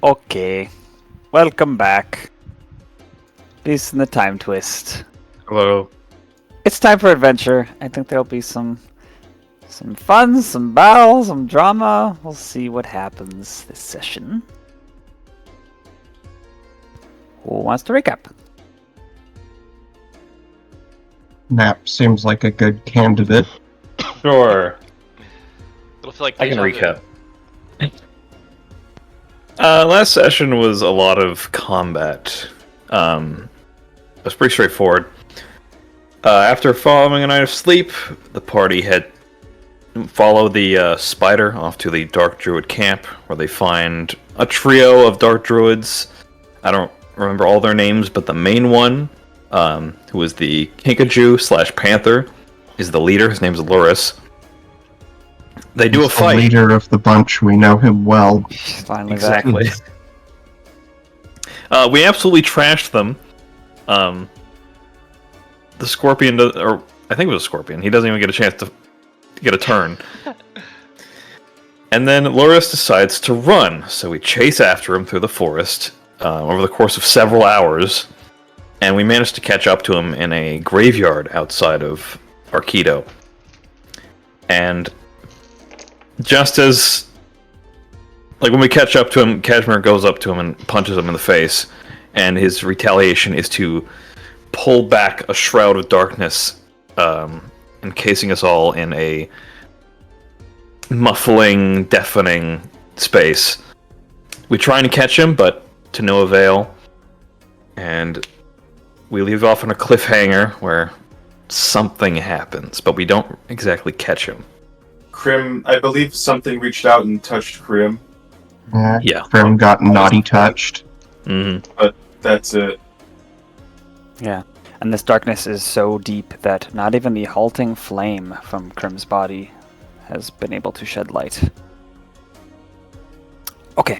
Okay, welcome back. Peace in the Timetwist. Hello. It's time for adventure. I think there'll be some fun, some battle, some drama. We'll see what happens this session. Who wants to recap? Nap seems like a good candidate. Sure. It'll feel like I can deja vu. recap. Last session was a lot of combat. It was pretty straightforward. After following a night of sleep, the party had followed the spider off to the Dark Druid camp, where they find a trio of Dark Druids. I don't remember all their names, but the main one, who is the Kinkajou / Panther, is the leader. His name's Luris. They do He's a fight. The leader of the bunch, we know him well. Finally Exactly. back. We absolutely trashed them. The Scorpion, or I think it was a Scorpion. He doesn't even get a chance to get a turn. And then Luris decides to run, so we chase after him through the forest over the course of several hours, and we managed to catch up to him in a graveyard outside of Arkido. And just as, like, when we catch up to him, Cashmere goes up to him and punches him in the face, and his retaliation is to pull back a shroud of darkness, encasing us all in a muffling, deafening space. We try and catch him, but to no avail, and we leave off on a cliffhanger where something happens, but we don't exactly catch him. Crim, I believe something reached out and touched Crim. Yeah. Crim got naughty touched. Mm-hmm. That's it. Yeah, and this darkness is so deep that not even the halting flame from Crim's body has been able to shed light. Okay.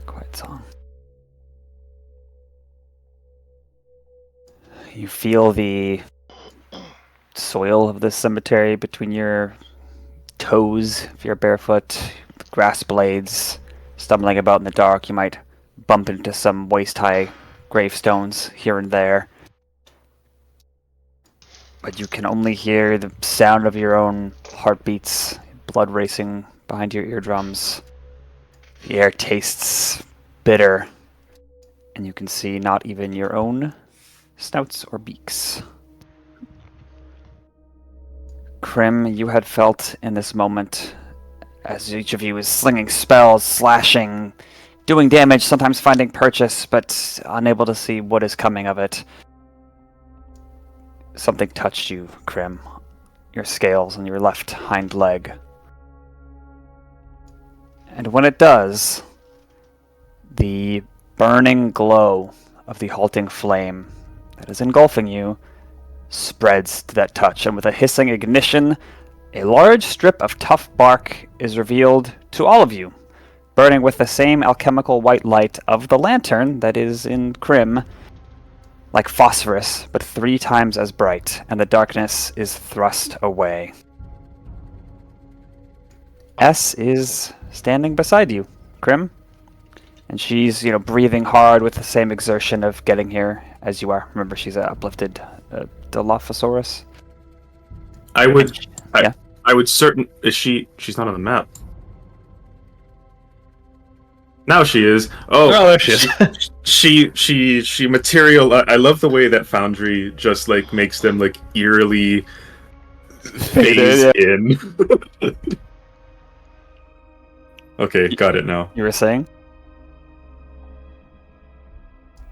Quiet song. You feel the soil of this cemetery between your toes if you're barefoot, grass blades, stumbling about in the dark. You might bump into some waist-high gravestones here and there. But you can only hear the sound of your own heartbeats, blood racing behind your eardrums. The air tastes bitter, and you can see not even your own snouts or beaks. Crim, you had felt in this moment, as each of you is slinging spells, slashing, doing damage, sometimes finding purchase, but unable to see what is coming of it. Something touched you, Crim, your scales on your left hind leg. And when it does, the burning glow of the halting flame that is engulfing you spreads to that touch, and with a hissing ignition, a large strip of tough bark is revealed to all of you, burning with the same alchemical white light of the lantern that is in Crim, like phosphorus, but 3 times as bright, and the darkness is thrust away. S is standing beside you, Crim, and she's, breathing hard with the same exertion of getting here as you are. Remember, she's an uplifted Dilophosaurus. I would certain she's not on the map. Now she is. Oh, there she is. she material. I love the way that Foundry just like makes them like eerily phase in. Okay, got it now. You were saying?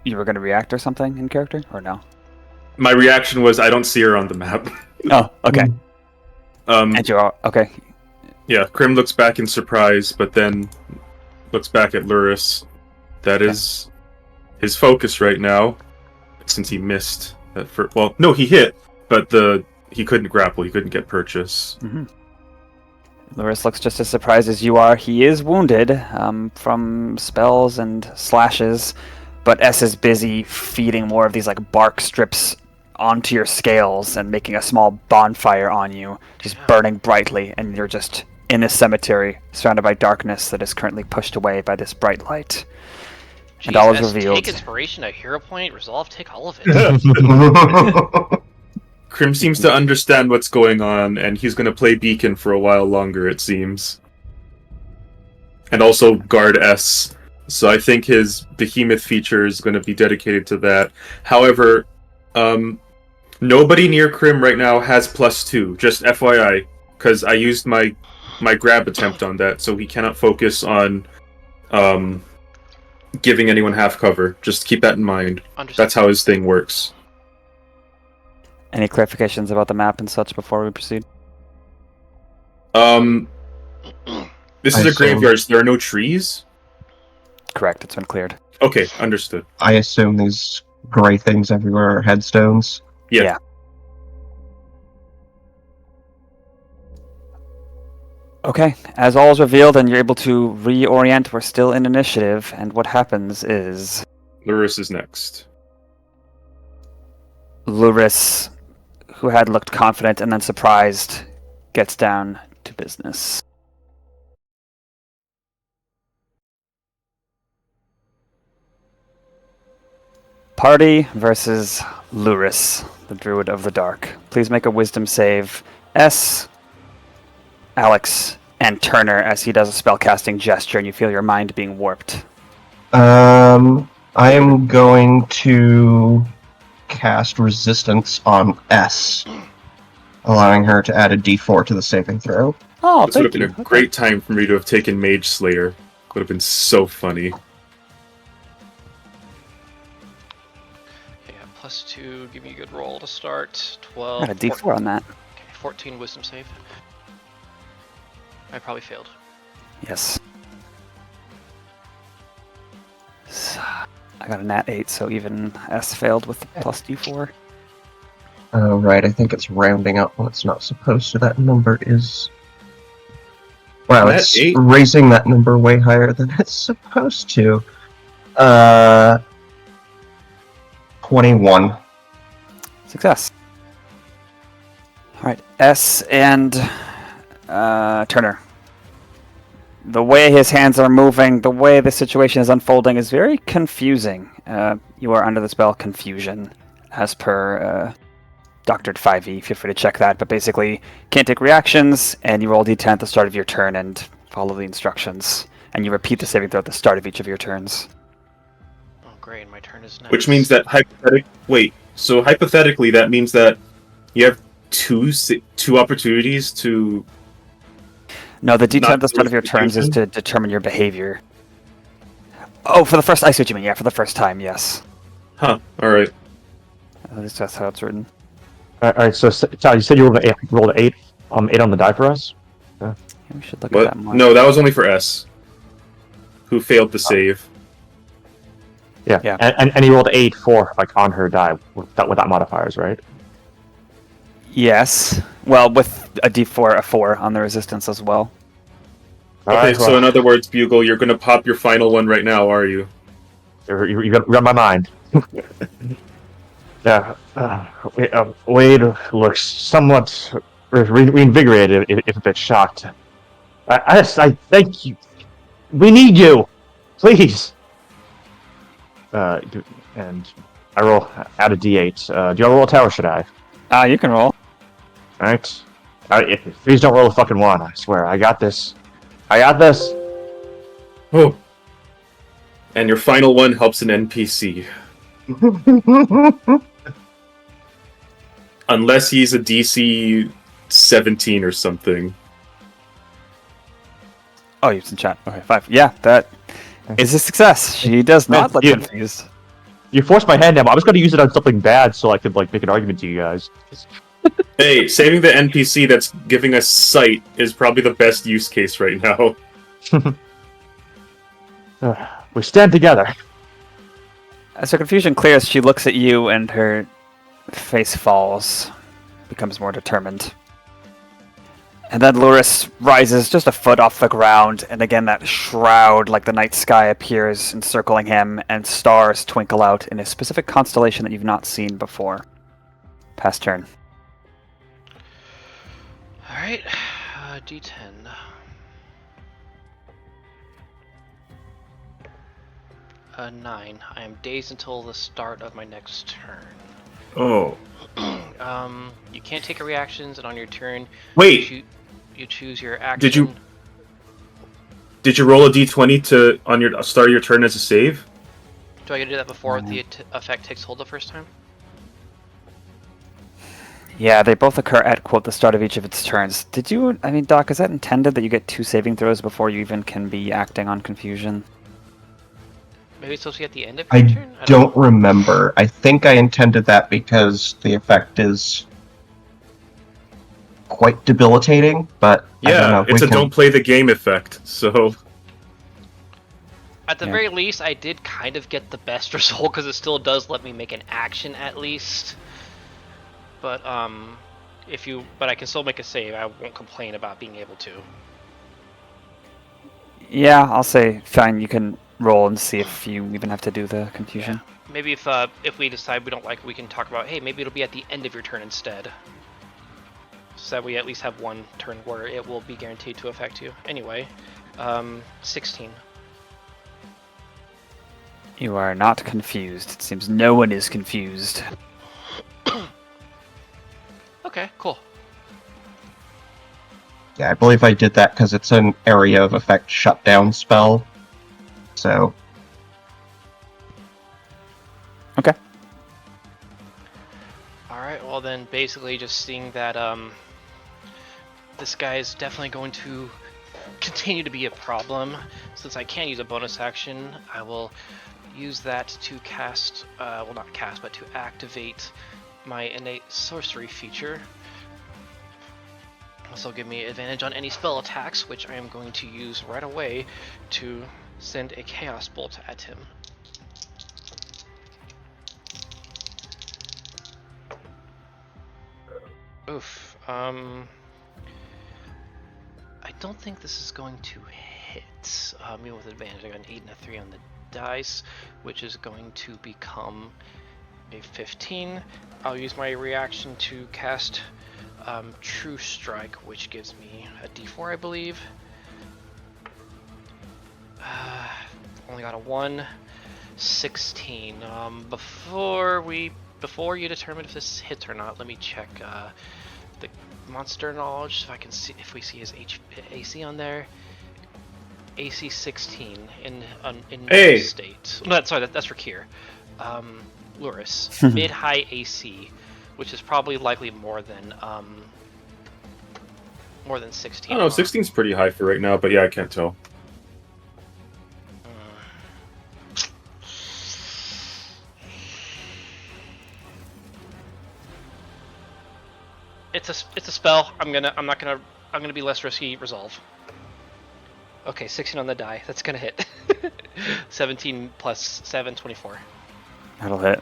You were going to react or something in character, or no? My reaction was I don't see her on the map. Oh, okay. And you're all, okay. Yeah, Crim looks back in surprise, but then looks back at Luris. That is his focus right now, since he missed that first. Well, no, he hit, but he couldn't grapple. He couldn't get purchase. Mm-hmm. Luris looks just as surprised as you are. He is wounded from spells and slashes, but S is busy feeding more of these like bark strips onto your scales and making a small bonfire on you, just burning brightly, and you're just in this cemetery, surrounded by darkness that is currently pushed away by this bright light. Jeez, And all is S, revealed. Take inspiration, a hero point, resolve, take all of it. Crim seems to understand what's going on, and he's going to play Beacon for a while longer, it seems. And also guard S. So I think his Behemoth feature is going to be dedicated to that. However, nobody near Crim right now has +2, just FYI, because I used my grab attempt on that, so he cannot focus on giving anyone half cover. Just keep that in mind. That's how his thing works. Any clarifications about the map and such before we proceed? This is a graveyard, so there are no trees? Correct, it's been cleared. Okay, understood. I assume these gray things everywhere are headstones. Yeah. Okay, as all is revealed and you're able to reorient, we're still in initiative, and what happens is... Luris is next. Luris, who had looked confident and then surprised, gets down to business. Party versus Luris, the Druid of the Dark. Please make a wisdom save. S, Alex, and Turner as he does a spellcasting gesture and you feel your mind being warped. I am going to cast Resistance on S, allowing her to add a D4 to the saving throw. Oh, This would have thank been you. a great time for me to have taken Mage Slayer. Would have been so funny. Yeah, +2, give me a good roll to start. 12. Got a D4 on that. Okay, 14 wisdom save. I probably failed. Yes. I got a nat 8, so even S failed with the plus D4. Oh, right, I think it's rounding up when it's not supposed to. That number is... Wow, Nat it's 8? raising that number way higher than it's supposed to. 21. Success. Alright, S and Turner. The way his hands are moving, the way the situation is unfolding is very confusing. You are under the spell Confusion, as per Doctored 5e. Feel free to check that, but basically, can't take reactions, and you roll d10 at the start of your turn and follow the instructions. And you repeat the saving throw at the start of each of your turns. Oh, great, my turn is next. Which means that hypothetically, that means that you have two opportunities to... No, the d10 Not at the start of your turns is to determine your behavior. Oh, for the first... I see what you mean. Yeah, for the first time, yes. Huh, alright. At least that's how it's written. Alright, so Sal, you said you rolled an 8 on the die for us? Yeah, we should look at What? that more. No, that was only for S. Who failed the save. Yeah. Yeah. And he rolled 8 for, like, on her die without modifiers, right? Yes. Well, with a d4, a 4 on the resistance as well. Okay, Alright, so in other words, Bugle, you're gonna pop your final one right now, are you? you got my mind. Yeah. Wade looks somewhat reinvigorated, if a bit shocked. I thank you. We need you, please. And I roll out a d8. Do you want to roll a tower? Or should I? You can roll. All right. Please don't roll a fucking 1. I swear, I got this. Oh. And your final one helps an NPC. Unless he's a DC 17 or something. Oh, you're in chat. Okay, 5. Yeah, that is a success. She does not look confused. You forced my hand down. But I was going to use it on something bad, so I could like make an argument to you guys. Hey, saving the NPC that's giving us sight is probably the best use case right now. We stand together. As her confusion clears, she looks at you and her face falls, becomes more determined. And then Luris rises just a foot off the ground, and again that shroud like the night sky appears encircling him, and stars twinkle out in a specific constellation that you've not seen before. Pass turn. Alright, D10. A 9. I am dazed until the start of my next turn. Oh. You can't take reactions, and on your turn, Wait, you choose your action. did you roll a d20 to on your start of your turn as a save? Do I get to do that before the effect takes hold the first time? Yeah, they both occur at, quote, the start of each of its turns. Did you, I mean, Doc, is that intended that you get 2 saving throws before you even can be acting on confusion? Maybe it's supposed to be at the end of your turn? I don't remember. I think I intended that because the effect is quite debilitating, but I don't know. Yeah, it's a don't play the game effect, so... At the very least, I did kind of get the best result, because it still does let me make an action at least. But, but I can still make a save. I won't complain about being able to. Yeah, I'll say, fine, you can roll and see if you even have to do the confusion. Yeah. Maybe if we decide we don't like it, we can talk about, hey, maybe it'll be at the end of your turn instead. So that we at least have one turn where it will be guaranteed to affect you. Anyway, 16. You are not confused. It seems no one is confused. Okay, cool. Yeah, I believe I did that because it's an area of effect shutdown spell. So. Okay. Alright, well then basically just seeing that this guy is definitely going to continue to be a problem. Since I can't use a bonus action, I will use that to cast, well not cast, but to activate my innate sorcery feature. This will give me advantage on any spell attacks, which I am going to use right away to send a chaos bolt at him. Oof. I don't think this is going to hit. Even with advantage, I got an 8 and a 3 on the dice, which is going to become a 15. I'll use my reaction to cast True Strike, which gives me a d4, I believe. Only got a 1, 16. Before you determine if this hits or not, let me check the monster knowledge so I can see if we see his AC on there. AC 16 in Hey. state. No, sorry, that's for Kier. Luris, mid-high AC, which is probably likely more than 16. I don't know, 16's pretty high for right now, but yeah, I can't tell. It's a spell. I'm gonna be less risky. Resolve. Okay, 16 on the die. That's gonna hit. 17 plus 7, 24. That'll hit.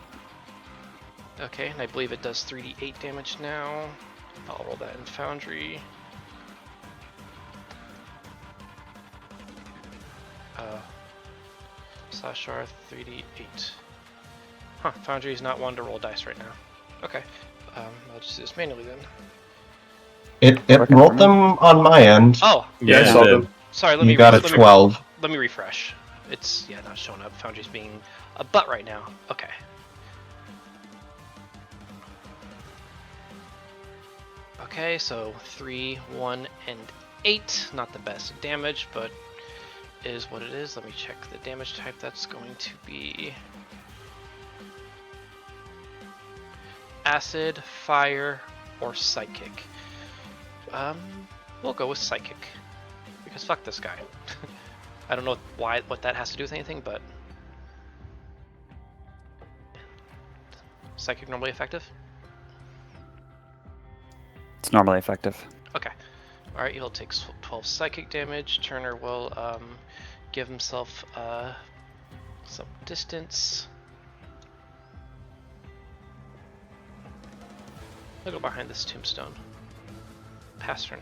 Okay, and I believe it does 3d8 damage now. I'll roll that in Foundry. Slash R 3d8. Huh, Foundry is not one to roll dice right now. Okay, I'll just do this manually then. It rolled them on my end. Oh, Yeah, I Yeah, saw it did. them. sorry. You got a 12. Let me refresh. It's not showing up. Foundry's being a butt right now. Okay. Okay, so 3, 1, and 8. Not the best damage, but is what it is. Let me check the damage type. That's going to be acid, fire, or psychic. We'll go with psychic because fuck this guy. I don't know what that has to do with anything, but psychic normally effective. It's normally effective. Okay. Alright, he'll take 12 psychic damage. Turner will give himself some distance. I'll go behind this tombstone. Pass turn.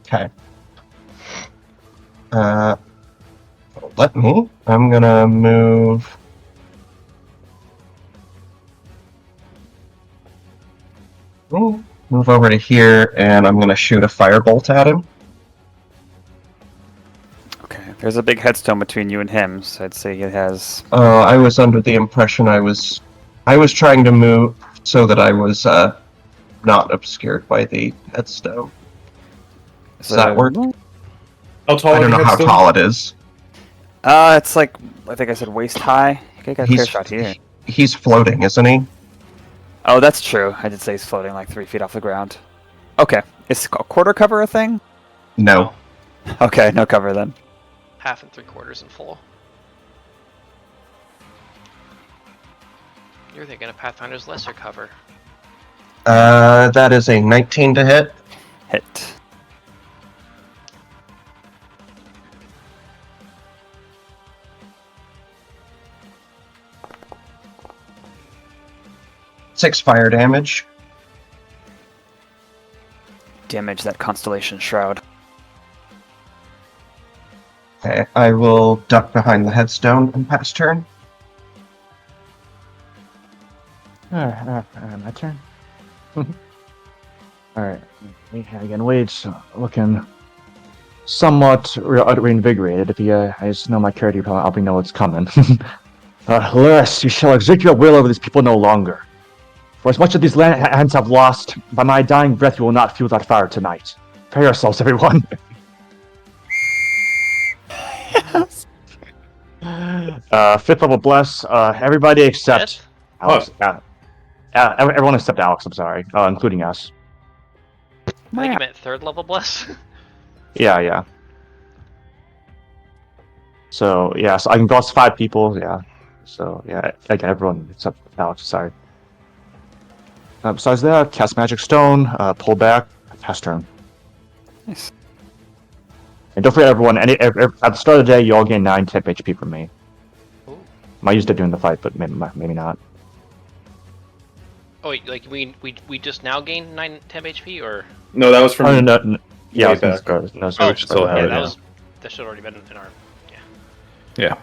Okay. Let me. I'm gonna move Move over to here, and I'm going to shoot a firebolt at him. Okay, there's a big headstone between you and him, so I'd say he has... I was under the impression I was trying to move so that I was not obscured by the headstone. Does that work? How tall? I don't know how tall it is. It's like, I think I said waist high. You can get a clear He's shot here. he's floating, isn't he? Oh, that's true. I did say he's floating like 3 feet off the ground. Okay, is quarter cover a thing? No. Okay, no cover then. 1/2 and 3/4 in full. You're thinking of Pathfinder's lesser cover. That is a 19 to hit. Hit. Six fire damage. Damage that constellation shroud. Okay, I will duck behind the headstone and pass turn. My turn. Alright, again, Wade's looking somewhat reinvigorated. If you guys know my character, you probably already know what's coming. Less, you shall exert your will over these people no longer. For as much as these lands have lost, by my dying breath you will not feel that fire tonight. Prepare yourselves, everyone. Yes. 5th level bless. Everybody except Alex. Everyone except Alex. I'm sorry, including us. I think you meant 3rd level bless. Yeah. So I can bless 5 people. Yeah. So again, everyone except Alex. Sorry. Besides that, cast magic stone. Pull back. Pass turn. Nice. And don't forget, everyone. At the start of the day, you all gain 9 temp HP from me. Ooh. I used it during the fight, but maybe not. Oh, wait, like we just now gained 9 temp HP, or? No, that was from. Oh, no. Yeah, I was back. gonna start. No, Oh, sorry, still have Yeah, it, that should have already been in our. Yeah.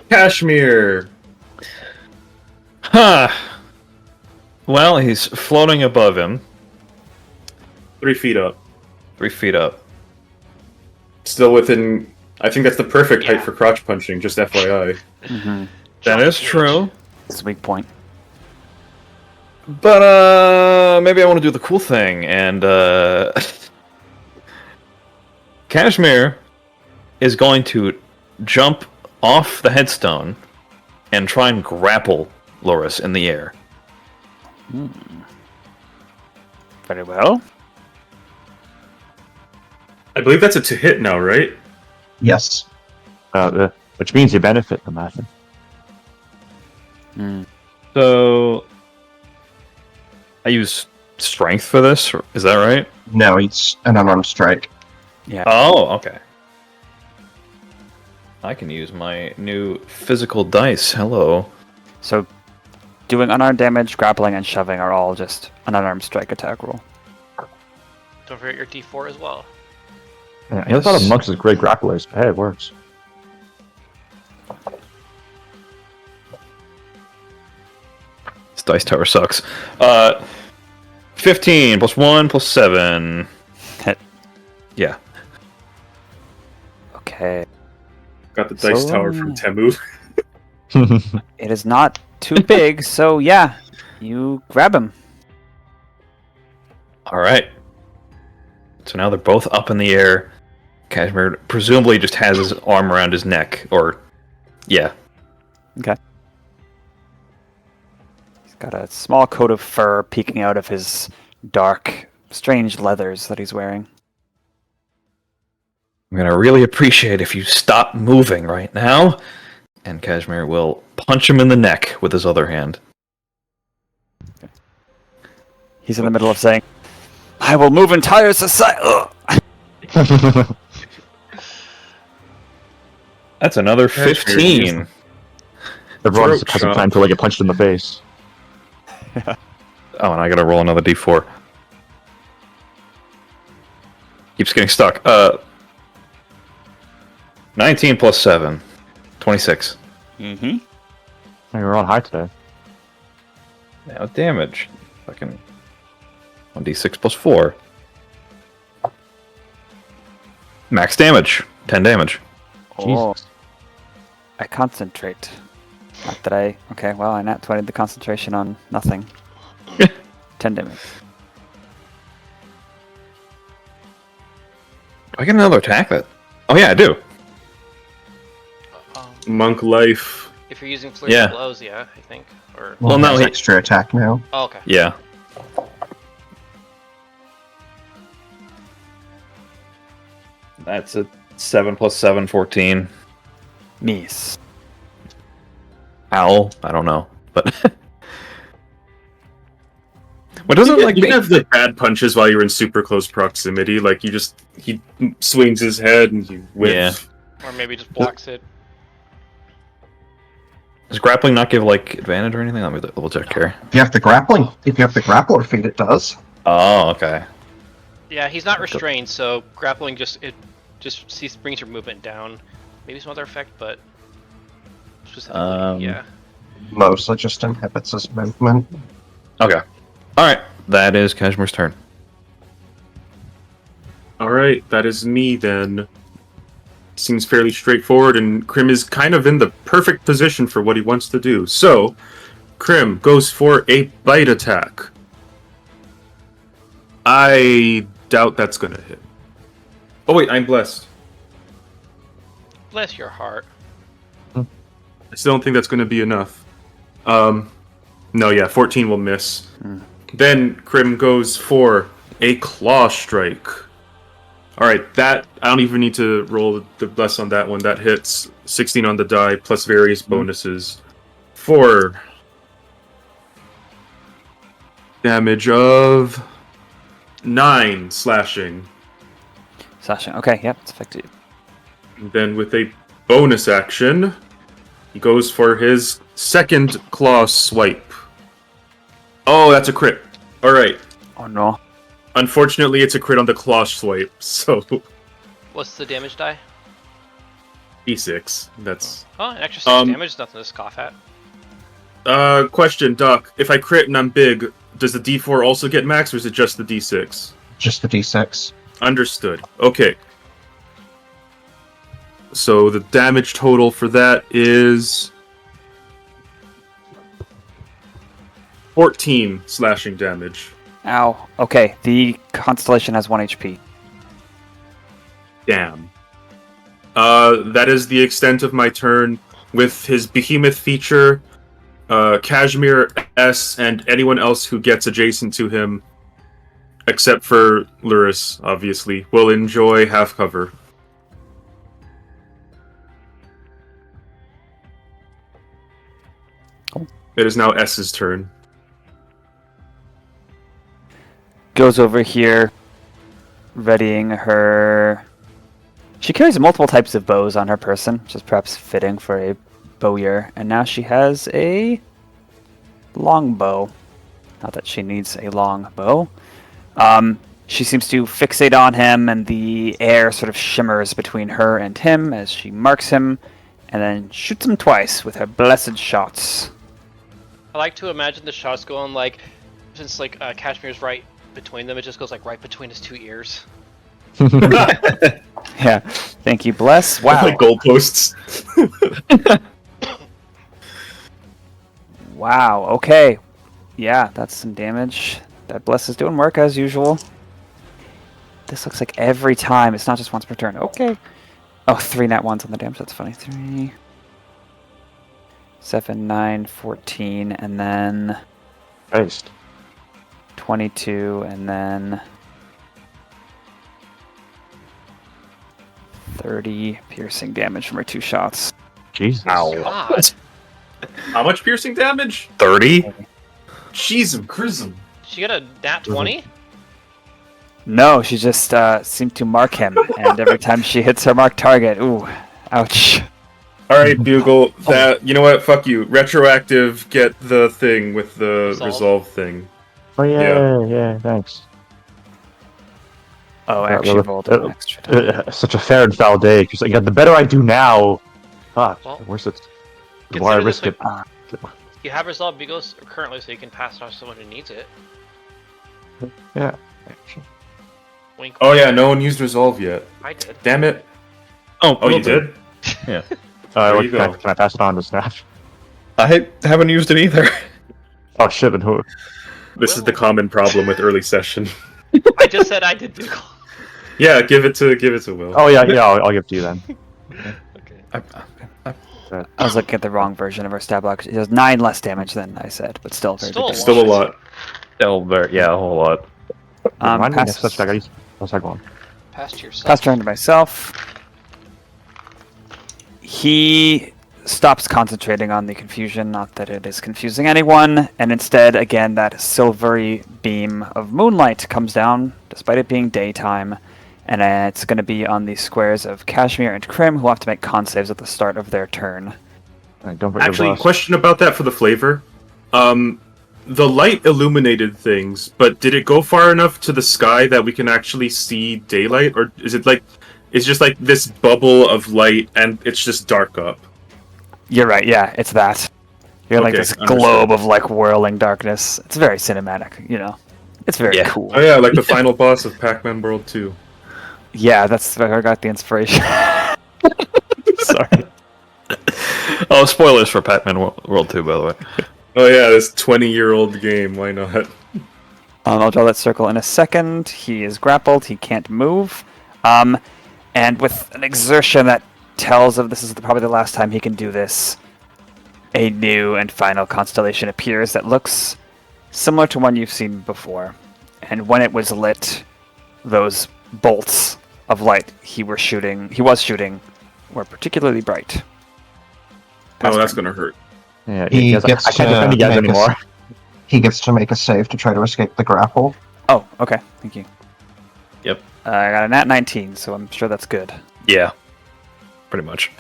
Cashmere. Huh. Well, he's floating above him, 3 feet up. 3 feet up. Still within. I think that's the perfect Yeah. height for crotch punching. Just FYI. Mm-hmm. That is true. It's a weak point. But maybe I want to do the cool thing, and Cashmere is going to jump off the headstone and try and grapple Loris in the air. Very well. I believe that's a to hit now, right? Yes. Which means you benefit from that. So I use strength for this, is that right? No, it's an unarmed strike. Yeah. Oh, okay. I can use my new physical dice. Hello. So, doing unarmed damage, grappling, and shoving are all just an unarmed strike attack roll. Don't forget your D4 as well. Yeah, I thought of monks as great grapplers, but hey, it works. This dice tower sucks. 15 plus 1 plus 7. Hit. Yeah. Okay. Got the dice So, tower from Temu. It is not too big, so yeah, you grab him. Alright. So now they're both up in the air. Cashmere presumably just has his arm around his neck, or... Yeah. Okay. He's got a small coat of fur peeking out of his dark, strange leathers that he's wearing. I'm gonna really appreciate if you stop moving right now. And Cashmere will punch him in the neck with his other hand. He's in the middle of saying, "I will move entire society." That's another 15. Everyone Throat has a chop. plan until they get punched in the face. Oh, and I gotta roll another d4. Keeps getting stuck. 19 plus 7. 26. Mm-hmm. You're on high today. Now damage. Fucking 1d6 plus 4. Max damage. 10 damage. Oh, Jesus. I concentrate. Not that I... Okay, well, I nat 20'd the concentration on nothing. 10 damage. Do I get another attack that? Oh yeah, I do. Monk life. If you're using flurry Yeah. of blows, yeah, I think. Or Well, no, Has he- extra attack now. oh, okay. Yeah. That's a 7 plus 7, 14. Nice. Owl? I don't know. But what doesn't You like can have the bad punches while you're in super close proximity. Like he swings his head and you whiff. Or maybe just blocks it. Does grappling not give like advantage or anything? Let me double check here. If you have the grappler feat, it does. Oh, okay. Yeah, he's not restrained, so grappling just brings your movement down. Maybe some other effect, but specifically, yeah. Mostly just inhibits his movement. Okay. Alright. That is Cashmere's turn. All right, that is me then. Seems fairly straightforward, and Crim is kind of in the perfect position for what he wants to do. So, Crim goes for a bite attack. I doubt that's gonna hit. Oh wait, I'm blessed. Bless your heart. I still don't think that's gonna be enough. No, yeah, 14 will miss. Then Crim goes for a claw strike. Alright, that, I don't even need to roll the bless on that one. That hits 16 on the die, plus various bonuses. For damage of 9 slashing. Slashing. Okay, yep, it's effective. And then with a bonus action, he goes for his second claw swipe. Oh, that's a crit. Alright. Oh no. Unfortunately, it's a crit on the claw swipe, so What's the damage die? D6. That's... Oh, an extra 6 damage, nothing to scoff at. Question, Doc. If I crit and I'm big, does the D4 also get max, or is it just the D6? Just the d6. Understood. Okay. So the damage total for that is 14 slashing damage. Ow. Okay, the constellation has 1 HP. Damn. That is the extent of my turn. With his behemoth feature, Cashmere, S, and anyone else who gets adjacent to him, except for Luris, obviously, will enjoy half cover. Cool. It is now S's turn. Goes over here, readying her... She carries multiple types of bows on her person, which is perhaps fitting for a bowyer. And now she has a long bow. Not that she needs a long bow. She seems to fixate on him, and the air sort of shimmers between her and him as she marks him, and then shoots him twice with her blessed shots. I like to imagine the shots going like, since like Cashmere's right between them, it just goes like right between his 2 ears. Yeah, thank you, Bless. Wow. Like goalposts. Wow, okay. Yeah, that's some damage. That Bless is doing work as usual. This looks like every time. It's not just once per turn. Okay. Oh, 3 nat 1s on the damage. That's funny. 3, 7, 9, 14, and then Christ. 22, and then 30 piercing damage from her 2 shots. Jesus. God. How much piercing damage? 30? Jeez and chrism. She got a nat 20? No, she just seemed to mark him, and every time she hits her marked target, ooh, ouch. Alright, Bugle, that, you know what, fuck you. Retroactive, get the thing with the resolve thing. Oh yeah, thanks. Oh, I actually rolled an extra die. Such a fair and foul day. Because again, the better I do now, fuck, Well, the worse it's. The consider more I this risk it. like- You have resolved Bugos currently, so you can pass it off to someone who needs it. Yeah. Wink. Oh yeah, no one used resolve yet. I did. Damn it. Oh, Oh, you will do. did? Yeah. There you Can go. I pass it on to Snap? I haven't used it either. Oh shit! Then who? This is the common problem with early session. I just said I did Bugle. Yeah, give it to Will. Oh yeah. I'll give it to you then. Okay. I was looking at the wrong version of our Statblock. It does 9 less damage than I said, but still very Still good. a Still a lot. Yeah, a whole lot. Remind me Pass, next such I use. What's that going? Pass to yourself. pass turn to myself. He stops concentrating on the confusion, not that it is confusing anyone, and instead, again, that silvery beam of moonlight comes down, despite it being daytime, and it's going to be on the squares of Cashmere and Crim, who have to make con saves at the start of their turn. Alright, don't forget Actually, your boss. question about that for the flavor. The light illuminated things, but did it go far enough to the sky that we can actually see daylight, or is it like it's just like this bubble of light and it's just dark up? You're right, yeah, it's that. You're like Okay, this understood. globe of like whirling darkness. It's very cinematic, you know. It's very Yeah. cool. Oh yeah, like the final boss of Pac-Man World 2. Yeah, that's where I got the inspiration. Sorry. Oh, spoilers for Pac-Man World 2, by the way. Oh yeah, this 20-year-old game. Why not? I'll draw that circle in a second. He is grappled. He can't move. And with an exertion that tells of this is probably the last time he can do this, a new and final constellation appears that looks similar to one you've seen before. And when it was lit, those bolts of light he was shooting were particularly bright. Oh, that's gonna hurt. Yeah, He because gets I can't to defend you guys make a s- anymore. He gets to make a save to try to escape the grapple. Oh, okay. Thank you. Yep. I got a nat 19, so I'm sure that's good. Yeah. Pretty much.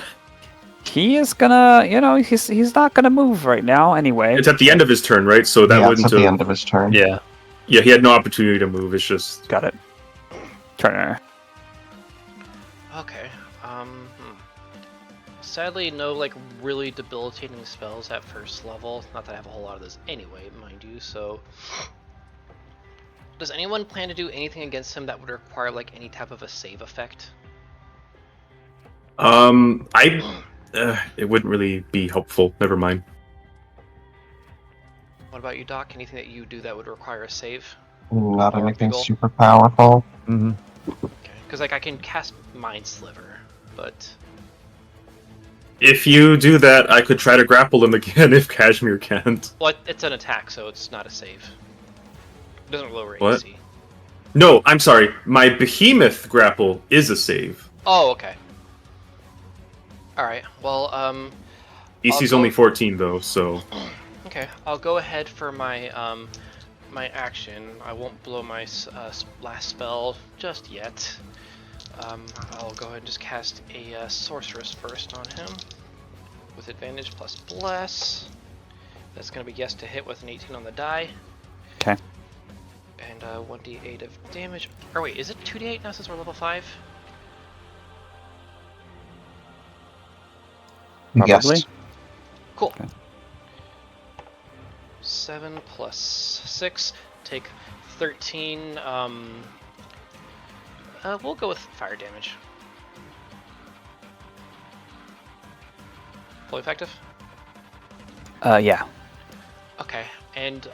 He is gonna, he's not gonna move right now anyway. It's at the end of his turn, right? So that Yeah, it's wouldn't at the have... end of his turn. Yeah. Yeah, he had no opportunity to move. It's just... Got it. Turner. Okay. Sadly, no like really debilitating spells at first level. Not that I have a whole lot of this anyway, mind you. So, does anyone plan to do anything against him that would require like any type of a save effect? It wouldn't really be helpful. Never mind. What about you, Doc? Anything that you do that would require a save? Not Or anything Beagle? super powerful. Mm-hmm. Okay. Because like I can cast Mind Sliver, but If you do that, I could try to grapple him again if Cashmere can't. well, it's an attack, so it's not a save. It doesn't lower What? AC. No, I'm sorry. My Behemoth grapple is a save. Oh, okay. All right. Well, EC's go- only 14 though, so... okay. I'll go ahead for my my action. I won't blow my last spell just yet. I'll go ahead and just cast a Sorceress Burst on him with advantage plus bless. That's going to be yes to hit with an 18 on the die. Okay. And 1d8 of damage. Or wait, is it 2d8 now since we're level 5? Probably. Yes. Cool. Okay. 7 plus 6, take 13. We'll go with fire damage. Fully effective? Yeah. Okay, and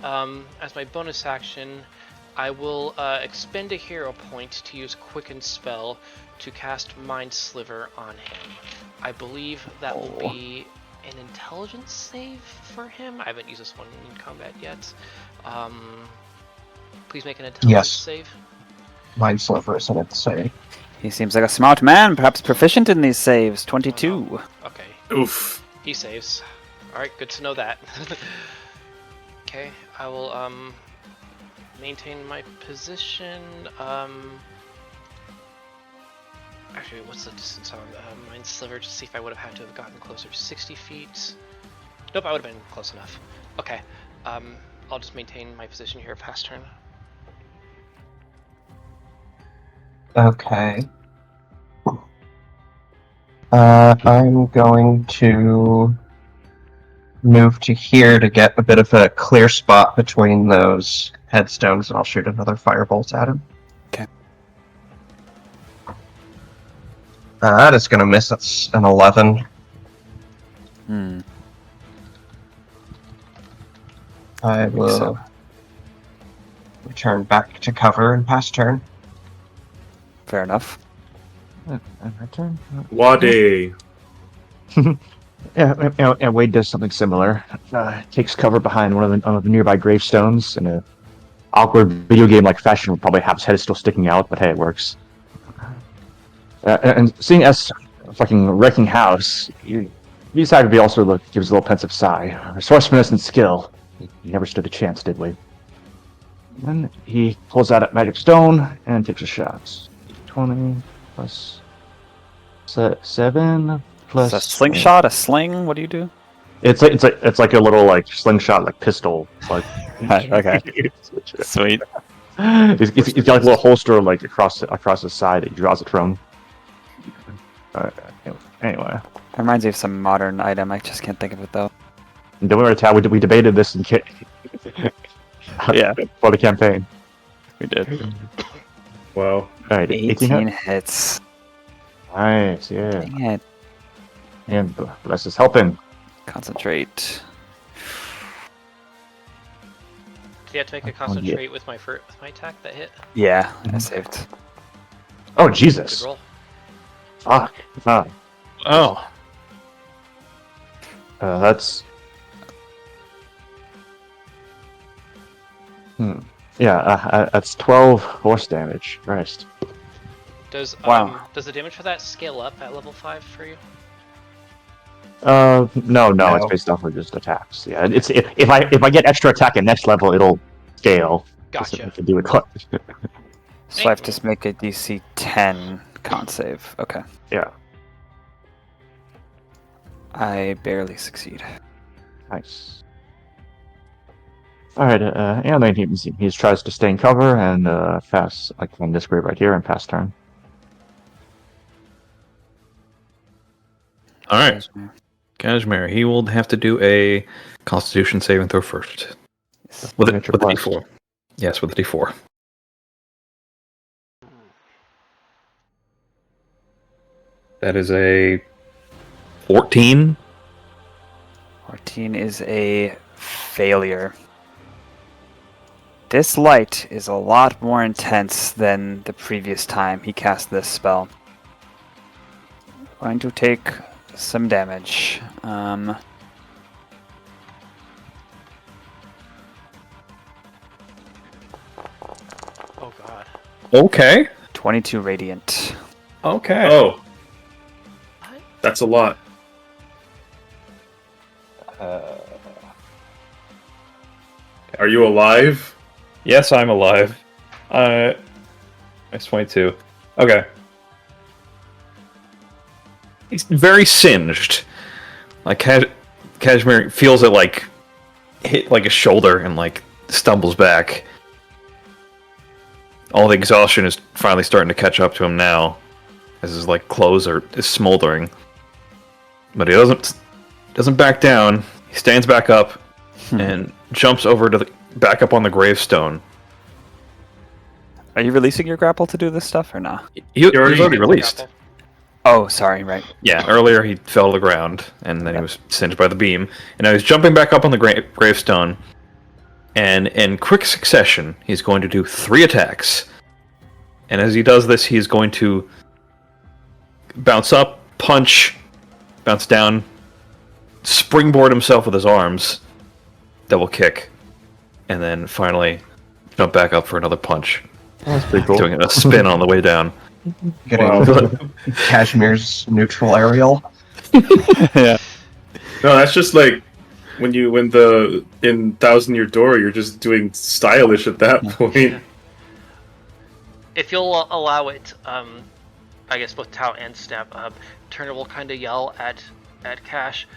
as my bonus action, I will expend a hero point to use Quicken Spell to cast Mind Sliver on him. I believe that will be an intelligence save for him. I haven't used this one in combat yet. Please make an intelligence Yes. save. Mind Sliver isn't it to say. He seems like a smart man, perhaps proficient in these saves. 22. Okay, Oof. he saves. Alright, good to know that. Okay, I will maintain my position. Actually, what's the distance on Mind Sliver to see if I would have had to have gotten closer? 60 feet? Nope, I would have been close enough. Okay, I'll just maintain my position here past turn. Okay. I'm going to move to here to get a bit of a clear spot between those headstones, and I'll shoot another firebolt at him. Okay. That is going to miss. That's an 11. I will So. return back to cover and pass turn. Fair enough. And my turn. Wade. Yeah, Wade does something similar. Takes cover behind one of the nearby gravestones in a awkward video game-like fashion. Would probably have his head still sticking out, but hey, it works. And seeing us fucking wrecking house, you decide to be also gives a little pensive sigh. Resourcefulness and skill. He never stood a chance, did we? Then he pulls out a magic stone and takes a shot. 20 plus 7 plus. Is a slingshot, a sling? What do you do? It's like a little like slingshot, like pistol. Like Okay. Sweet. He's got like a little holster like across his side that he draws it from. Anyway, That reminds me of some modern item. I just can't think of it though. and don't worry, Tal. We debated this in Yeah. for the campaign. We did. Wow. All right, 18 hits. Nice, yeah. Dang it. And bless is helping. Concentrate. Do you have to make a concentrate with my attack that hit? Yeah, I saved. Oh Good Jesus! roll. Fuck. Oh. That's. Yeah, that's 12 force damage. Christ. Does Wow. does the damage for that scale up at level 5 for you? No, it's based off of just attacks. Yeah, it's if I get extra attack at next level, it'll scale. Gotcha. I can do it. So I have to make a DC 10 con save. Okay. Yeah, I barely succeed. nice. All right, and then he tries to stay in cover and pass like on this grave right here and pass turn. All right. Cashmere, he will have to do a Constitution saving throw first. With a D4. Yes, with a D4. That is a 14. 14 is a failure. This light is a lot more intense than the previous time he cast this spell. Going to take some damage. Oh god. Okay. 22 radiant. Okay. Oh, What? that's a lot. Are you alive? Yes, I'm alive. It's 22. Okay. He's very singed. Like Cashmere feels it like hit like a shoulder and like stumbles back. All the exhaustion is finally starting to catch up to him now, as his like clothes is smoldering. But he doesn't back down. He stands back up and jumps over to back up on the gravestone. Are you releasing your grapple to do this stuff or not? He was already released. Grapple. Oh, sorry, right. Yeah, earlier he fell to the ground, and then he was singed by the beam. And now he's jumping back up on the gravestone, and in quick succession, he's going to do 3 attacks. And as he does this, he's going to bounce up, punch, bounce down, springboard himself with his arms, double kick, and then finally jump back up for another punch. That's pretty cool. Doing a spin on the way down. Getting Cashmere's neutral aerial. Yeah. No, that's just like when in Thousand Year Door, you're just doing stylish at that point. If you'll allow it, I guess both Tau and Snap, Turner will kind of yell at Cash,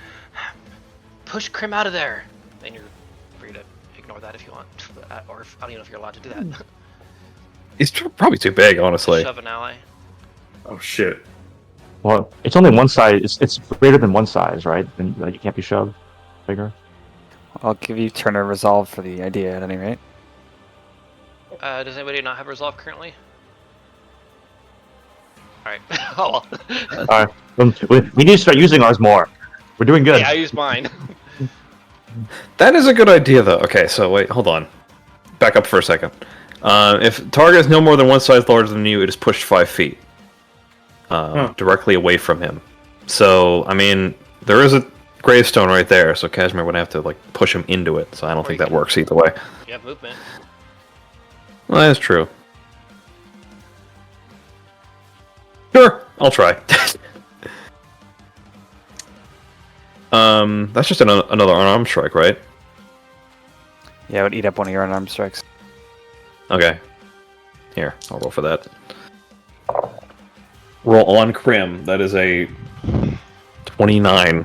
"Push Crim out of there!" And you're free to ignore that if you want, or I don't even know if you're allowed to do that. He's probably too big, honestly. Shove an ally. Oh shit! Well, it's only one size. It's greater than one size, right? And you can't be shoved. figure. I'll give you turn of resolve for the idea at any rate. Does anybody not have resolve currently? Alright. Oh well. Alright. We need to start using ours more. We're doing good. Yeah, I used mine. That is a good idea, though. Okay, so wait, hold on. Back up for a second. If target is no more than one size larger than you, it is pushed 5 feet. Directly away from him. So, I mean, there is a gravestone right there, so Cashmere would have to, like, push him into it, so I don't think that works either way. You have movement. Well, that is true. Sure, I'll try. That's just another unarmed strike, right? Yeah, it would eat up one of your unarmed strikes. Okay. Here, I'll roll for that. Roll on Crim. That is a 29.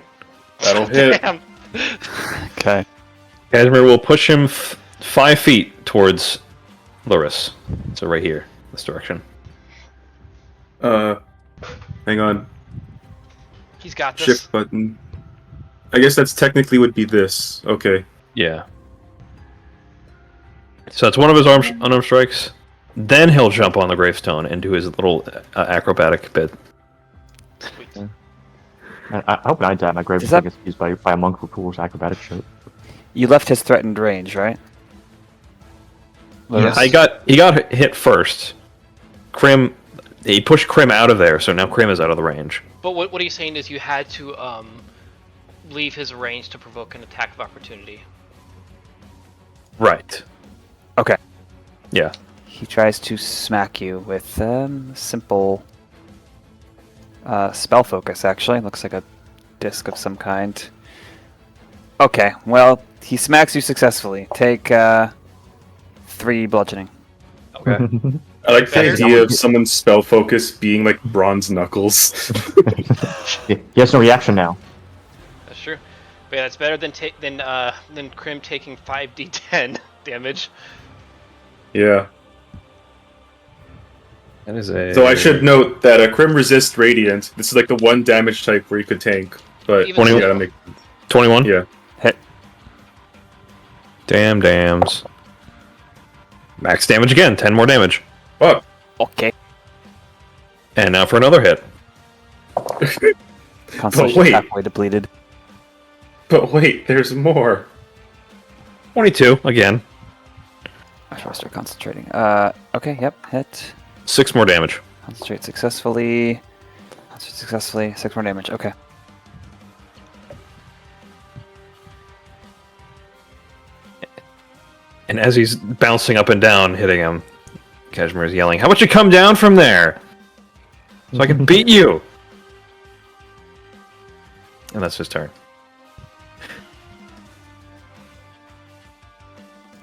That'll hit. Damn. Okay. Cashmere will push him 5 feet towards Luris. So right here, this direction. Hang on. He's got this. Shift button. I guess that's technically would be this. Okay. Yeah. So it's one of his unarmed strikes. Then he'll jump on the gravestone and do his little acrobatic bit. Sweet. I hope I die. My gravestone gets used by a monk who pulls acrobatic shit. You left his threatened range, right? Yes. He got hit first. Crim, he pushed Crim out of there, so now Crim is out of the range. But what he's saying is you had to leave his range to provoke an attack of opportunity. Right. Okay. Yeah. He tries to smack you with simple spell focus, actually. Looks like a disc of some kind. Okay, well, he smacks you successfully. Take 3 bludgeoning. Okay. I like the idea of someone's spell focus being like bronze knuckles. He has no reaction now. That's true. But yeah, that's better than Crim taking 5d10 damage. Yeah. That is a... So I should note that a Crim resists radiant. This is like the one damage type where you could tank. But Even you so- gotta make 21? yeah. Hit. Dams. Max damage again, 10 more damage. Fuck. Okay. And now for another hit. Constellation wait. halfway depleted. But wait, there's more. 22, again. I should start concentrating. Okay, yep, hit. 6 more damage. Concentrate successfully. Concentrate successfully. 6 more damage. Okay. And as he's bouncing up and down, hitting him, Cashmere is yelling, "How about you come down from there? So I can beat you!" And that's his turn.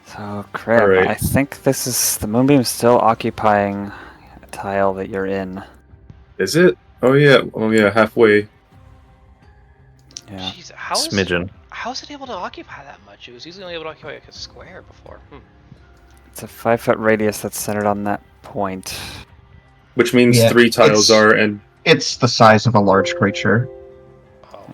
So, Crim, Alright. I think this is... The Moonbeam's still occupying a tile that you're in. Is it? Oh yeah. Oh yeah, halfway. Yeah. Jeez, how is it able to occupy that much? It was usually only able to occupy like a square before. It's a 5-foot radius that's centered on that point. Which means Yeah, 3 tiles it's- are, and It's the size of a large creature. Oh.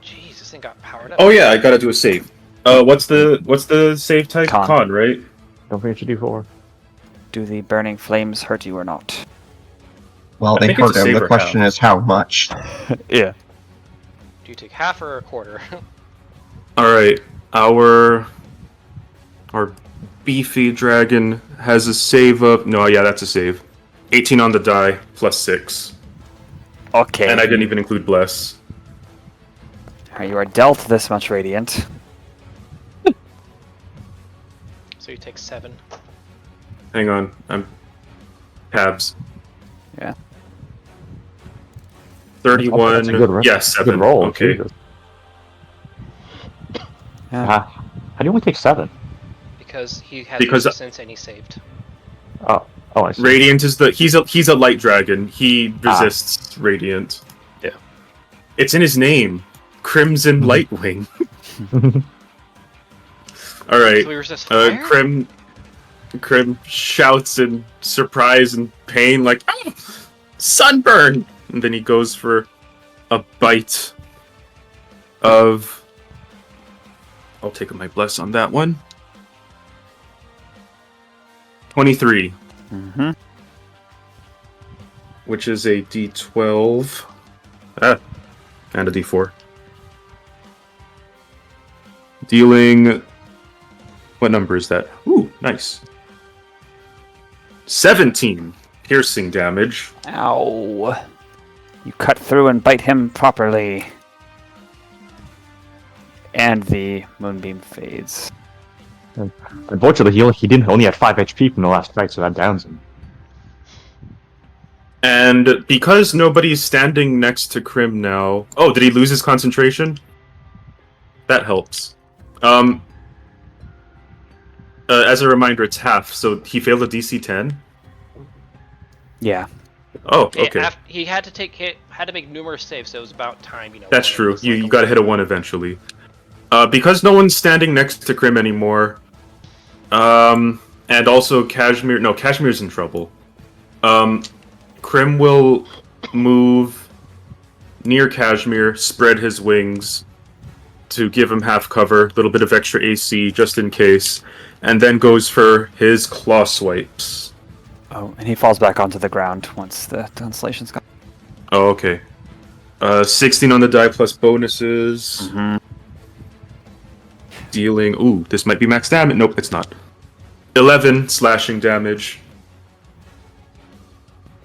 Jeez, this thing got powered up. oh yeah, I gotta do a save. What's the save type? Con. Right? Don't forget to do 4. Do the burning flames hurt you or not? Well, I they think it's hurt a him. save The or question is how much. Yeah. Do you take half or a quarter? All right. Our beefy dragon has a save of no, yeah, that's a save. 18 on the die plus 6, Okay. and I didn't even include bless. Alright, you are dealt this much radiant. So you take 7. Hang on, I'm tabs. Yeah. 31. That's a good roll. Yeah, 7. Good roll. Okay. Jesus. Yeah. How do you only take 7? Because he has Because- resistance and he saved. Oh, I see. Radiant is the he's a light dragon. He resists radiant. Yeah. It's in his name. Crimson Lightwing. All right. So we resist fire? Crim shouts in surprise and pain, like, "Oh, sunburn!" And then he goes for a bite of... I'll take my bless on that one. 23. Mm-hmm. Which is a d12. And a d4. Dealing... What number is that? Ooh, nice. 17 piercing damage. Ow. You cut through and bite him properly. And the moonbeam fades. Unfortunately, he didn't only had 5 HP from the last fight, so that downs him. And because nobody's standing next to Crim now... Oh, did he lose his concentration? That helps. As a reminder, it's half, so he failed a DC 10? Yeah. Oh, okay. He had to make numerous saves, so it was about time, That's true. You gotta hit a 1 eventually. Because no one's standing next to Crim anymore, and also Cashmere... No, Cashmere's in trouble. Crim will move near Cashmere, spread his wings to give him half cover, a little bit of extra AC just in case, and then goes for his claw swipes. Oh, and he falls back onto the ground once the constellation's gone. Oh, okay. 16 on the die plus bonuses. Mm-hmm. Dealing... Ooh, this might be max damage. Nope, it's not. 11 slashing damage.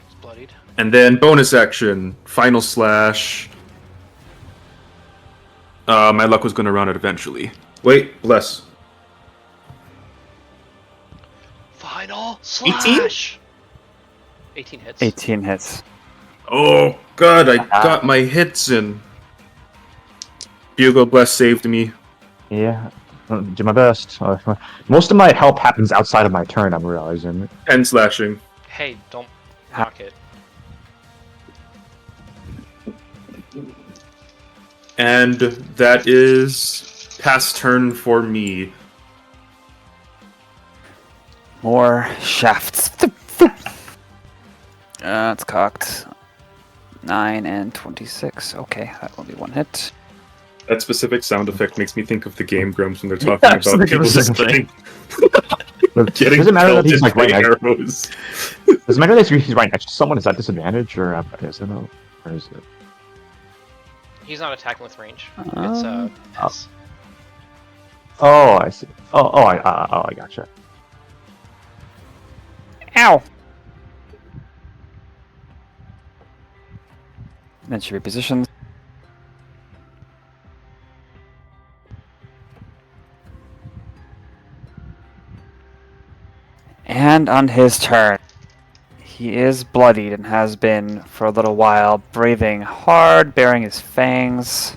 He's bloodied. And then bonus action, final slash. My luck was going to run out eventually. Wait, bless. Final slash! 18 hits. 18 hits. Oh, God, I got my hits in. Bugle Bless saved me. Yeah, do my best. Most of my help happens outside of my turn, I'm realizing. 10 slashing. Hey, don't knock it. And that is past turn for me. More shafts. It's cocked. 9 and 26. Okay, that will be 1 hit. That specific sound effect makes me think of the Game Grumps when they're talking about people just getting Doesn't matter that he's like right next. arrows. Doesn't matter that he's right next to someone. Is that disadvantage or is it? Or is it? He's not attacking with range. It's S. Oh, I see. I gotcha. Ow! Then she repositions. And on his turn, he is bloodied and has been for a little while, breathing hard, baring his fangs.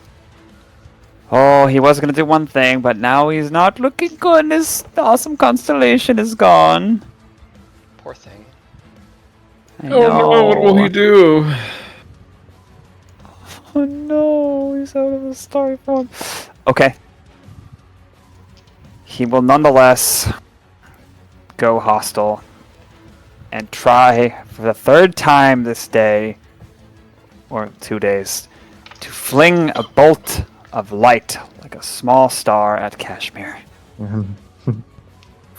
Oh, he was going to do one thing, but now he's not looking good. His awesome constellation is gone. Poor thing. I know. no, what will he do? Oh no, he's out of the starry form. Okay. He will nonetheless go hostile and try for the 3rd time this day, or 2 days, to fling a bolt of light like a small star at Cashmere. From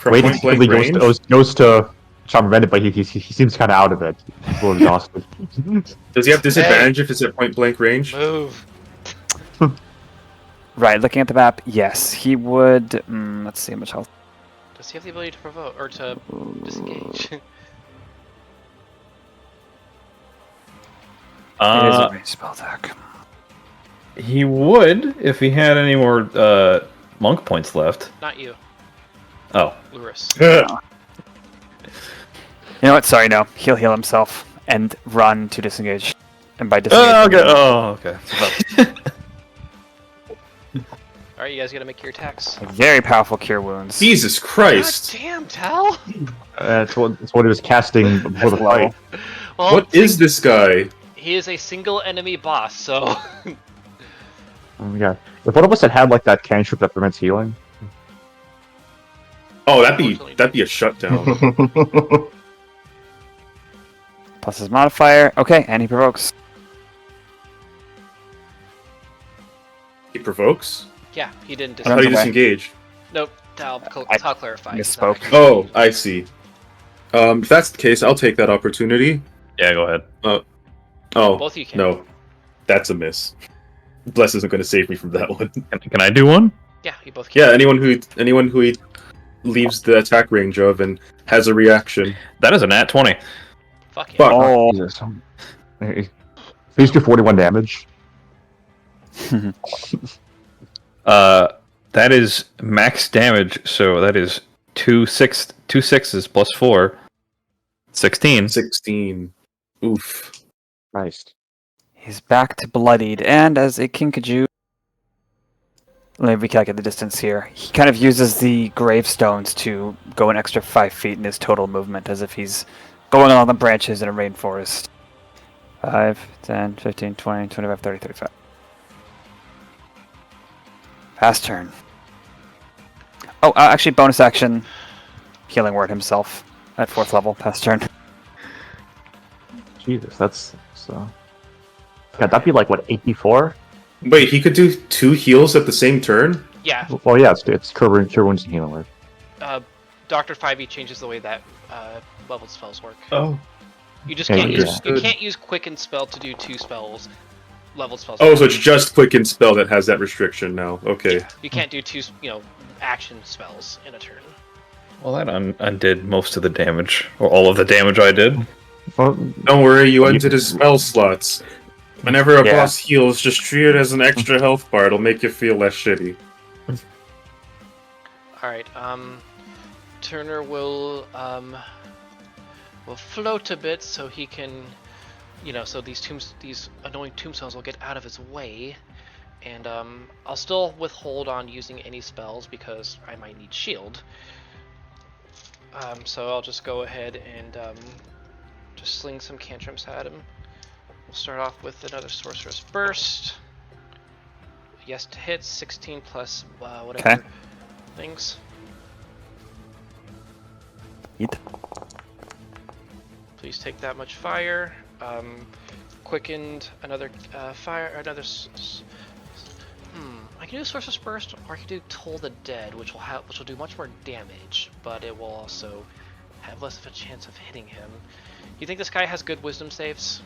Waiting point blank he range? goes to try to prevent it, but he seems kind of out of it. He's a little exhausted. Does he have disadvantage if it's at point blank range? Move. Right, looking at the map, yes, he would. Let's see how much health. Does he have the ability to provoke or to disengage? It is a range spell attack. He would if he had any more monk points left. Not you, Oh. Luris. You know what? Sorry, no. He'll heal himself and run to disengage. And by disengage, okay. Alright, you guys gotta make your attacks. very powerful cure wounds. Jesus Christ! God damn, Tal! It's what he was casting before the fight. Well, What is this guy? he is a single enemy boss, so Oh my god. If one of us had like that cantrip that prevents healing. Oh, that'd be a shutdown. Plus his modifier. Okay, and he provokes. He provokes? Yeah, he didn't I thought he Okay. disengaged. Nope. I'll clarify. He's misspoke. not actually Oh, engaged. I see. If that's the case, I'll take that opportunity. Yeah, go ahead. Oh, Both you can. no. That's a miss. Bless isn't going to save me from that one. Can I do one? Yeah, you both can. Yeah, anyone who he leaves the attack range of and has a reaction. That is a nat 20. Fuck yeah. Fuck. Oh, Jesus. Hey, please do 41 damage. That is max damage, so that is 2 sixes plus 4. 16. 16. Oof. Christ. he's back to bloodied, and as a Kinkajou, let me recalculate the distance here. He kind of uses the gravestones to go an extra 5 feet in his total movement, as if he's going along the branches in a rainforest. 5, 10, 15, 20, 25, 30, 35. Pass turn. Oh, actually, bonus action. Healing word himself at 4th level. Pass turn. Jesus, that's so. God, that'd be like what 84? Wait, he could do 2 heals at the same turn? Yeah, Well, yeah, it's cure wounds and healing word. Dr. 5e changes the way that leveled spells work. Oh. You just Yeah, can't use understood. you can't use quicken spell to do 2 spells. Leveled spells. Oh, so it's just Quicken Spell that has that restriction now. Okay. You can't do 2, action spells in a turn. Well, that undid most of the damage, or all of the damage I did. Well, Don't worry, you undid his spell slots. Whenever a Yeah. boss heals, just treat it as an extra health bar. It'll make you feel less shitty. Alright, Turner will float a bit so he can, so these annoying tombstones will get out of his way, and I'll still withhold on using any spells because I might need shield. So I'll just go ahead and just sling some cantrips at him. We'll start off with another Sorcerer's Burst. Yes to hit, 16 plus whatever Okay. things. Yeet. Please take that much fire. Quickened another fire. I can do Sorcerer's Burst, or I can do Toll the Dead, which will do much more damage, but it will also have less of a chance of hitting him. You think this guy has good Wisdom saves?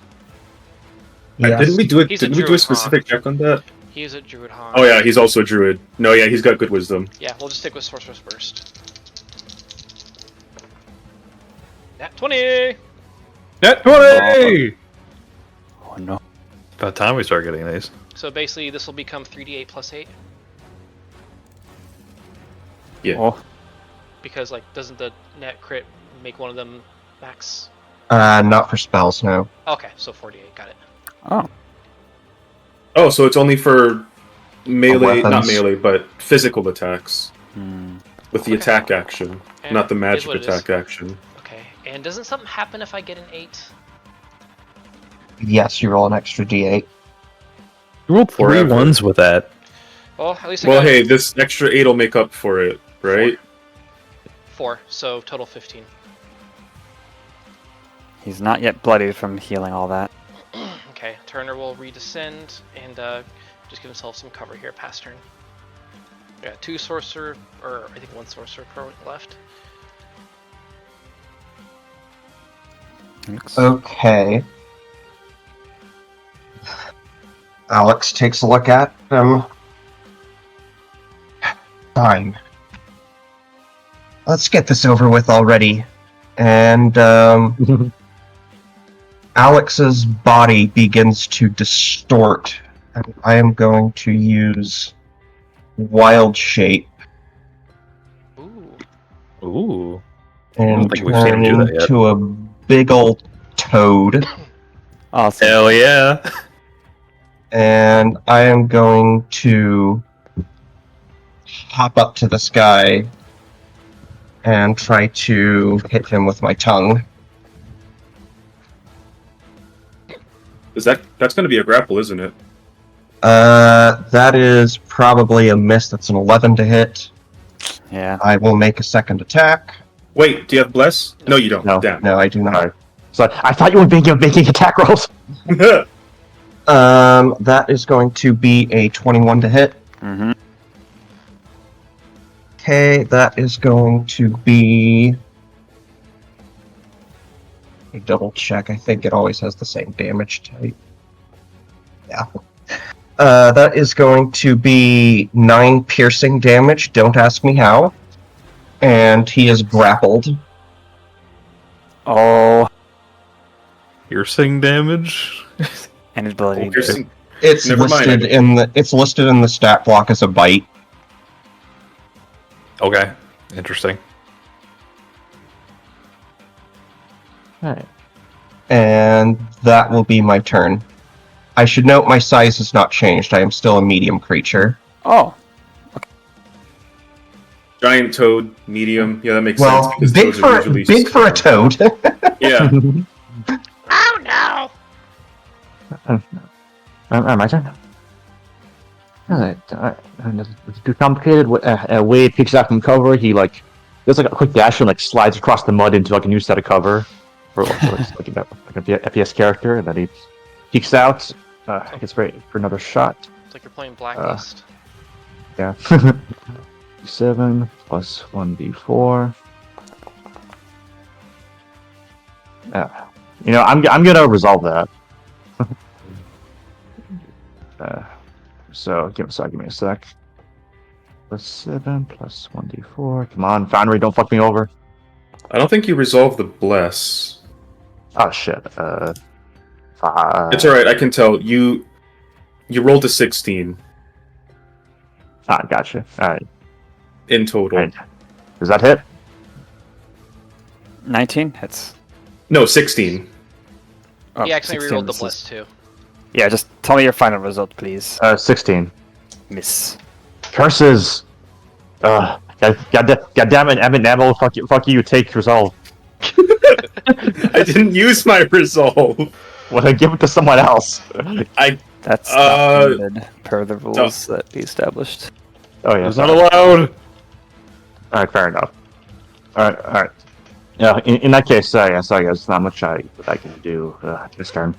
Didn't we do it? He's a Didn't we do a druid, specific check on that? He is a Druid Han. Oh yeah, he's also a druid. No, yeah, he's got good wisdom. Yeah, we'll just stick with Sorcerer's Burst. Nat 20! Nat 20! Oh no. About time we start getting these. So basically, this will become 3d8 plus 8. Yeah. Oh, Because, doesn't the net crit make one of them max? Not for spells, no. Okay, so 48, got it. oh. Oh, so it's only for melee, not weapons. melee, but physical attacks Hmm. with the Okay. attack action, And not the it is magic what it is. attack action. Okay, and doesn't something happen if I get an 8? Yes, you roll an extra d8. You rolled 3 Forever. 1s with that. Well, at least I Well, got hey, this extra 8 will make up for it, right? 4, so total 15. He's not yet bloodied from healing all that. Okay, Turner will redescend and just give himself some cover here past turn. Yeah, 2 sorcerer, or I think 1 sorcerer pro left. Thanks. Okay. Alex takes a look at him. Fine. Let's get this over with already. And, Alex's body begins to distort. And I am going to use Wild Shape Ooh. Ooh. and think we've seen turn him do that yet. into a big old toad. Awesome. Hell yeah. And I am going to hop up to this guy and try to hit him with my tongue. That's going to be a grapple, isn't it? That is probably a miss. That's an 11 to hit. Yeah. I will make a second attack. Wait, do you have bless? No, you don't. No. Damn. No, I do not. Alright. So I thought you were making attack rolls. That is going to be a 21 to hit. Mm-hmm. Okay, that is going to be... Let me double check. I think it always has the same damage type. Yeah. That is going to be 9 piercing damage. Don't ask me how. And he is grappled. Oh, Piercing damage? and his ability. Oh, piercing. It's Never mind. listed in the stat block as a bite. Okay, interesting. Alright. And that will be my turn. I should note my size has not changed. I am still a medium creature. Oh, Giant toad, medium. Yeah, that makes Well, sense. Because big toads are usually big for a toad. Yeah. Oh no! My turn. Alright, it's too complicated. Wade picks out from cover. He does a quick dash and slides across the mud into a new set of cover for like a FPS character, and then he peeks out. Gets ready for another shot. It's like you're playing Blacklist. Yeah. 7 plus 1d4. I'm gonna resolve that. So give me a sec. Plus 7 plus 1d4. Come on, Foundry, don't fuck me over. I don't think you resolved the bless. Oh shit. 5. It's alright, I can tell. You rolled a 16 Gotcha. Alright. in total. Alright. Does that hit? 19 hits. No, 16. Oh, He accidentally 16 rerolled the misses. bless too. Yeah, just tell me your final result, please. 16. Miss. Curses! God damn it, Emmett Namo, fuck you, take resolve. I didn't use my resolve. Well, then give it to someone else. That's not permitted per the rules that we established. Oh yeah, It's not allowed! Alright, fair enough. Alright. Yeah, in that case, sorry, there's not much I can do this turn.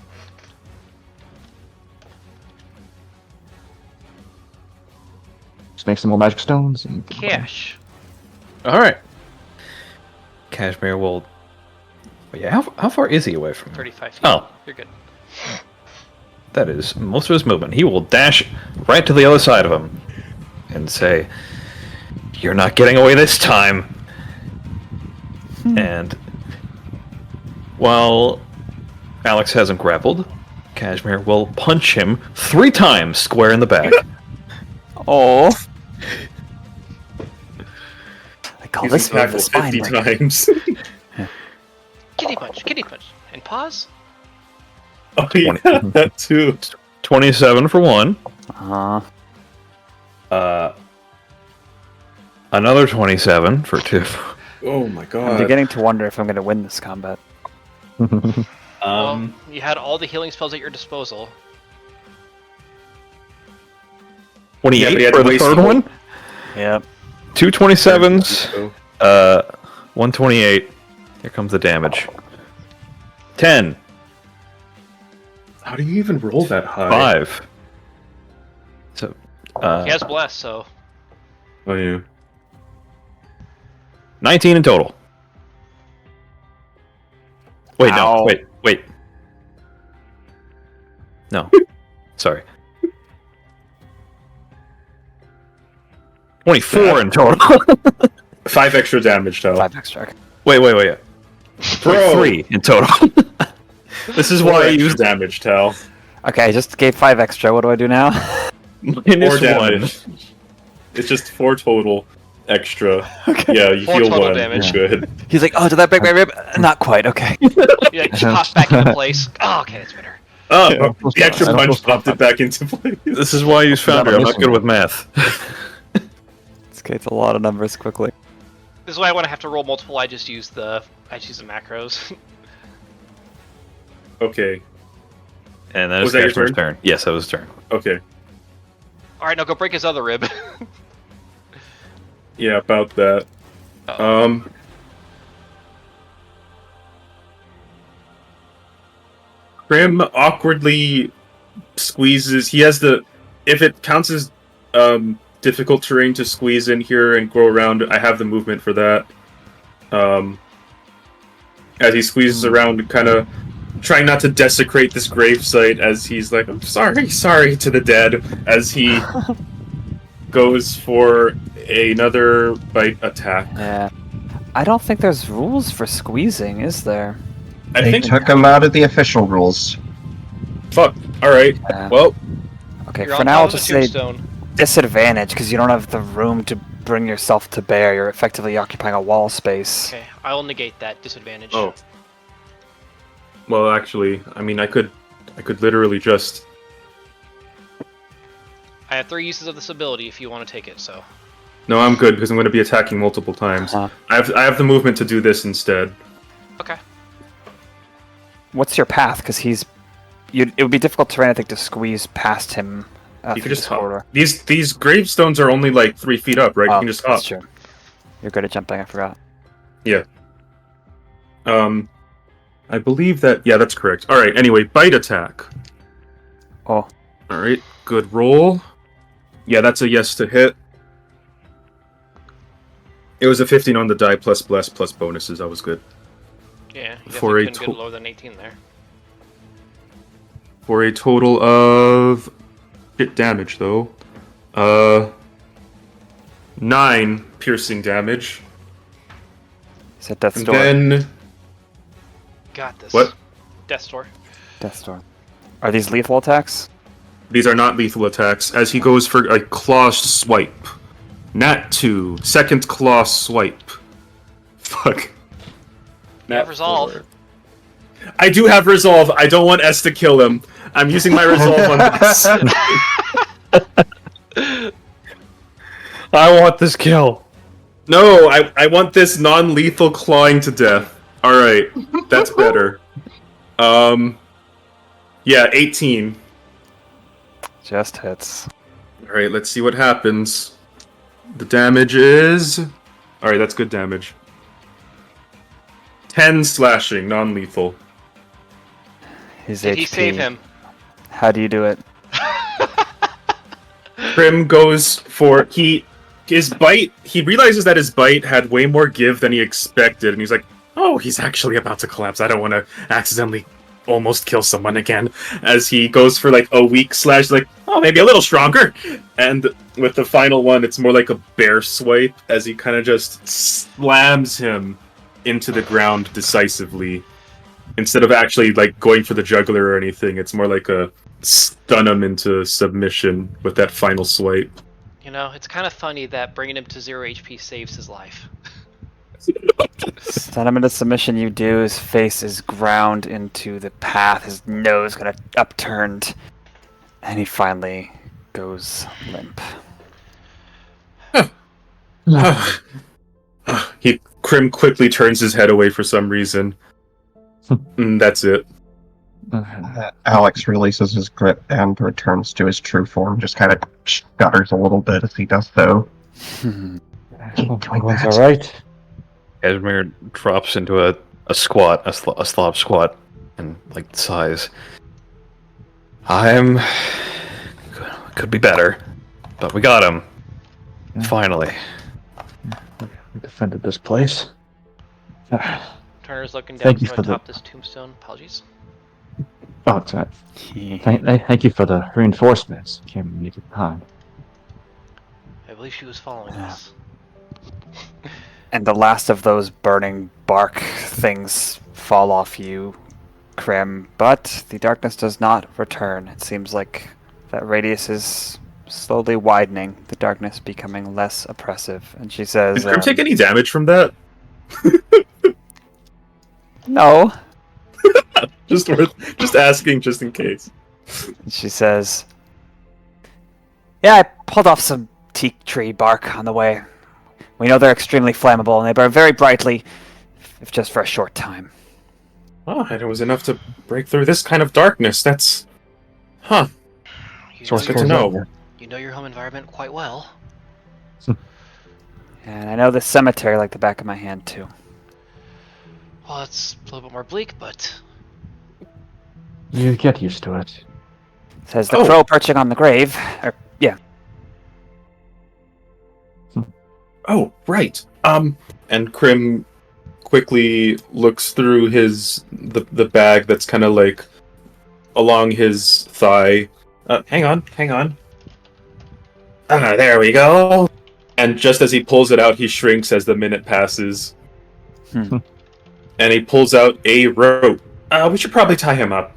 Just make some more magic stones. And Cash. Alright. Cashmere will... Yeah, how far is he away from me? 35 feet. Oh. You're good. That is most of his movement. He will dash right to the other side of him and say, "You're not getting away this time." And while Alex hasn't grappled, Cashmere will punch him 3 times square in the back. Oh. I call He's this move attacked the spine 50 breaker. times. Kitty punch, and pause. Oh yeah, that too. 27 for 1. Another 27 for 2. Oh my I'm god. beginning to wonder if I'm going to win this combat. Well, you had all the healing spells at your disposal. 28 Yeah, but he had for to the waste third people. one. Yep. 2 27s. 128. Here comes the damage. 10. How do you even roll that high? 5. So, He has bless, so Oh yeah. 19 in total. Wait, Ow. no. Wait. No. Sorry. 24 in total. 5 extra damage, though. 5 extra. Wait. Bro. 3 in total. This is why I used damage, Tal. Okay, I just gave 5 extra. What do I do now? minus 4 1. damage. It's just 4 total extra. Okay. Yeah, you 4 heal total 1. damage. You're good. He's like, oh, did that break my rib? Not quite, okay. yeah, pops back into place. Oh, okay, that's better. Oh, the extra I don't punch feel- popped it back into place. This is why I use Foundry. I'm not good with math. It's a lot of numbers quickly. This is why when I have to roll multiple, I just use the macros. Okay, And that Was is that your Cashmere's turn? turn. Yes, that was his turn. okay. All right, now go break his other rib. Yeah, about that. Uh-oh. Crim awkwardly squeezes. He has the. If it counts as difficult terrain to squeeze in here and go around. I have the movement for that. As he squeezes around, kind of trying not to desecrate this gravesite, as he's like, "I'm sorry" to the dead, as he goes for another bite attack. Yeah. I don't think there's rules for squeezing, is there? I They think. took him out of the official rules. Fuck. All right. Yeah. Well, Okay, You're for on now top I'll of the just say tombstone. disadvantage, because you don't have the room to bring yourself to bear. You're effectively occupying a wall space. Okay, I will negate that disadvantage. oh. Well, actually, I mean, I could literally just. I have 3 uses of this ability if you want to take it. So No, I'm good because I'm going to be attacking multiple times. Uh-huh. I have the movement to do this instead. okay. What's your path? Because it would be difficult terrain, I think, to squeeze past him. You through can just this hop. corridor. These gravestones are only like 3 feet up, right? You can just hop. That's true. You're good at jumping. I forgot. Yeah. I believe that. Yeah, that's correct. All right. Anyway, bite attack. Oh, All right. Good roll. Yeah, that's a yes to hit. It was a 15 on the die plus bless plus bonuses. That was good. Yeah, you For a definitely couldn't get lower than 18 there. For a total of hit damage, though. 9 piercing damage. is it Death's And Door? then Got this. What? Death's Door. Death's Door. Are these lethal attacks? these are not lethal attacks. As he goes for a claw swipe. Nat 2. Second claw swipe. Fuck. You have resolve. 4. I do have resolve. I don't want S to kill him. I'm using my resolve on this. I want this kill. No, I want this non-lethal clawing to death. Alright, that's better. Yeah, 18. Just hits. Alright, let's see what happens. The damage is... Alright, that's good damage. 10 slashing, non-lethal. His Did HP. he save him? How do you do it? Crim goes for... His bite... He realizes that his bite had way more give than he expected, and he's like, oh, he's actually about to collapse. I don't want to accidentally almost kill someone again. As he goes for like a weak slash, like, oh, maybe a little stronger. And with the final one, it's more like a bear swipe, as he kind of just slams him into the ground decisively. Instead of actually like going for the jugular or anything, it's more like a stun him into submission with that final swipe. You know, it's kind of funny that bringing him to 0 HP saves his life. Send him into submission. You do. His face is ground into the path. His nose kind of upturned, and he finally goes limp. Crim quickly turns his head away for some reason. And that's it. Alex releases his grip and returns to his true form. Just kind of shudders a little bit as he does so. Keep doing Everyone's that. all right. Cashmere drops into a squat, a Slav squat, and like sighs. Could be better, but we got him. Yeah. Finally. We defended this place. Turner's looking down Thank you from for the- atop this tombstone. Apologies. Oh, it's all right. Thank you for the reinforcements. Came in needed time. I believe she was following Yeah. us. And the last of those burning bark things fall off you, Crim, but the darkness does not return. It seems like that radius is slowly widening, the darkness becoming less oppressive. And she says, Did Crim take any damage from that? no. Just asking, just in case. And she says, yeah, I pulled off some teak tree bark on the way. We know they're extremely flammable, and they burn very brightly, if just for a short time. Oh, and it was enough to break through this kind of darkness. That's... Huh. You Source good know, to code. know. you know your home environment quite well. And I know this cemetery like the back of my hand, too. Well, it's a little bit more bleak, but You get used to it. Says the Oh. crow perching on the grave. Yeah. Oh, right. And Crim quickly looks through the bag that's kind of like along his thigh. Hang on. There we go. And just as he pulls it out, he shrinks as the minute passes. And he pulls out a rope. We should probably tie him up.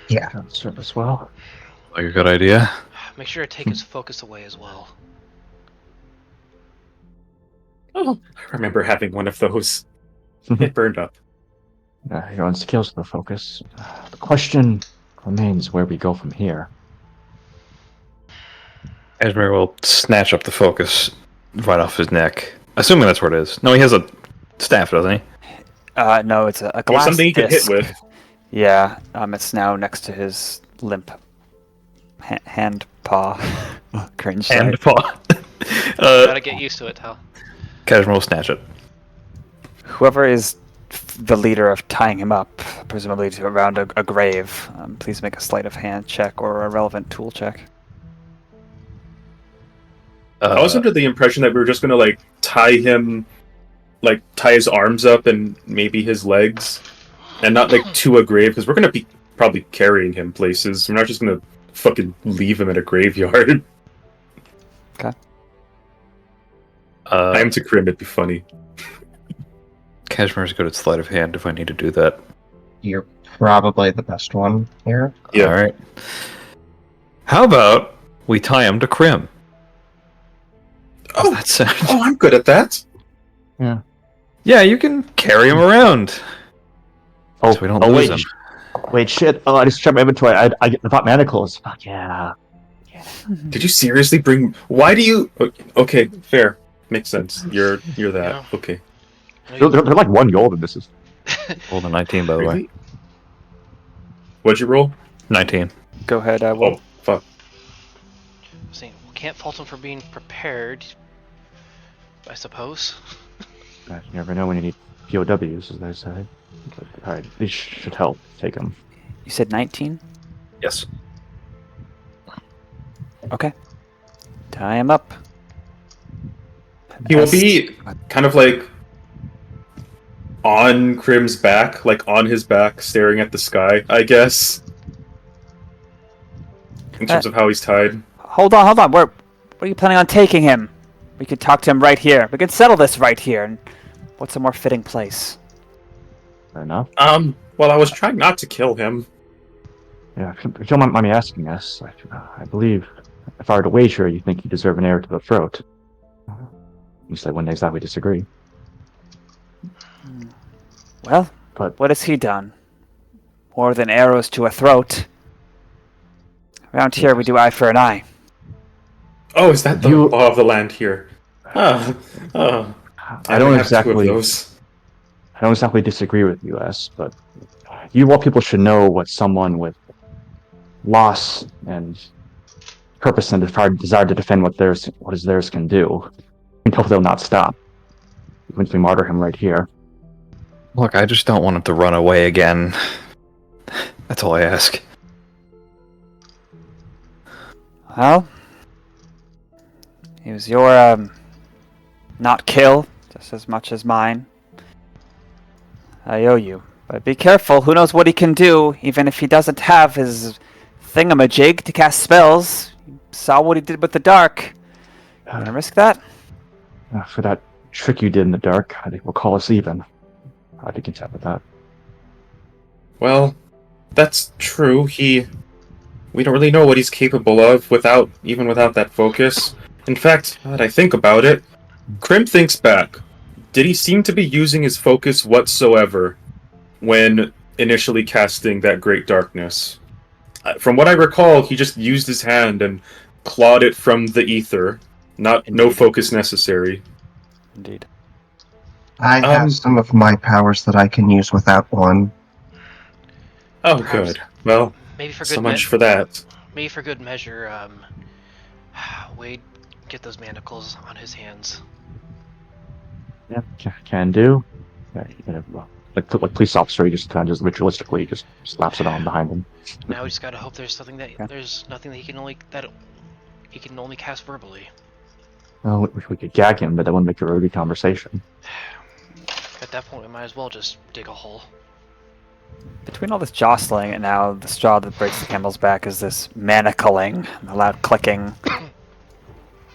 Yeah. That serve us well. Like a good idea. Make sure to take his focus away as well. Oh, I remember having one of those. It burned up. Your own skills the focus. The question remains where we go from here. Cashmere will snatch up the focus right off his neck. Assuming that's where it is. No, he has a staff, doesn't he? No, it's a Or glass something you could hit disc. with. Yeah, it's now next to his limp hand paw. Cringe. Sorry. Hand paw. Gotta get used to it, Hal. Cashmere will snatch it. Whoever is the leader of tying him up, presumably around a grave, please make a sleight of hand check or a relevant tool check. I was under the impression that we were just gonna like tie his arms up and maybe his legs, and not like to a grave, because we're gonna be probably carrying him places. We're not just gonna fucking leave him at a graveyard. Okay. I am to Crim, it'd be funny. Cashmere's good at sleight of hand if I need to do that. You're probably the best one here. Yeah. Alright. How about we tie him to Crim? Oh, That sound? oh, I'm good at that. Yeah, you can carry him around. Oh, So we don't lose him. Wait, shit. Oh, I just checked my inventory. I got manacles. Fuck yeah. Did you seriously bring? Why do you? Okay, fair. Makes sense. You're that. Yeah. Okay. They're like 1 gold and this is... Rolled a 19, by the way. Really? What'd you roll? 19. Go ahead, I will. Oh, fuck. Saying, we can't fault him for being prepared, I suppose. You never know when you need POWs, as they say. But, alright, these should help. Take them. You said 19? Yes. Okay. Tie him up. He will be kind of like on Crim's back, like on his back, staring at the sky, I guess. In terms of how he's tied. Hold on. Where are you planning on taking him? We could talk to him right here. We could settle this right here. And what's a more fitting place? Fair enough. Well, I was trying not to kill him. Yeah, if you don't mind me asking us, I believe if I were to wager, you think you deserve an arrow to the throat. At least I wouldn't exactly disagree. Well, But what has he done? More than arrows to a throat. Around here, we do eye for an eye. Oh, is that the law of the land here? I don't have exactly. two of those. I don't exactly disagree with you, S, but you all people should know what someone with loss and purpose and desire to defend what is theirs can do. And hope they'll not stop. Once we martyr him right here. Look, I just don't want him to run away again. That's all I ask. Well, he was your, not kill, just as much as mine. I owe you. But be careful, who knows what he can do, even if he doesn't have his thingamajig to cast spells. You saw what he did with the dark. You gonna risk that? For that trick you did in the dark, I think we'll call us even. I'd be content with that. Well, that's true. We don't really know what he's capable of even without that focus. In fact, now that I think about it, Crim thinks back. Did he seem to be using his focus whatsoever when initially casting that Great Darkness? From what I recall, he just used his hand and clawed it from the ether. No focus necessary. Indeed. I have some of my powers that I can use without one. Oh, Perhaps- good. Well, Maybe for so good much for that. Maybe for good measure, Wade, get those manacles on his hands. Yeah, can do. Yeah, like police officer, he just kind of ritualistically just slaps it on behind him. Now we just gotta hope there's nothing that he can only cast verbally. Well, we could gag him, but that wouldn't make it a really conversation. At that point, we might as well just dig a hole. Between all this jostling and now the straw that breaks the camel's back is this manacling, the loud clicking.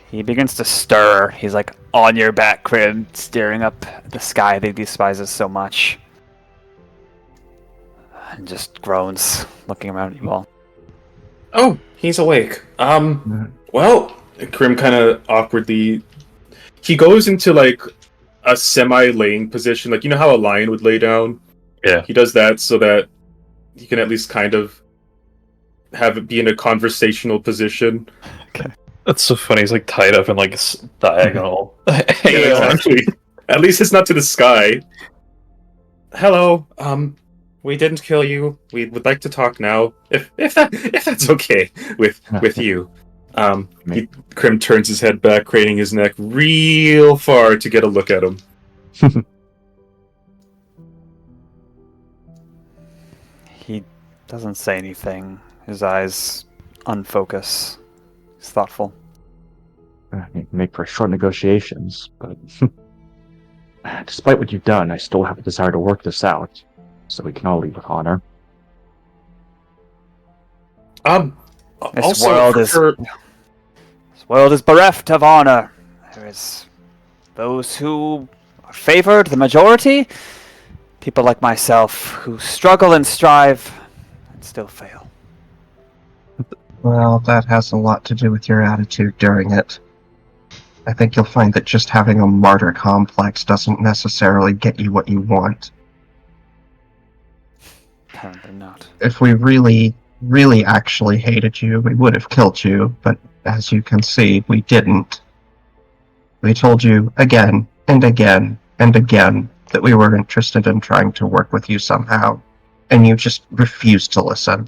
He begins to stir. He's like on your back, Crim, staring up at the sky that he despises so much. And just groans, looking around at you all. Oh, he's awake. Well, Crim kind of awkwardly... He goes into, like, a semi-laying position. Like, you know how a lion would lay down? Yeah. He does that so that he can at least kind of have it be in a conversational position. That's so funny. He's like tied up in like a diagonal. hanging on. Exactly. At least it's not to the sky. Hello. We didn't kill you. We would like to talk now, if that's okay with you. Crim turns his head back, craning his neck real far to get a look at him. He doesn't say anything. His eyes unfocus. He's thoughtful. Make for short negotiations, but despite what you've done, I still have a desire to work this out, so we can all leave with honor. This world is bereft of honor. There is those who are favored, the majority. People like myself who struggle and strive and still fail. Well, that has a lot to do with your attitude during it. I think you'll find that just having a martyr complex doesn't necessarily get you what you want. Apparently not. If we really, really actually hated you, we would have killed you, but as you can see, we didn't. We told you again and again and again that we were interested in trying to work with you somehow, and you just refused to listen.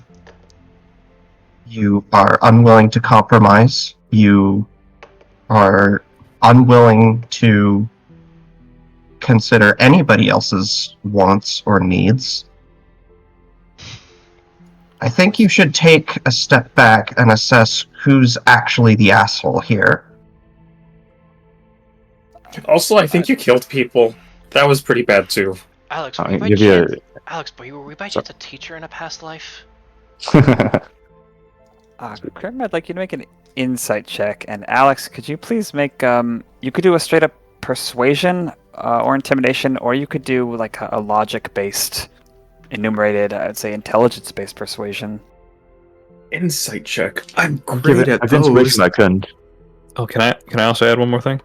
You are unwilling to compromise. You are unwilling to consider anybody else's wants or needs. I think you should take a step back and assess who's actually the asshole here. Also, I think you killed people. That was pretty bad too. Alex, I'll were you by give you chance... Alex, were we by chance a teacher in a past life? Crim, I'd like you to make an insight check, and Alex, could you please make, you could do a straight up persuasion or intimidation, or you could do like a logic-based, enumerated, I'd say intelligence-based persuasion. Insight check. I'm Give great it at against those. wisdom I couldn't. Oh, can I also add one more thing?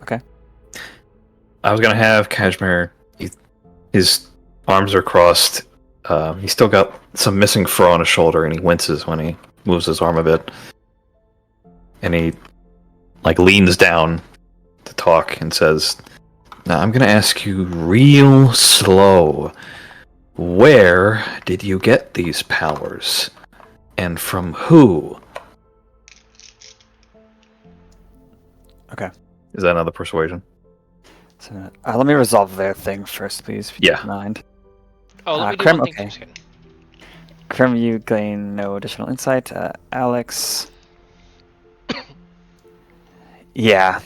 Okay. I was gonna have Cashmere. His arms are crossed. He's still got some missing fur on his shoulder, and he winces when he moves his arm a bit. And he like leans down to talk and says, "Now I'm gonna ask you real slow. Where did you get these powers, and from who?" Okay. Is that another persuasion? So, let me resolve their thing first, please, if you Yeah. don't mind. Oh, let me do Crim, one thing. okay. Just kidding. Crim, you gain no additional insight. Alex. Yeah.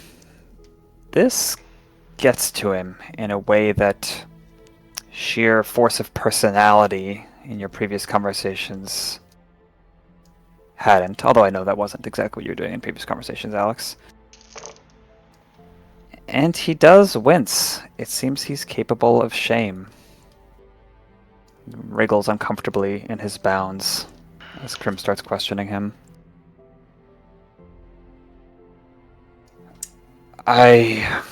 This gets to him in a way that sheer force of personality in your previous conversations hadn't. Although I know that wasn't exactly what you were doing in previous conversations, Alex. And he does wince. It seems he's capable of shame. He wriggles uncomfortably in his bounds as Crim starts questioning him. Allow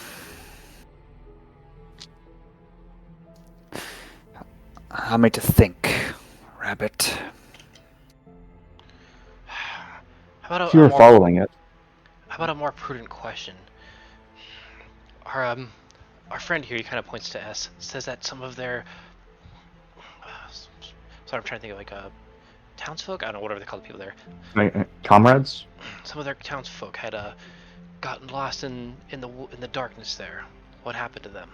me to think, Rabbit. How about If you were following it. How about a more prudent question? Our friend here, he kind of points to S, says that some of their, so I'm trying to think of like townsfolk. I don't know, whatever they call the people there. Comrades? Some of their townsfolk had gotten lost in the darkness there. What happened to them?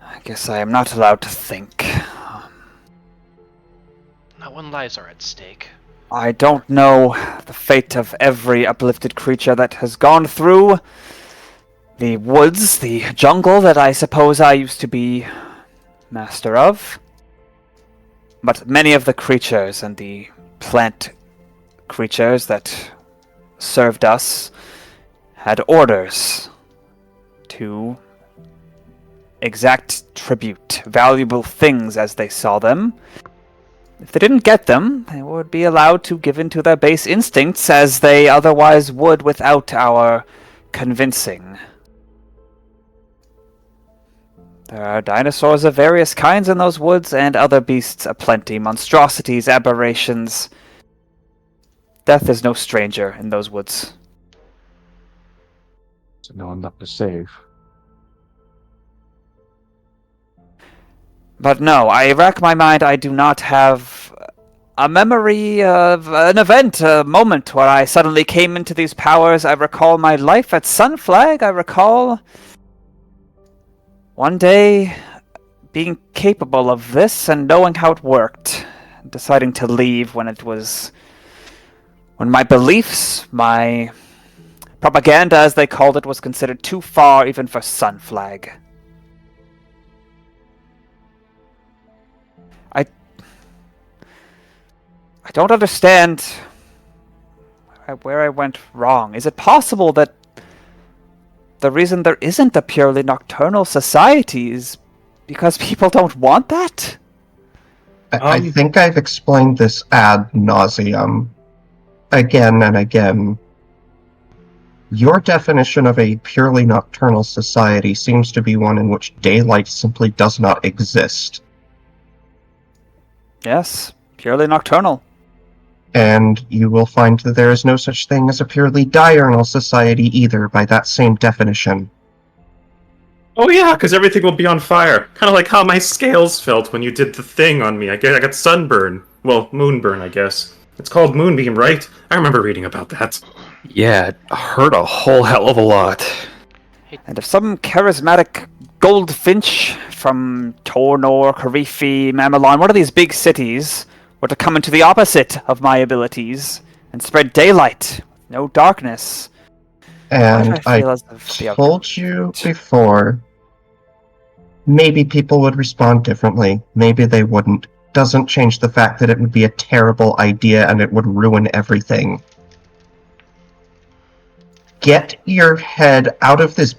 I guess I am not allowed to think. Not when lives are at stake. I don't know the fate of every uplifted creature that has gone through the woods, the jungle that I suppose I used to be master of. But many of the creatures and the plant creatures that served us had orders to exact tribute, valuable things as they saw them. If they didn't get them, they would be allowed to give in to their base instincts as they otherwise would without our convincing. There are dinosaurs of various kinds in those woods, and other beasts aplenty, monstrosities, aberrations. Death is no stranger in those woods. So no one left to save. But no, I rack my mind, I do not have a memory of an event, a moment where I suddenly came into these powers. I recall my life at Sunflag. I recall one day being capable of this and knowing how it worked, and deciding to leave when my beliefs, my propaganda as they called it, was considered too far even for Sunflag. I don't understand where I went wrong. Is it possible that the reason there isn't a purely nocturnal society is because people don't want that? I think I've explained this ad nauseum again and again. Your definition of a purely nocturnal society seems to be one in which daylight simply does not exist. Yes, purely nocturnal. And you will find that there is no such thing as a purely diurnal society either, by that same definition. Oh yeah, because everything will be on fire. Kind of like how my scales felt when you did the thing on me. I got sunburn. Well, moonburn, I guess. It's called moonbeam, right? I remember reading about that. Yeah, it hurt a whole hell of a lot. And if some charismatic goldfinch from Tornor, Karifi, Mamelon, one of these big cities, were to come into the opposite of my abilities and spread daylight, no darkness. And I told you before, maybe people would respond differently, maybe they wouldn't. Doesn't change the fact that it would be a terrible idea and it would ruin everything. Get your head out of this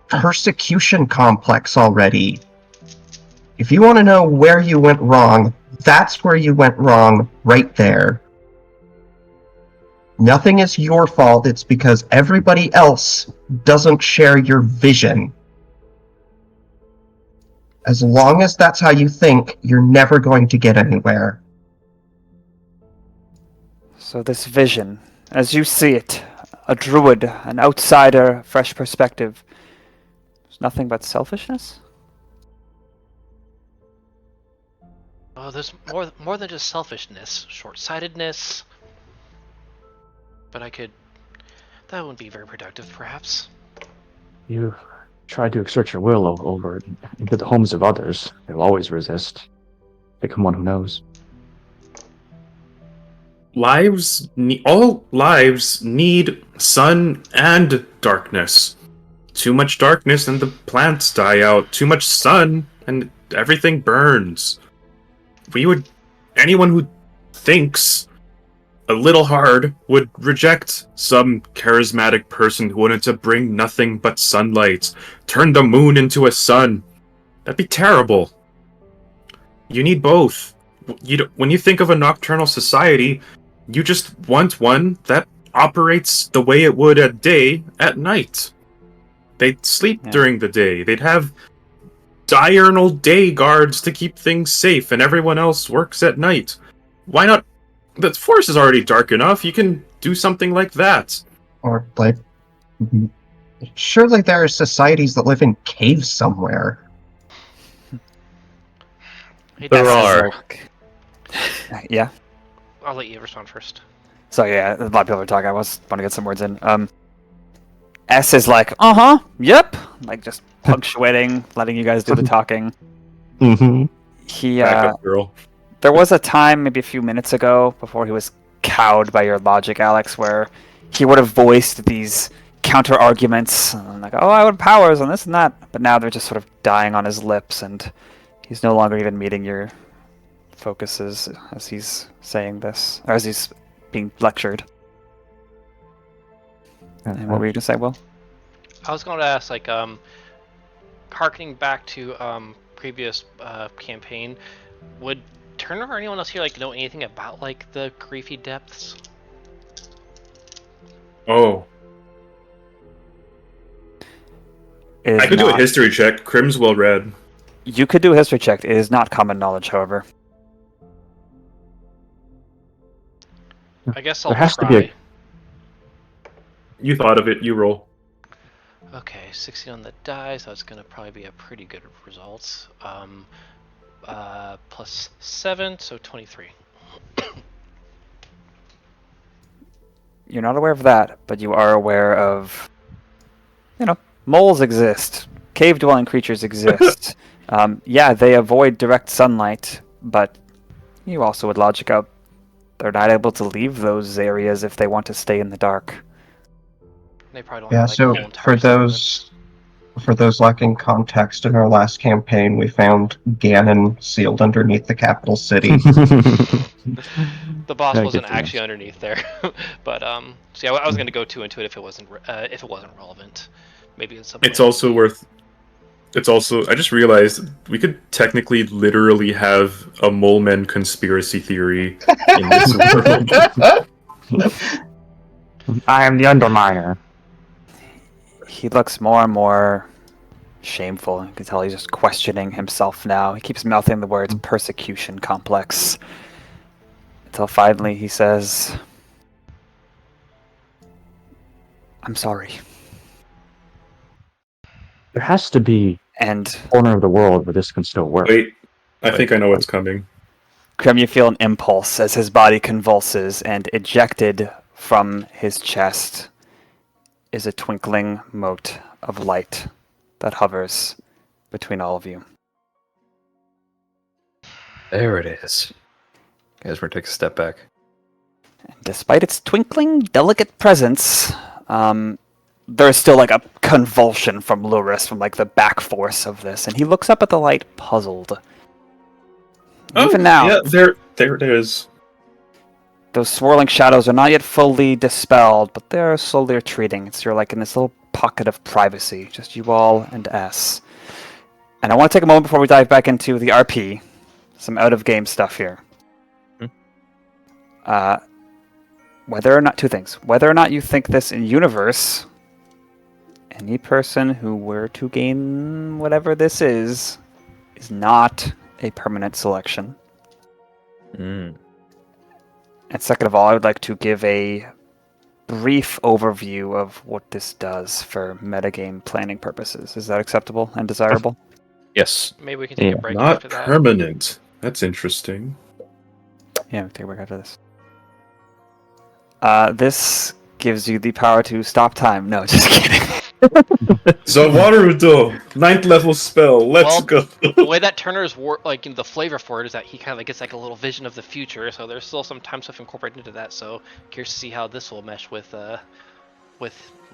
persecution complex already. If you want to know where you went wrong, that's where you went wrong, right there. Nothing is your fault, it's because everybody else doesn't share your vision. As long as that's how you think, you're never going to get anywhere. So this vision, as you see it, a druid, an outsider, fresh perspective, is nothing but selfishness? Oh, there's more than just selfishness, short-sightedness. But that wouldn't be very productive, perhaps. You try to exert your will over into the homes of others. They'll always resist. Become one who knows. All lives need sun and darkness. Too much darkness and the plants die out. Too much sun and everything burns. Anyone who thinks a little hard would reject some charismatic person who wanted to bring nothing but sunlight, turn the moon into a sun. That'd be terrible. You need both. When you think of a nocturnal society, you just want one that operates the way it would at day at night. They'd sleep during the day. They'd have diurnal day guards to keep things safe, and everyone else works at night. Why not? The forest is already dark enough. You can do something like that. Or, surely there are societies that live in caves somewhere. There are. Yeah. I'll let you respond first. So yeah, a lot of people are talking. I want to get some words in. S is like, yep, like just punctuating, letting you guys do the talking. Mm-hmm. He, Back up, girl. there was a time, maybe a few minutes ago, before he was cowed by your logic, Alex, where he would have voiced these counter arguments, like, oh, I would powers on this and that, but now they're just sort of dying on his lips, and he's no longer even meeting your focuses as he's saying this, or as he's being lectured. And what were you going to say, Will? I was going to ask, like, harkening back to previous campaign, would Turner or anyone else here like know anything about like the Griefy depths? Oh, It I is could do a not- history check. Crim's well read. You could do a history check. It is not common knowledge, however. I guess I'll There has to try. be a- You thought of it. You roll. Okay, 16 on the die, so it's gonna probably be a pretty good result. Plus 7, so 23. You're not aware of that, but you are aware of, moles exist. Cave-dwelling creatures exist. Yeah, they avoid direct sunlight, but you also would logic out they're not able to leave those areas if they want to stay in the dark. They probably don't Yeah, have, like, so whole entire for those lacking context, in our last campaign, we found Ganon sealed underneath the capital city. The boss Yeah, wasn't good to actually underneath there, but so yeah, I was gonna go 2 into it if it wasn't relevant. Maybe it's something. It's also worth. It's also. I just realized we could technically, literally have a mole men conspiracy theory in this world. I am the Underminer. He looks more and more shameful. You can tell he's just questioning himself now. He keeps mouthing the words persecution complex. Until finally he says, I'm sorry. There has to be And a corner of the world where this can still work. Wait, I think I know what's coming. Crim, you feel an impulse as his body convulses, and ejected from his chest is a twinkling mote of light that hovers between all of you. There it is. Guys, we're gonna take a step back. And despite its twinkling, delicate presence, there's still like a convulsion from Luris, from like the back force of this, and he looks up at the light, puzzled. Even now, Yeah, there it is. those swirling shadows are not yet fully dispelled, but they're slowly retreating. You're like in this little pocket of privacy, just you all and S. And I want to take a moment before we dive back into the RP, some out-of-game stuff here. Whether or not, two things. Whether or not you think this in universe, any person who were to gain whatever this is not a permanent selection. Mm. And second of all, I would like to give a brief overview of what this does for metagame planning purposes. Is that acceptable and desirable? Yes. Maybe we can take Yeah. a break Not after that. permanent. That's interesting. Yeah, we can take a break after this. This gives you the power to stop time. No, just kidding. Zawarudo, 9th level spell. Let's Well, go. The way that Turner's the flavor for it is that he kind of like gets like a little vision of the future, so there's still some time stuff incorporated into that. So curious to see how this will mesh with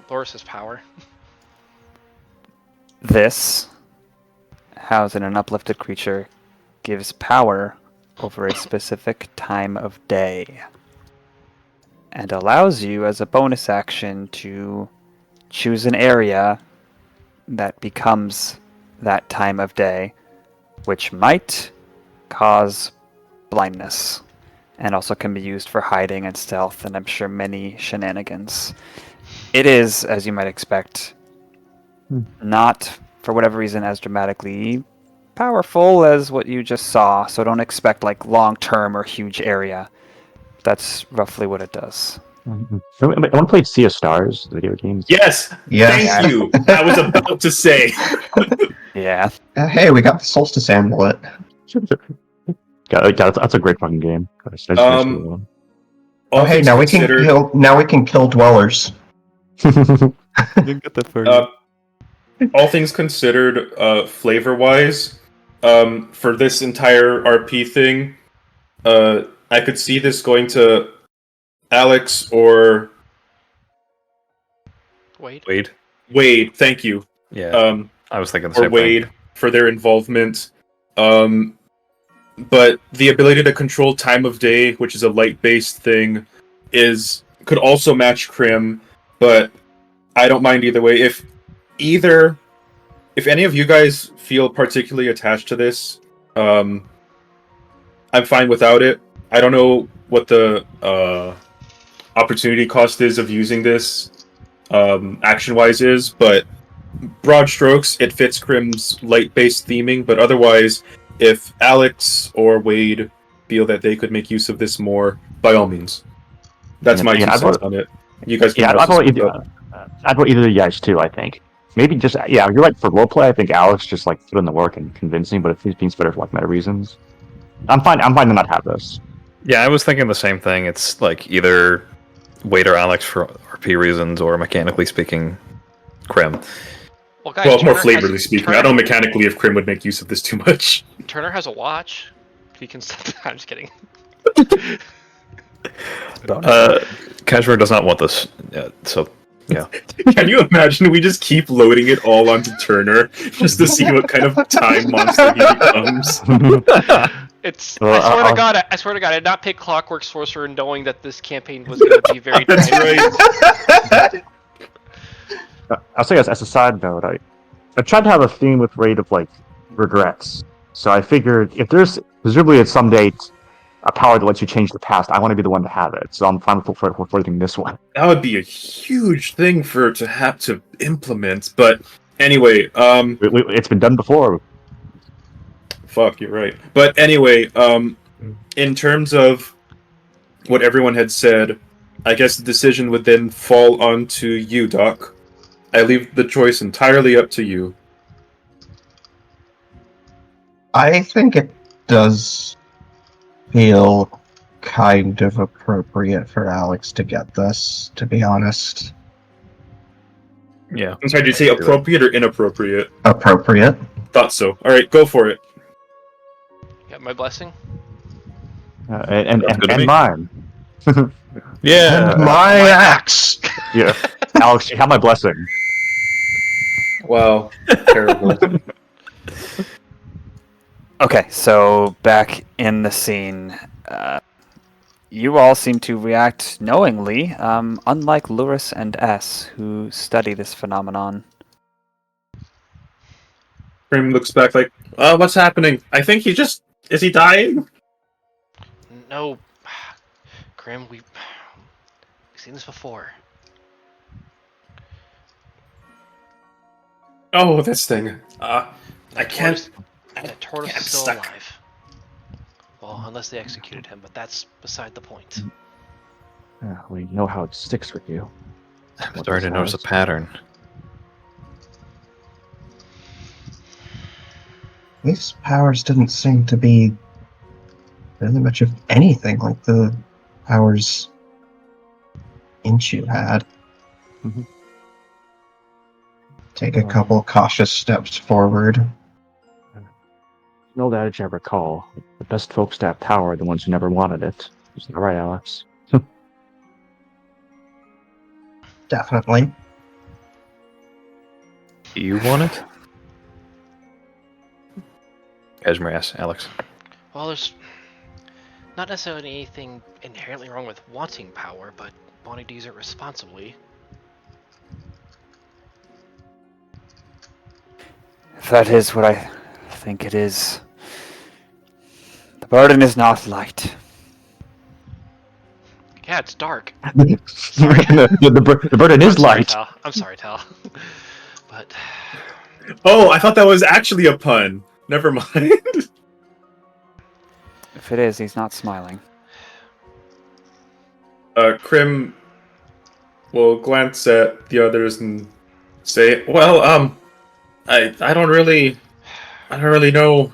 Loris's power. This, housed in an uplifted creature, gives power over a specific time of day, and allows you as a bonus action to choose an area that becomes that time of day, which might cause blindness, and also can be used for hiding and stealth, and I'm sure many shenanigans. It is, as you might expect, not, for whatever reason, as dramatically powerful as what you just saw, so don't expect like long-term or huge area. That's roughly what it does. I want to play Sea of Stars, the video games. Yes. Yes. Thank you. I was about to say. Yeah. Hey, we got the Solstice Amulet. That's a great fucking game. All Oh, hey, things now we can kill dwellers. all things considered, flavor-wise, for this entire RP thing, I could see this going to Alex or Wade. Wade, thank you. Yeah, I was thinking the Or same Wade thing. for their involvement. But the ability to control time of day, which is a light-based thing, could also match Crim, but I don't mind either way. If any of you guys feel particularly attached to this, I'm fine without it. I don't know what the opportunity cost is of using this action-wise is, but broad strokes, it fits Crim's light-based theming, but otherwise, if Alex or Wade feel that they could make use of this more, by all means. That's my 2 cents on it. You guys can I'd vote either of you guys too, I think. Maybe just, you're right, for roleplay, I think Alex just, like, put in the work and convincing, but if he's being better for, like, meta reasons, I'm fine to not have this. Yeah, I was thinking the same thing. It's like either Wade or Alex for RP reasons, or mechanically speaking, Crim. Well, guys, Well, more Turner flavorly speaking. I don't know mechanically if Crim would make use of this too much. Turner has a watch. He can. I'm just kidding. Cashmere does not want this, so yeah. Can you imagine we just keep loading it all onto Turner just to see what kind of time monster he becomes? It's. I swear to God, I did not pick Clockwork Sorcerer knowing that this campaign was going to be very. That's right. I'll say as a side note, I tried to have a theme with Raid of, like, regrets. So I figured if there's presumably at some date a power that lets you change the past, I want to be the one to have it. So I'm fine with forwarding this one. That would be a huge thing to have to implement. But anyway, it's been done before. Fuck, you're right. But anyway, in terms of what everyone had said, I guess the decision would then fall onto you, Doc. I leave the choice entirely up to you. I think it does feel kind of appropriate for Alex to get this, to be honest. Yeah. I'm sorry, did you say appropriate or inappropriate? Appropriate. Thought so. Alright, go for it. Got my blessing. And good to me. mine. Yeah. My axe! Yeah. Alex, you have my blessing. Wow. Terrible. Okay, so back in the scene, you all seem to react knowingly, unlike Luris and S, who study this phenomenon. Crim looks back like, what's happening? I think is he dying? No, Crim, we've seen this before. Oh, this thing. I can't. That tortoise I'm is still stuck. alive. Well, unless they executed him, but that's beside the point. We know how it sticks with you. I'm starting to notice a pattern. These powers didn't seem to be really much of anything like the powers Inchu had. Mhm. Take a couple cautious steps forward. An old adage I recall: the best folks to have power are the ones who never wanted it. Isn't that right, Alex? Definitely. You want it? Cashmere asks Alex. Well, there's not necessarily anything inherently wrong with wanting power, but wanting to use it responsibly. If that is what I think it is, the burden is not light. Yeah, it's dark. the burden is light. I'm sorry, Tal. But Oh, I thought that was actually a pun. Never mind. If it is, he's not smiling. Crim will glance at the others and say, "Well, I don't really know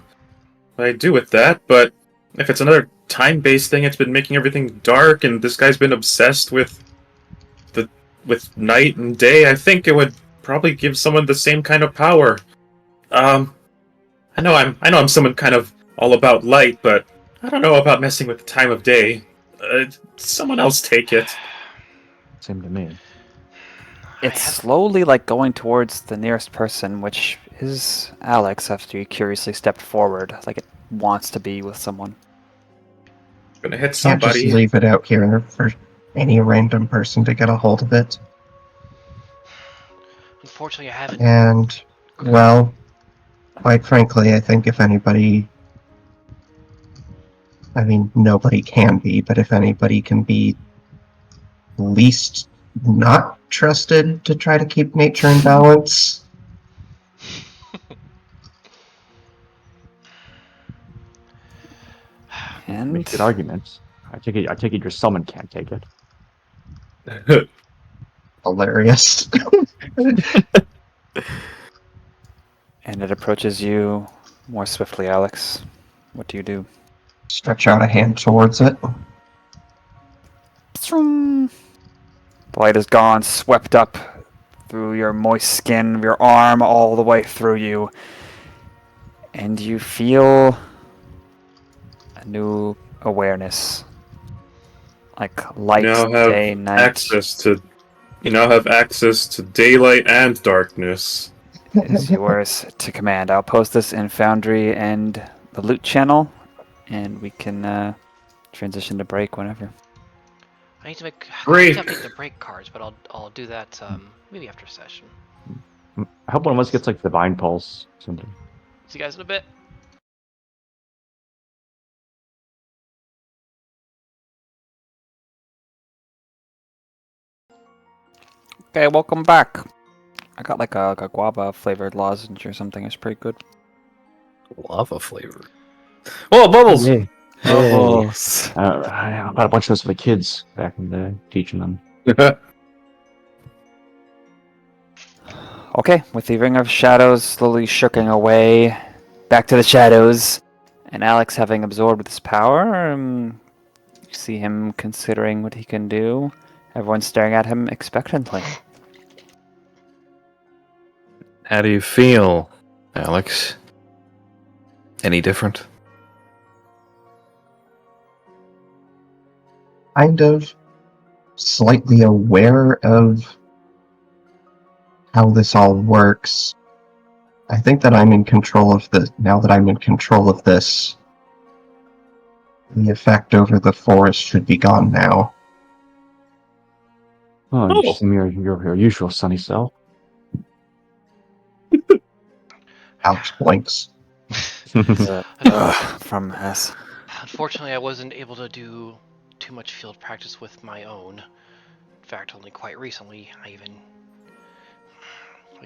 what I do with that, but if it's another time-based thing, it's been making everything dark, and this guy's been obsessed with night and day. I think it would probably give someone the same kind of power. I know I'm someone kind of all about light, but I don't know about messing with the time of day. Someone else take it. Same to me. It's slowly like going towards the nearest person, which is Alex after you curiously stepped forward, like it wants to be with someone. Gonna hit Can't just somebody. leave it out here for any random person to get a hold of it. Unfortunately, I haven't. And, well, quite frankly, I think if anybody... I mean, nobody can be, but if anybody can be least not trusted to try to keep nature in balance... And Make good arguments. I take it your summon can't take it. Hilarious. and it approaches you more swiftly, Alex. What do you do? Stretch out a hand towards it. The light is gone, swept up through your moist skin, your arm, all the way through you. And you feel a new awareness. Like light, day, night. You now have access to daylight and darkness. Is yours to command. I'll post this in Foundry and the loot channel, and we can transition to break whenever. I need to make. Break. I think the break cards, but I'll do that maybe after session. I hope one of us gets like Divine Pulse or something. See you guys in a bit. Okay, welcome back. I got like a guava flavored lozenge or something. It's pretty good. Lava flavor. Oh, bubbles! Hey. Bubbles. I got a bunch of those for the kids back in the day, teaching them. Okay, with the Ring of Shadows slowly shooking away, back to the shadows, and Alex having absorbed this power, you see him considering what he can do. Everyone's staring at him expectantly. How do you feel, Alex? Any different? Kind of slightly aware of how this all works. I think that I'm in control of this. Now that I'm in control of this, the effect over the forest should be gone now. Oh, you seem your usual sunny self. Alex blinks. From S. Unfortunately, I wasn't able to do too much field practice with my own. In fact, only quite recently I even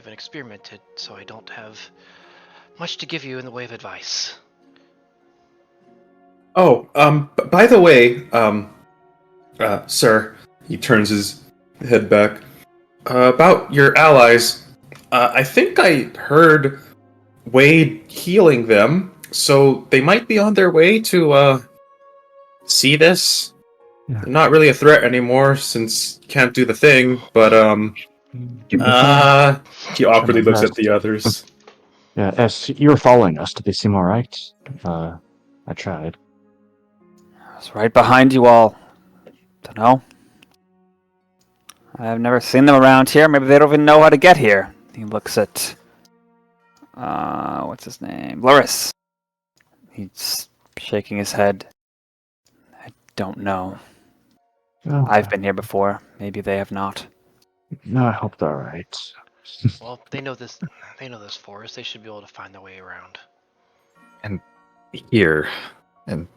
experimented, so I don't have much to give you in the way of advice. Oh, by the way, sir, he turns his head back. About your allies, I think I heard Wade healing them, so they might be on their way to, see this. Yeah. They're not really a threat anymore, since can't do the thing, but, he awkwardly looks at the others. Yeah, S, you were following us. Did they seem alright? I tried. I was right behind you all. Dunno. I've never seen them around here. Maybe they don't even know how to get here. He looks at... what's his name? Loris. He's shaking his head. I don't know. Oh, I've been here before. Maybe they have not. No, I hope they're alright. Well, they know this forest. They should be able to find their way around. Here. And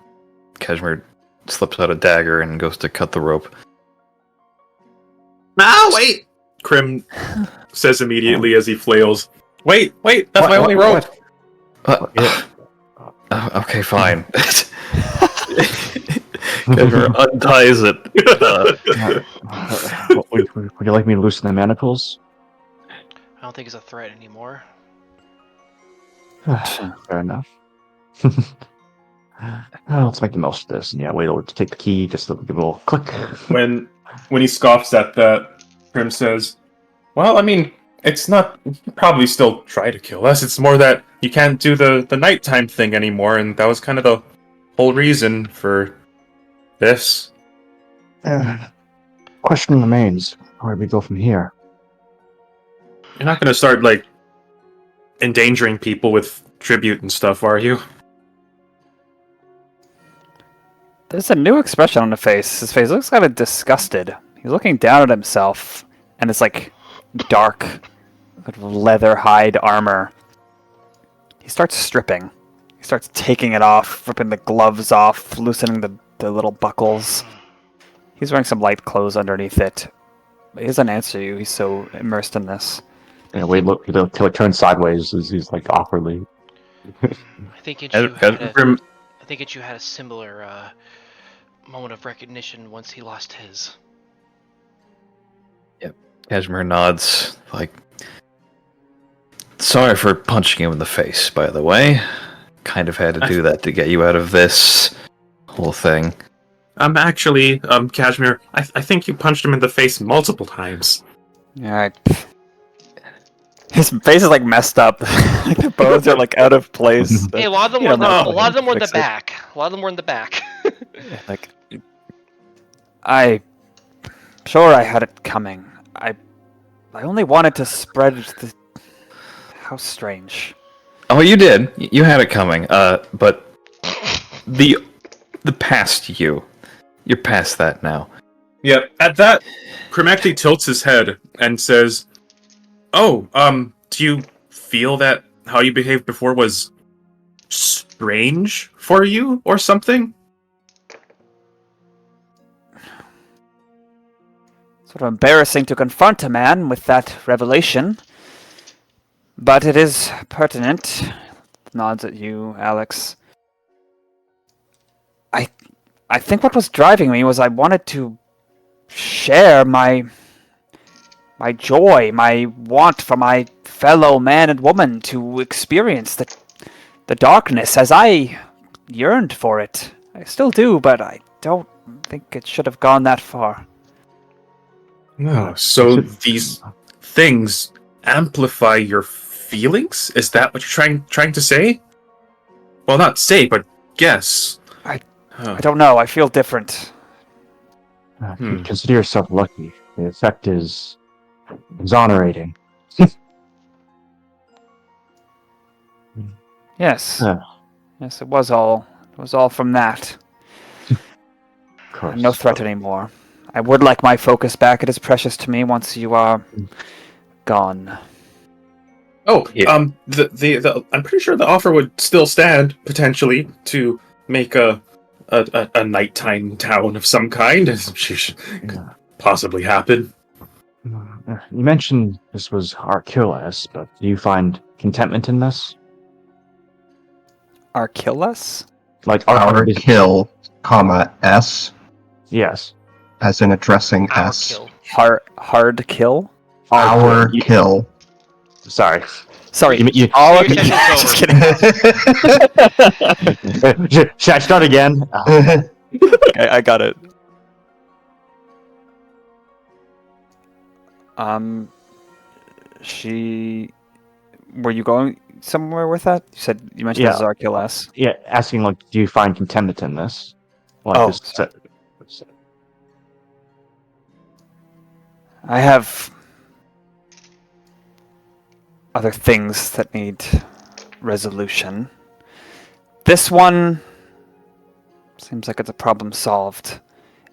Cashmere slips out a dagger and goes to cut the rope. Ah, wait! Crim says immediately as he flails. Wait, that's my only rope! Okay, fine. Cashmere unties it. Would you like me to loosen the manacles? I don't think it's a threat anymore. Fair enough. Let's make the most of this. And yeah, wait, to take the key, just give a little click. When he scoffs at that, Crim says, well, I mean, it's not... You can probably still try to kill us. It's more that you can't do the nighttime thing anymore, and that was kind of the whole reason for this. Question remains: where do we go from here? You're not going to start, like, endangering people with tribute and stuff, are you? There's a new expression on the face. His face looks kind of disgusted. He's looking down at himself, and it's like dark, sort of leather hide armor. He starts stripping. He starts taking it off, ripping the gloves off, loosening the little buckles. He's wearing some light clothes underneath it. But he doesn't answer you. He's so immersed in this. Yeah, we look till it turns sideways as he's like awkwardly. I think you had a similar moment of recognition once he lost his. Cashmere nods, like, sorry for punching him in the face, by the way. Kind of had to do that to get you out of this whole thing. Actually, Cashmere, I think you punched him in the face multiple times. Yeah, his face is like messed up. Like the bones are like out of place. Hey, a lot of them were in the back. A lot of them were in the back. Like, I'm sure I had it coming. I only wanted to spread the. How strange. Oh, you did. You had it coming. But the past you're past that now. Yeah, at that, Crim actually tilts his head and says, "Oh, do you feel that how you behaved before was strange for you or something?" Sort of embarrassing to confront a man with that revelation. But it is pertinent. Nods at you, Alex. I think what was driving me was I wanted to share my joy, my want for my fellow man and woman to experience the darkness as I yearned for it. I still do, but I don't think it should have gone that far. No, so these things amplify your feelings? Is that what you're trying to say? Well, not say, but guess. I don't know. I feel different. You consider yourself lucky. The effect is exonerating. Yes. Yes, it was all from that. Of course. I'm no threat anymore. I would like my focus back. It is precious to me once you are gone. Oh, Yeah. I'm pretty sure the offer would still stand potentially to make a nighttime town of some kind. Could possibly happen. You mentioned this was Archelaus, but do you find contentment in this? Archelaus? Like Our kill, comma, S, Yes. as in addressing Our S. kill. Hard kill? Our kill. Sorry. Sorry. You- all Your session's just over. kidding. Should I start again? I got it. Were you going somewhere with that? You mentioned Yeah. this is Archelaus. Yeah, asking like, do you find contentment in this? Like Oh. I have other things that need resolution. This one seems like it's a problem solved.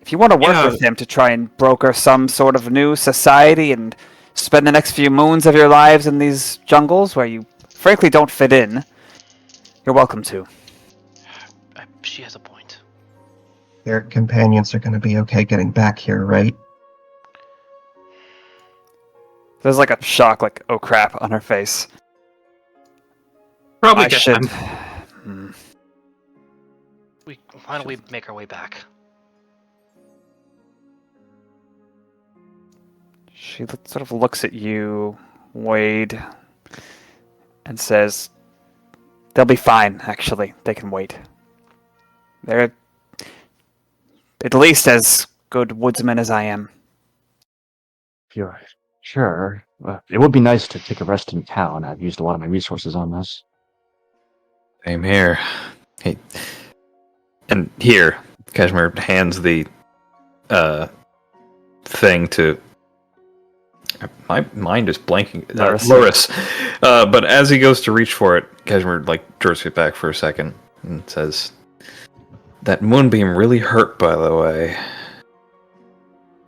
If you want to work with him to try and broker some sort of new society and spend the next few moons of your lives in these jungles where you frankly don't fit in, you're welcome to. She has a point. Their companions are going to be okay getting back here, right? There's like a shock, like, oh crap, on her face. Probably I get should. them. Why don't we make our way back? She sort of looks at you, Wade, and says, they'll be fine, actually. They can wait. They're at least as good woodsmen as I am. If you're sure, it would be nice to take a rest in town. I've used a lot of my resources on this. Same here. Hey. And here, Cashmere hands the thing to. My mind is blanking. Loris. Loris. But as he goes to reach for it, Cashmere jerks it back for a second and says, "That moonbeam really hurt, by the way.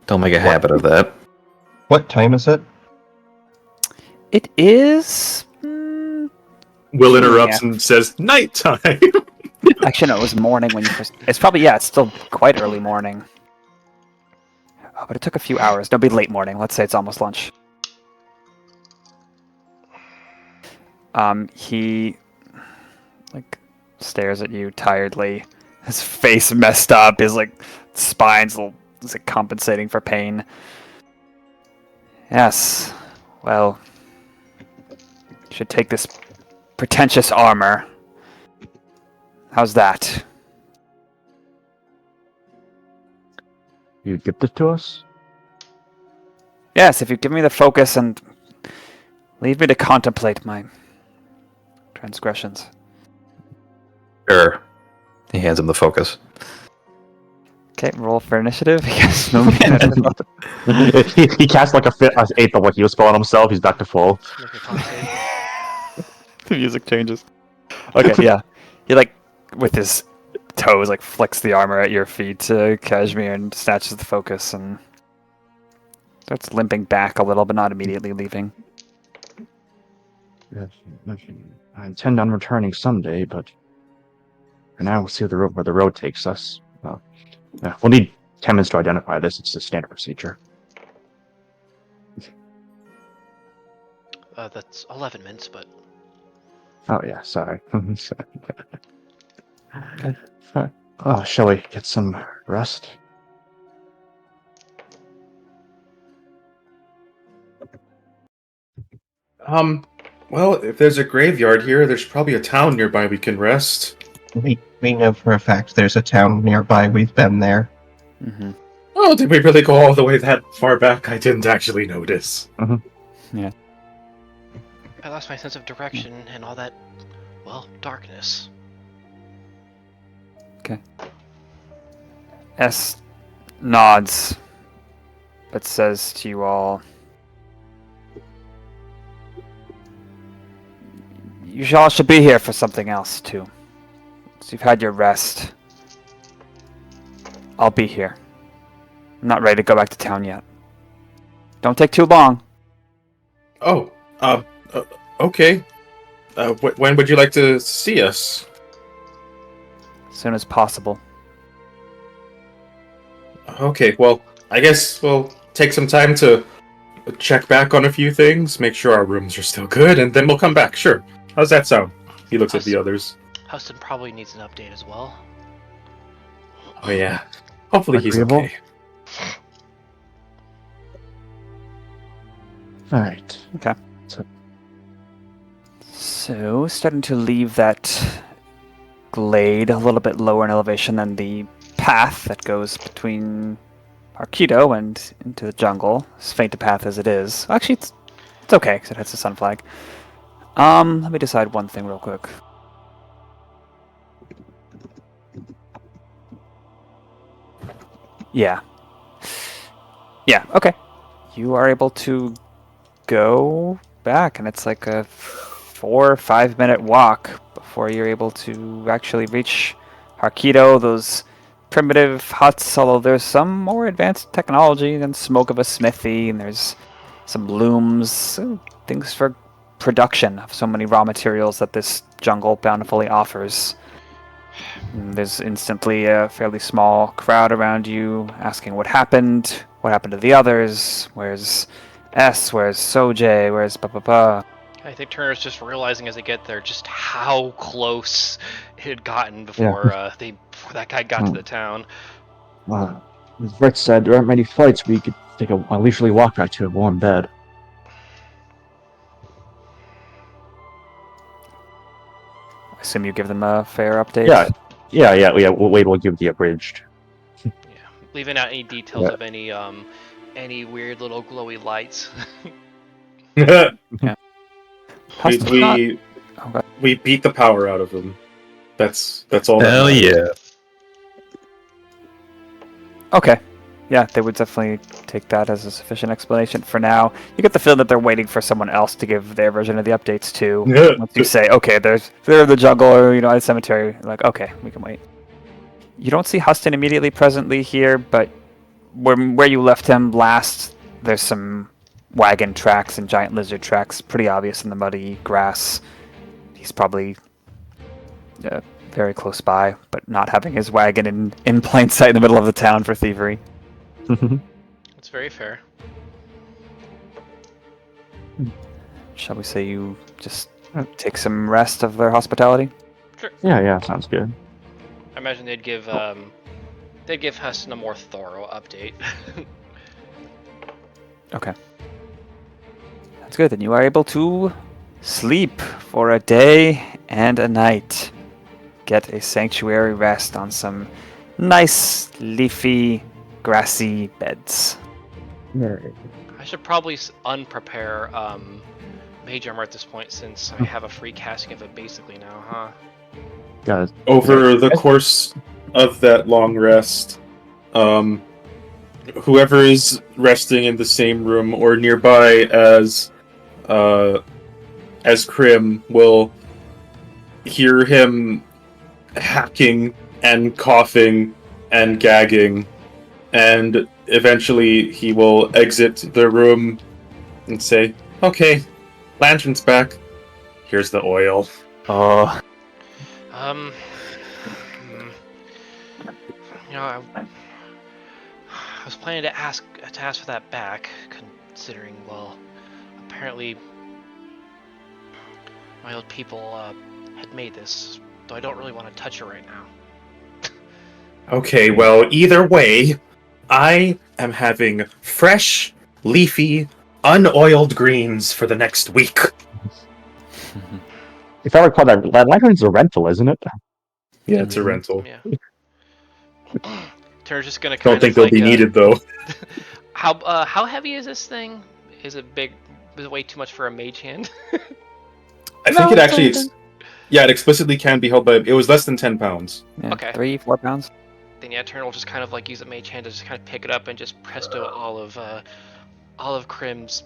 Don't make a habit of that." What time is it? It is. Will interrupts and says, "Nighttime." Actually, no, it was morning when you first. It's probably, yeah, it's still quite early morning. Oh, but it took a few hours. Don't be late morning. Let's say it's almost lunch. He stares at you tiredly. His face messed up. His spine's compensating for pain. Yes. Well, you should take this pretentious armor. How's that? You gift it to us? Yes, if you give me the focus and leave me to contemplate my transgressions. Sure. He hands him the focus. Okay, roll for initiative. Yes, no he cast like an eighth of what he was spell on himself. He's back to full. Make a con save. The music changes. Okay, yeah. He with his toes flicks the armor at your feet, Cashmere, and snatches the focus and starts limping back a little, but not immediately leaving. Yes, I intend on returning someday, but for now we'll see where the road takes us. We'll need 10 minutes to identify this. It's a standard procedure. That's 11 minutes, but... Oh yeah, sorry. Oh, shall we get some rest? Well, if there's a graveyard here, there's probably a town nearby we can rest. We know for a fact there's a town nearby. We've been there. Mm-hmm. Oh, did we really go all the way that far back? I didn't actually notice. Yeah. I lost my sense of direction and all that, well, darkness. Okay. S nods, but says to you all, you all should be here for something else, too. So you've had your rest. I'll be here. I'm not ready to go back to town yet. Don't take too long. Oh, okay. When would you like to see us? As soon as possible. Okay, well, I guess we'll take some time to check back on a few things, make sure our rooms are still good, and then we'll come back. Sure. How's that sound? He looks at the others. Huston probably needs an update as well. Oh, yeah. Hopefully he's Agreeable. okay. Alright. Okay. So, starting to leave that glade a little bit lower in elevation than the path that goes between Arquido and into the jungle, as faint a path as it is. Actually, it's okay, because it has a sun flag. Let me decide one thing real quick. Yeah. Yeah, okay. You are able to go back, and it's like a 4 or 5 minute walk before you're able to actually reach Arquido, those primitive huts, although there's some more advanced technology than smoke of a smithy, and there's some looms, things for production of so many raw materials that this jungle bountifully offers. There's instantly a fairly small crowd around you asking what happened to the others, where's S, where's Sojay, where's ba. I think Turner's just realizing as they get there just how close it had gotten before before that guy got to the town. As Brett said, there aren't many flights where you could take a leisurely walk back to a warm bed. I assume you give them a fair update? Yeah. Wade will give the abridged. Yeah, leaving out any details of any weird little glowy lights. We beat the power out of them. That's all. Hell yeah. Okay. Yeah, they would definitely take that as a sufficient explanation for now. You get the feeling that they're waiting for someone else to give their version of the updates too. Yeah. Once you say, okay, they're in the jungle or at the cemetery, like, okay, we can wait. You don't see Huston immediately presently here, but where you left him last, there's some wagon tracks and giant lizard tracks, pretty obvious in the muddy grass. He's probably very close by, but not having his wagon in plain sight in the middle of the town for thievery. It's very fair. Shall we say you just take some rest of their hospitality? Sure. Yeah, sounds good. I imagine they'd give Huston a more thorough update. Okay. That's good. Then you are able to sleep for a day and a night. Get a sanctuary rest on some nice, leafy, grassy beds. I should probably unprepare Mage Armor at this point, since I have a free casting of it basically now, huh? Guys, Over the course of that long rest, whoever is resting in the same room or nearby as Crim will hear him hacking and coughing and gagging, and eventually he will exit the room and say, "Okay, lantern's back. Here's the oil." Oh, I was planning to ask for that back, considering, well, apparently my old people had made this, though I don't really want to touch it right now. Okay, well, either way, I am having fresh, leafy, unoiled greens for the next week. if I recall, that lantern's a rental, isn't it? Yeah, it's a rental. Yeah. Turner's just gonna Don't kind think of they'll like, be needed, though. how heavy is this thing? Is it big? Is it way too much for a mage hand? I think it actually... it explicitly can be held by... It was less than 10 pounds. yeah, Okay. 3-4 pounds. Then yeah, Turner will just kind of like use a mage hand to just kind of pick it up and just presto all of Crim's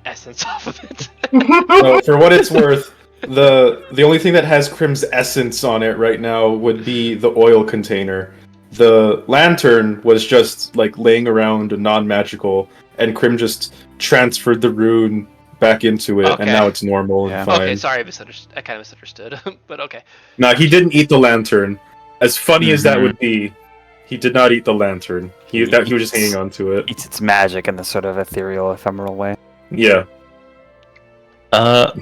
essence off of it. So, for what it's worth, the only thing that has Crim's essence on it right now would be the oil container. The lantern was just like laying around, non-magical, and Crim just transferred the rune back into it, Okay. and now it's normal Yeah. and fine. Okay, sorry, I kind of misunderstood, but okay. No, he didn't eat the lantern. As funny as that would be, he did not eat the lantern. He was just hanging on to it. Eats its magic in this sort of ethereal, ephemeral way. Yeah.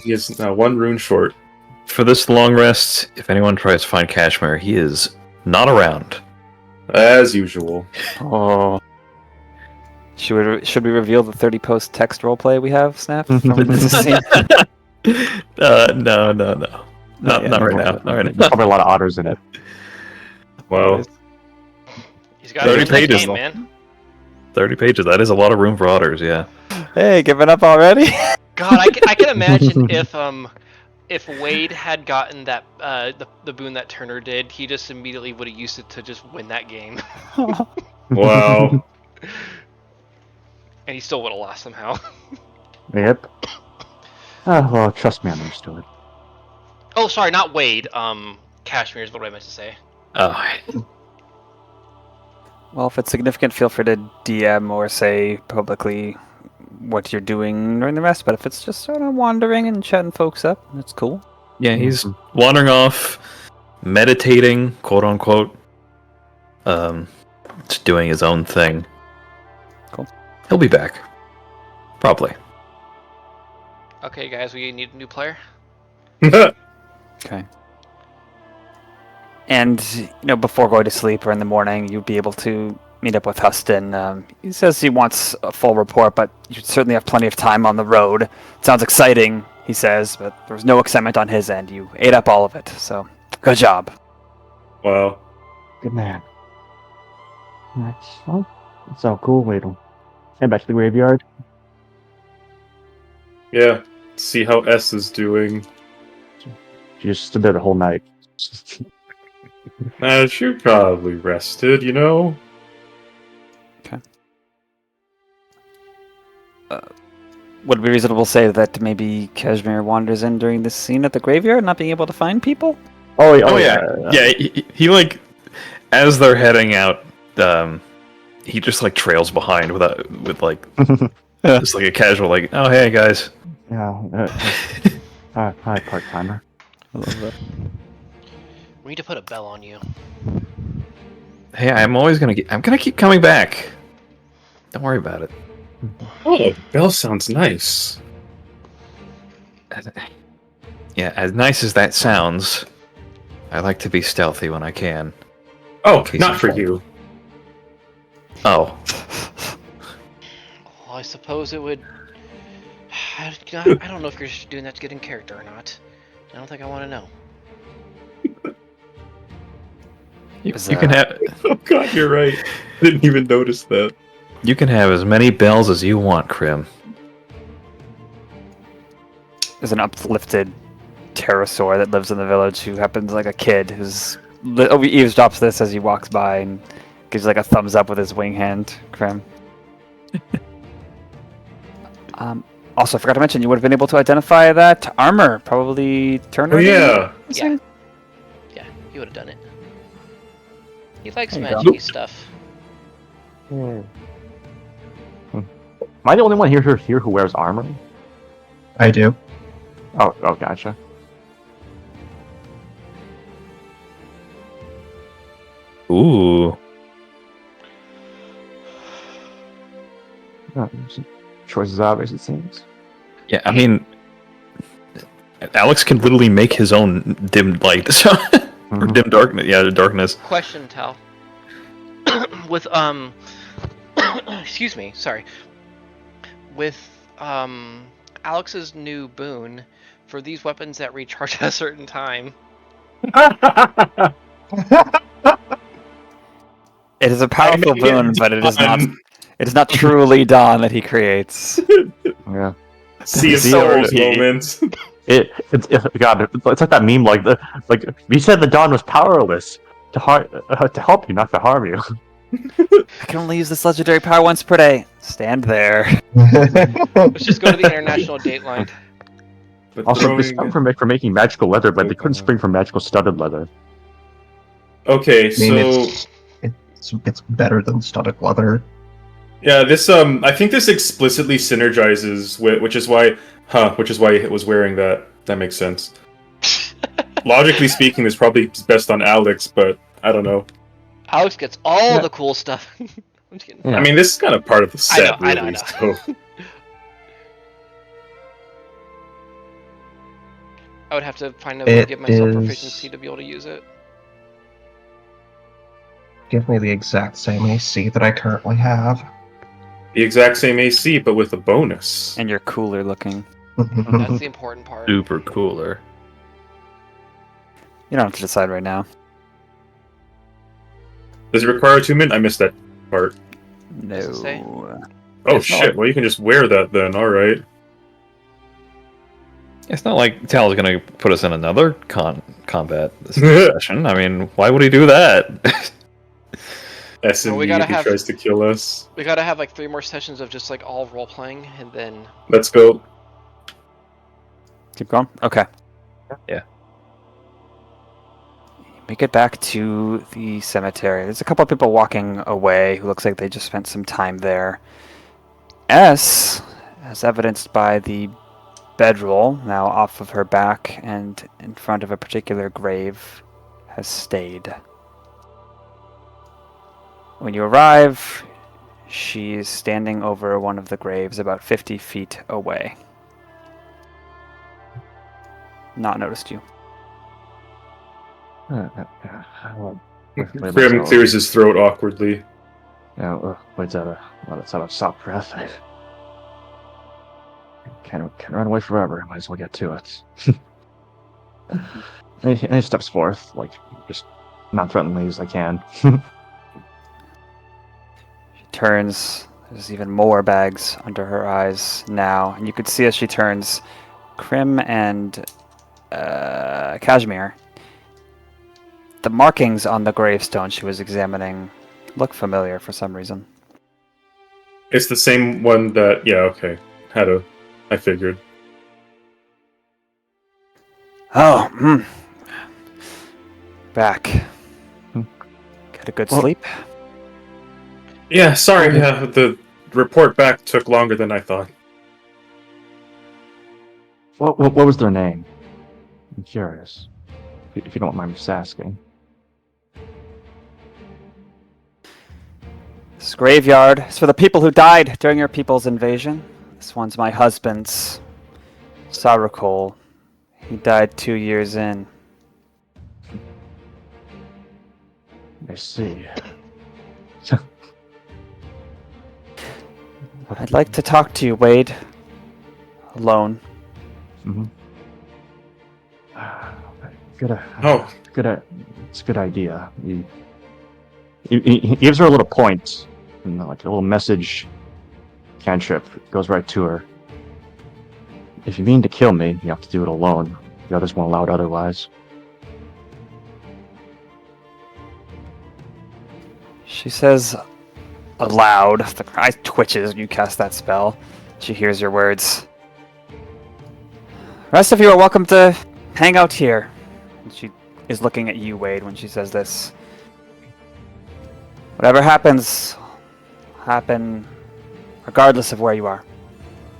He is now one rune short. For this long rest, if anyone tries to find Cashmere, he is not around. As usual. Oh. Should we reveal the 30 post text roleplay we have, Snap? From this scene? No. Not right now. Not right now. There's probably a lot of otters in it. Well, He's got 30 a pages, game, though. man. 30 pages. That is a lot of room for otters, yeah. Hey, giving up already? God, I can imagine if Wade had gotten that the boon that Turner did, he just immediately would have used it to just win that game, wow. and he still would have lost somehow. Yep. Well, trust me, I understood. Oh, sorry, not Wade. Cashmere is what I meant to say. Oh, Well, if it's significant, feel free to DM or say publicly what you're doing during the rest. But if it's just sort of wandering and chatting folks up, that's cool. yeah, he's wandering off, meditating, quote unquote. Just doing his own thing. Cool. He'll be back. Probably. Okay, guys, we need a new player. Okay. And, before going to sleep or in the morning, you'd be able to meet up with Huston. He says he wants a full report, but you certainly have plenty of time on the road. It sounds exciting, he says, but there was no excitement on his end. You ate up all of it, so good job. Wow. Good man. That's all cool. Wait, head back to the graveyard. Yeah. See how S is doing. She just stood there the whole night. She probably rested, would it be reasonable to say that maybe Cashmere wanders in during this scene at the graveyard, not being able to find people? Oh Oh yeah, yeah. He like, as they're heading out, he just like trails behind with like just like a casual like, oh hey guys. Yeah. Hi, part timer. I love that. We need to put a bell on you. Hey, I'm gonna keep coming back. Don't worry about it. Oh, bell sounds nice. Yeah, as nice as that sounds, I like to be stealthy when I can. Oh, case not of for trouble. you. Oh, Well, I suppose it would. I don't know if you're doing that to get in character or not. I don't think I want to know. you can have Oh god, you're right. Didn't even notice that. you can have as many bells as you want, Crim. There's an uplifted pterosaur that lives in the village who happens like a kid who's eavesdrops this as he walks by and gives like a thumbs up with his wing hand. Crim. Also, I forgot to mention you would have been able to identify that armor, probably Turner. Oh yeah. Yeah. Yeah, he would have done it. He likes There you go. magic-y stuff. Am I the only one here who wears armor? I do. Oh, gotcha. Ooh. Choice is obvious, it seems. Yeah, I mean, Alex can literally make his own dim light, so or dim darkness. Yeah, the darkness. Question, Tal. With excuse me, sorry. With Alex's new boon for these weapons that recharge at a certain time. It is a powerful made it boon, but it is not. Dawn. It is not truly dawn that he creates. Yeah. See his See, souls he- moments. It's God. It's like that meme. Like you said, the dawn was powerless to help you, not to harm you. I can only use this legendary power once per day. Stand there. Let's just go to the international date line. But Also, they throwing- sprung for making magical leather, but they couldn't spring for magical studded leather. Okay, I mean, so it's better than studded leather. yeah, this I think this explicitly synergizes with, which is why it was wearing that. That makes sense. Logically speaking, this probably is best on Alex, but I don't know. Alex gets all Yeah. the cool stuff. I'm just kidding. Yeah. I mean, this is kind of part of the set, I know, really. I know. So I would have to find a way to It give myself is- proficiency to be able to use it. Give me the exact same AC that I currently have. the exact same AC, but with a bonus. And you're cooler looking. That's the important part. Super cooler. You don't have to decide right now. Does it require attunement? I missed that part. Does it say? No. Oh It's not shit! like- Well, you can just wear that then. All right. It's not like Tal's gonna put us in another combat this session. I mean, why would he do that? SMD we gotta if he have- tries to kill us. We gotta have like 3 more sessions of just like all role playing, and then Let's go. Keep going? Okay. Yeah. Make it back to the cemetery. There's a couple of people walking away who looks like they just spent some time there. S, as evidenced by the bedroll, now off of her back and in front of a particular grave, has stayed. When you arrive, she is standing over one of the graves about 50 feet away. Not noticed you. Grim clears his throat awkwardly. Yeah, let's have a soft breath. Can't run away forever. Might as well get to it. and he steps forth, like just non-threateningly as I can. She turns. There's even more bags under her eyes now, and you could see as she turns, Crim and Cashmere. The markings on the gravestone she was examining look familiar for some reason. It's the same one that... Yeah, okay. I figured. Oh, back. Get a good Well- sleep? Yeah, sorry. Yeah, the report back took longer than I thought. What was their name? I'm curious. If you don't mind me just asking. This graveyard is for the people who died during your people's invasion. This one's my husband's. Sarakol. He died 2 years in. I see. I'd like to talk to you, Wade. Alone. Mm-hmm. Good. Oh. It's a good idea. He gives her a little point, and like a little message cantrip goes right to her. If you mean to kill me, you have to do it alone. The others won't allow it otherwise. She says aloud. The eye twitches when you cast that spell. She hears your words. The rest of you are welcome to hang out here. And she is looking at you, Wade, when she says this. Whatever happens, happen regardless of where you are.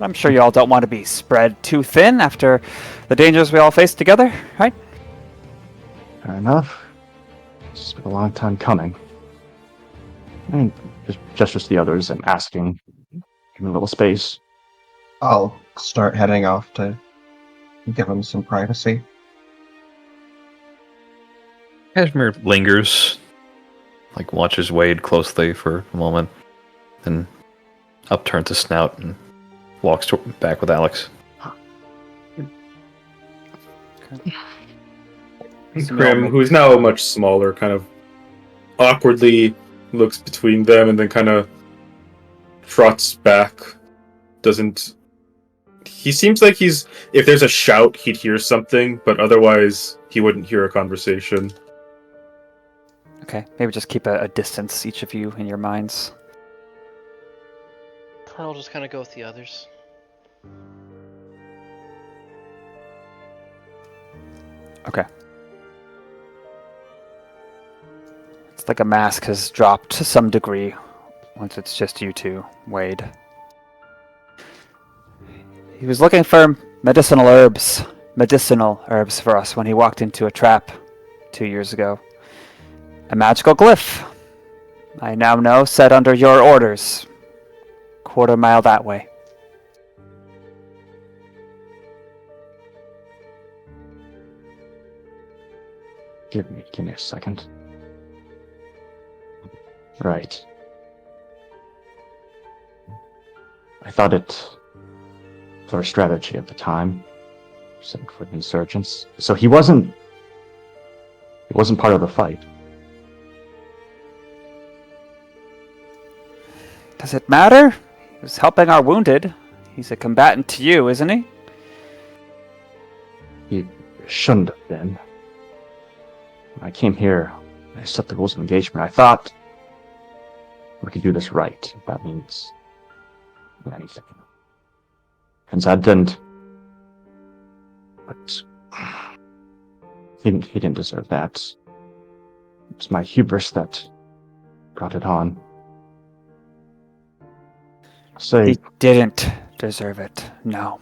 I'm sure you all don't want to be spread too thin after the dangers we all face together, right? Fair enough. It's been a long time coming. And just the others, I'm asking. Give me a little space. I'll start heading off to give him some privacy. Cashmere lingers, like watches Wade closely for a moment, then upturns his snout and walks back with Alex. Crim, who's now much smaller, kind of awkwardly looks between them and then kind of trots back. He seems like if there's a shout, he'd hear something, but otherwise he wouldn't hear a conversation. Okay, maybe just keep a distance, each of you, in your minds. I'll just kind of go with the others. Okay. It's like a mask has dropped to some degree once it's just you two, Wade. He was looking for medicinal herbs for us when he walked into a trap 2 years ago. A magical glyph. I now know, set under your orders. 1/4 mile that way. Give me a second. Right. I thought it was our strategy at the time. Sent for the insurgents. So he wasn't part of the fight. Does it matter? He was helping our wounded. He's a combatant to you, isn't he? He shouldn't have been. When I came here, I set the rules of engagement. I thought we could do this right. If that means anything. And I didn't. But he didn't deserve that. It's my hubris that brought it on. He didn't deserve it, no.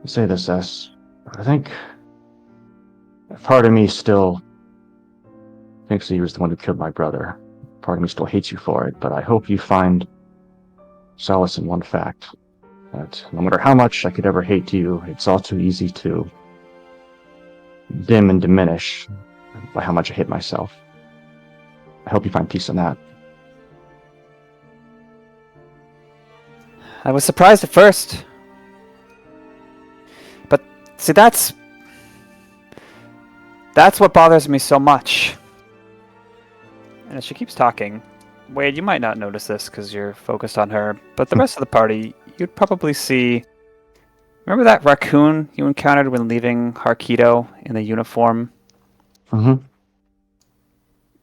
Say this, S. I think a part of me still thinks that he was the one who killed my brother. Part of me still hates you for it, but I hope you find solace in one fact. That no matter how much I could ever hate you, it's all too easy to dim and diminish by how much I hate myself. I hope you find peace in that. I was surprised at first. But, see, that's what bothers me so much. And as she keeps talking, Wade, you might not notice this because you're focused on her, but the rest of the party, you'd probably see... Remember that raccoon you encountered when leaving Harkido in the uniform? Mm-hmm.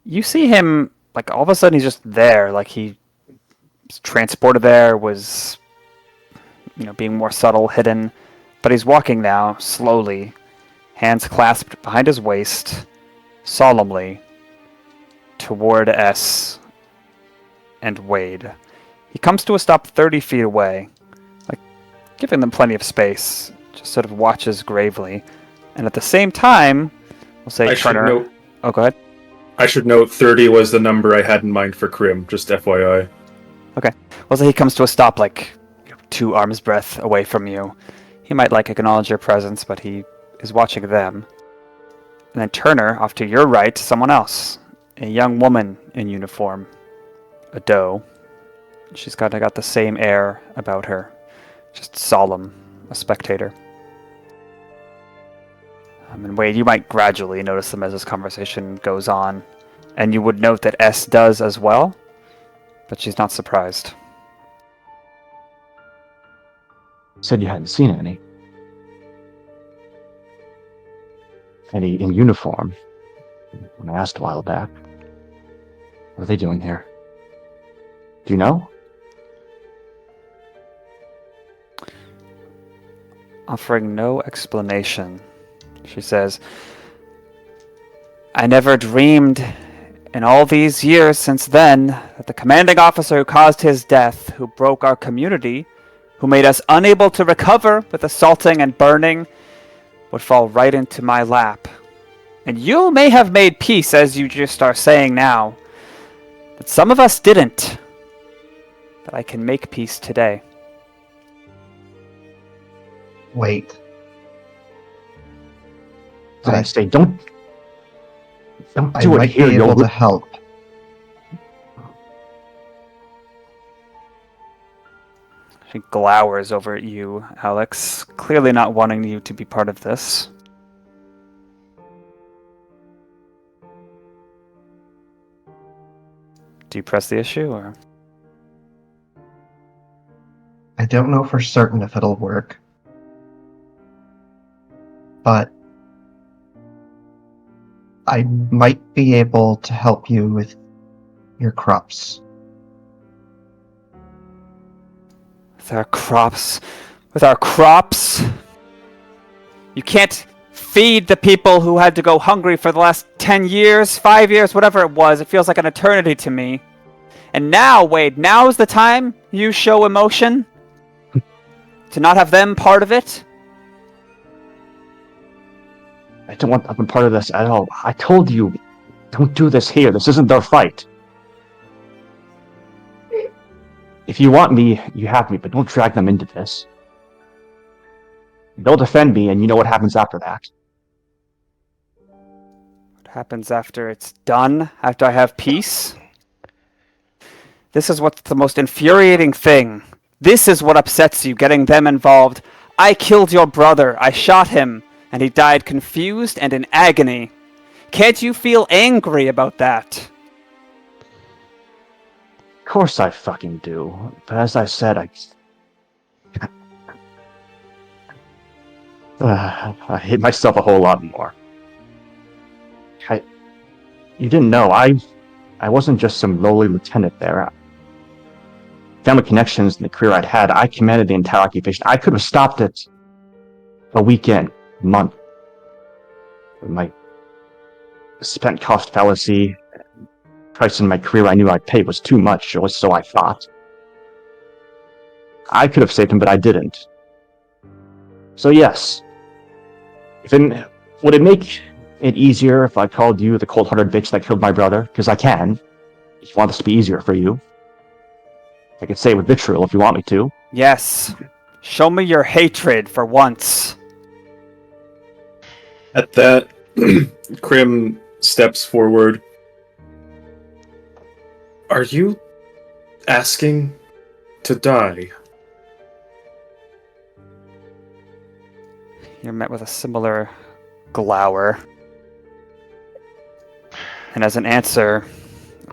You see him, like, all of a sudden he's just there, like he transported there, was, being more subtle, hidden. But he's walking now, slowly, hands clasped behind his waist, solemnly, toward S and Wade. He comes to a stop 30 feet away, giving them plenty of space, just sort of watches gravely. And at the same time, we'll say Turner... Oh, go ahead. I should note 30 was the number I had in mind for Crim, just FYI. Okay. Well, so he comes to a stop 2 arms breadth away from you. He might acknowledge your presence, but he is watching them. And then Turner, off to your right, someone else. A young woman in uniform. A doe. She's got the same air about her. Just solemn. A spectator. And Wade, you might gradually notice them as this conversation goes on. And you would note that S does as well. But she's not surprised. Said you hadn't seen any. Any in uniform. When I asked a while back. What are they doing here? Do you know? Offering no explanation, she says, I never dreamed in all these years since then that the commanding officer who caused his death, who broke our community, who made us unable to recover with assaulting and burning, would fall right into my lap. And you may have made peace, as you just are saying now, but some of us didn't. But I can make peace today. Wait. I say, don't I do it might here. be able to help. She glowers over at you, Alex, clearly not wanting you to be part of this. Do you press the issue, or? I don't know for certain if it'll work. But I might be able to help you with your crops. With our crops? With our crops? You can't feed the people who had to go hungry for the last 10 years, 5 years, whatever it was. It feels like an eternity to me. And now, Wade, now is the time you show emotion? To not have them part of it? I don't want to be part of this at all. I told you, don't do this here. This isn't their fight. If you want me, you have me, but don't drag them into this. They'll defend me, and you know what happens after that. What happens after it's done? After I have peace? This is what's the most infuriating thing. This is what upsets you, getting them involved. I killed your brother. I shot him. And he died confused and in agony. Can't you feel angry about that? Of course I fucking do. But as I said, I hate myself a whole lot more. You didn't know, I wasn't just some lowly lieutenant there. Family connections and the career I'd had, I commanded the entire occupation. I could have stopped it a weekend. Month. My spent cost fallacy, price in my career I knew I'd pay was too much, or so I thought. I could have saved him, but I didn't. So yes. Would it make it easier if I called you the cold-hearted bitch that killed my brother? Because I can. If you want this to be easier for you. I could say it with vitriol if you want me to. Yes. Show me your hatred for once. At that, Crim steps forward. Are you asking to die? You're met with a similar glower. And as an answer,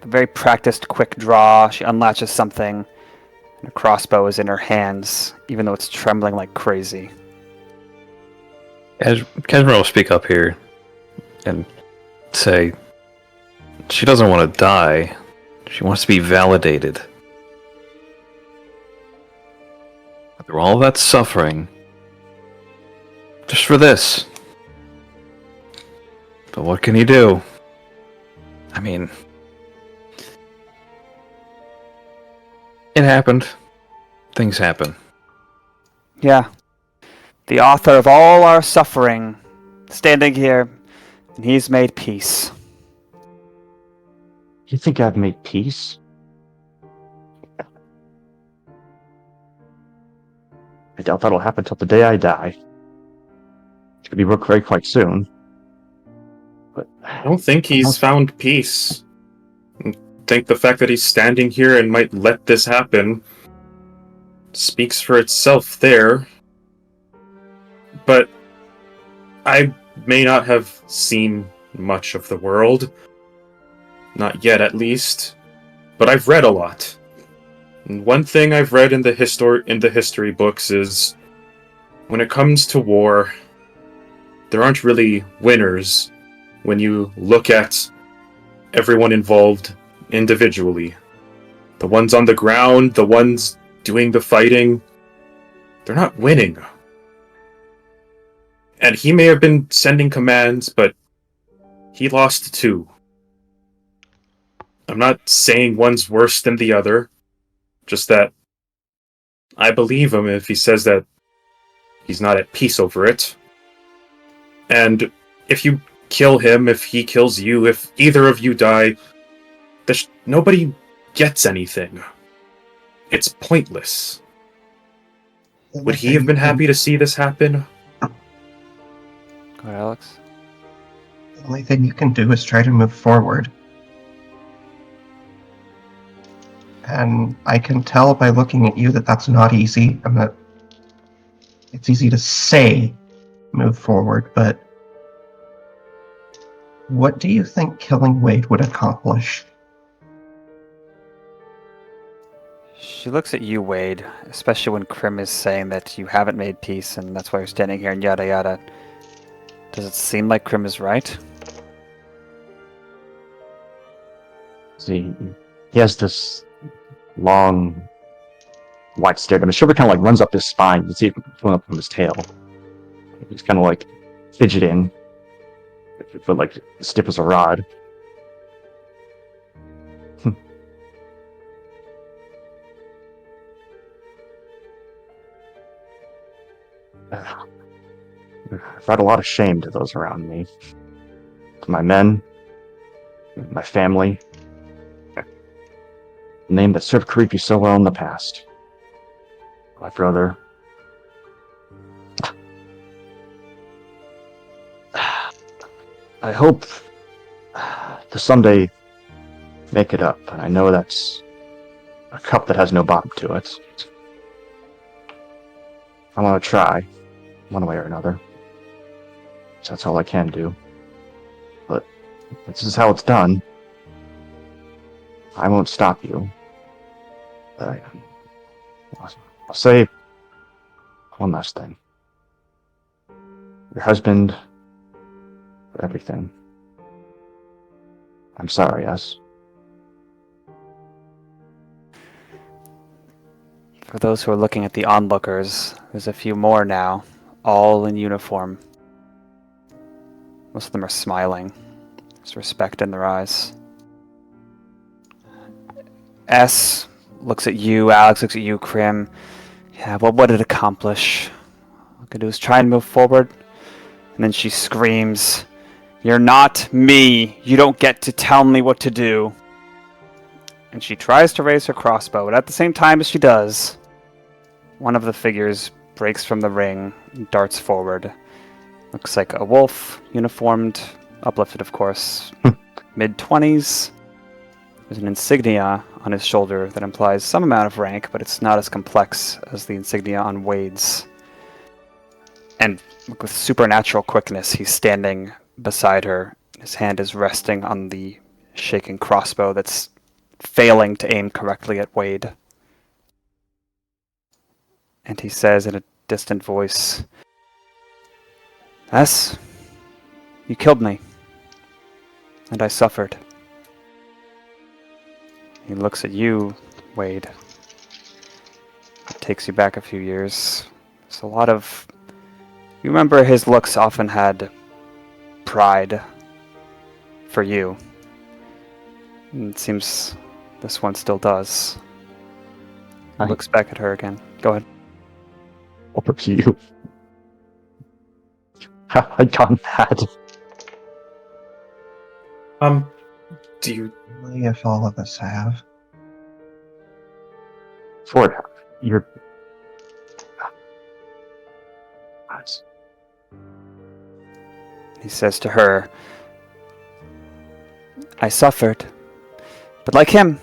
a very practiced quick draw, she unlatches something, and a crossbow is in her hands, even though it's trembling like crazy. Cashmere will speak up here and say she doesn't want to die. She wants to be validated. Through all that suffering, just for this. But what can he do? I mean, it happened. Things happen. Yeah. The author of all our suffering, standing here, and he's made peace. You think I've made peace? I doubt that'll happen till the day I die. It's gonna be very quite soon. But I don't think he's found peace. I think the fact that he's standing here and might let this happen speaks for itself there. But I may not have seen much of the world. Not yet, at least. But I've read a lot. And one thing I've read in the history books is when it comes to war, there aren't really winners when you look at everyone involved individually. The ones on the ground, the ones doing the fighting, they're not winning. And he may have been sending commands, but he lost too. I'm not saying one's worse than the other, just that I believe him if he says that he's not at peace over it. And if you kill him, if he kills you, if either of you die, nobody gets anything. It's pointless. Would he have been happy to see this happen? Go ahead, Alex. The only thing you can do is try to move forward. And I can tell by looking at you that that's not easy, and that it's easy to say move forward, but what do you think killing Wade would accomplish? She looks at you, Wade, especially when Crim is saying that you haven't made peace and that's why you're standing here and yada yada. Does it seem like Crim is right? see, he has this long white stare. The shiver kind of like runs up his spine. You can see it coming up from his tail. He's kind of like fidgeting, but like stiff as a rod. I've brought a lot of shame to those around me. To my men, my family, the name that served Creepy so well in the past. My brother. I hope to someday make it up, and I know that's a cup that has no bottom to it. I want to try, one way or another. So that's all I can do. But this is how it's done. I won't stop you. But I'll say one last thing. Your husband, for everything. I'm sorry, yes. For those who are looking at the onlookers, there's a few more now, all in uniform. Most of them are smiling. There's respect in their eyes. S looks at you, Alex looks at you, Crim. Yeah, what would it accomplish? All I can do is try and move forward. And then she screams, "You're not me! You don't get to tell me what to do!" And she tries to raise her crossbow, but at the same time as she does, one of the figures breaks from the ring and darts forward. Looks like a wolf, uniformed, uplifted of course, mid-20s. There's an insignia on his shoulder that implies some amount of rank, but it's not as complex as the insignia on Wade's. And with supernatural quickness, he's standing beside her. His hand is resting on the shaking crossbow that's failing to aim correctly at Wade. And he says in a distant voice, "S, you killed me, and I suffered." He looks at you, Wade. takes you back a few years. There's a lot of... You remember his looks often had pride for you. And it seems this one still does. He looks back at her again. Go ahead. Over to you. Have I done that? Do you? Only if all of us have. Ford, you're... He says to her, I suffered, but like him,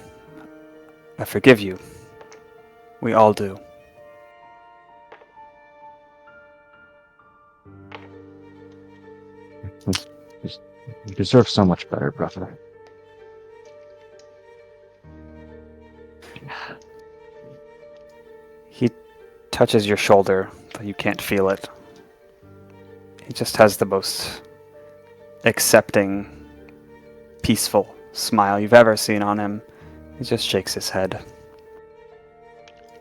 I forgive you. We all do. You deserve so much better, brother. He touches your shoulder, though you can't feel it. He just has the most accepting, peaceful smile you've ever seen on him. He just shakes his head.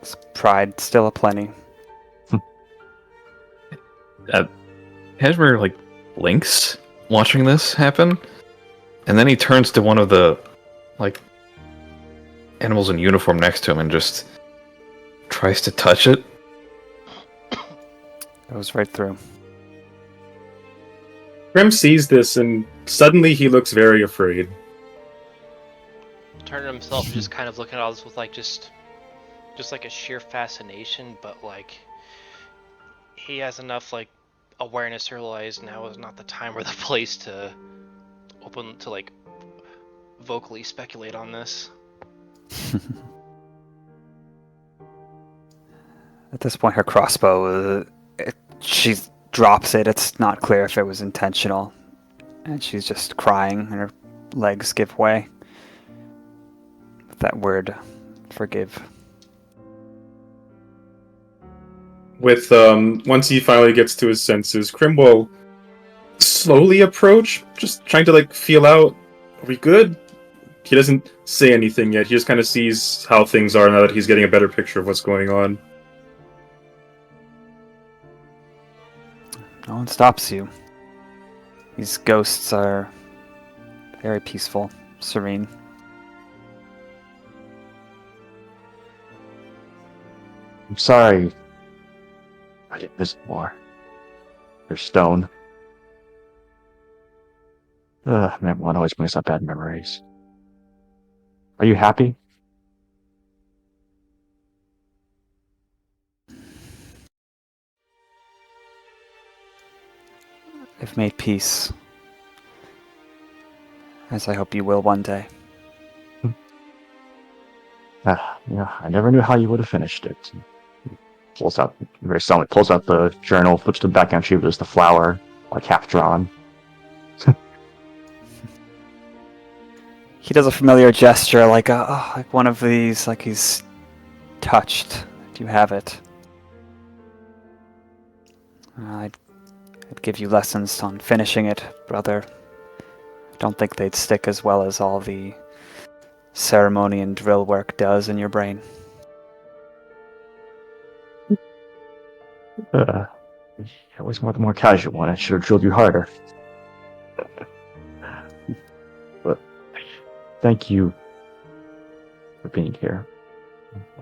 His pride still aplenty. Cashmere, blinks watching this happen, and then he turns to one of the, animals in uniform next to him and just tries to touch it. Goes right through. Crim sees this, and suddenly he looks very afraid. Turner himself just kind of looking at all this with just a sheer fascination, but he has enough awareness to realize now is not the time or the place to vocally speculate on this. At this point, her crossbow, she drops it. It's not clear if it was intentional. And she's just crying, and her legs give way. With that word, forgive. With once he finally gets to his senses, Crim will slowly approach, just trying to feel out, are we good? He doesn't say anything yet. He just kind of sees how things are now that he's getting a better picture of what's going on. No one stops you. These ghosts are very peaceful, serene. I'm sorry. I didn't visit more. They're stone. Man, one always brings up bad memories. Are you happy? I've made peace. As I hope you will one day. Yeah, I never knew how you would have finished it. Pulls out, very solemnly, pulls out the journal, flips to the back and there's the flower, half drawn. He does a familiar gesture, like one of these, like he's touched. Do you have it? I'd give you lessons on finishing it, brother. I don't think they'd stick as well as all the ceremony and drill work does in your brain. I was the more casual one. I should have drilled you harder. But thank you for being here.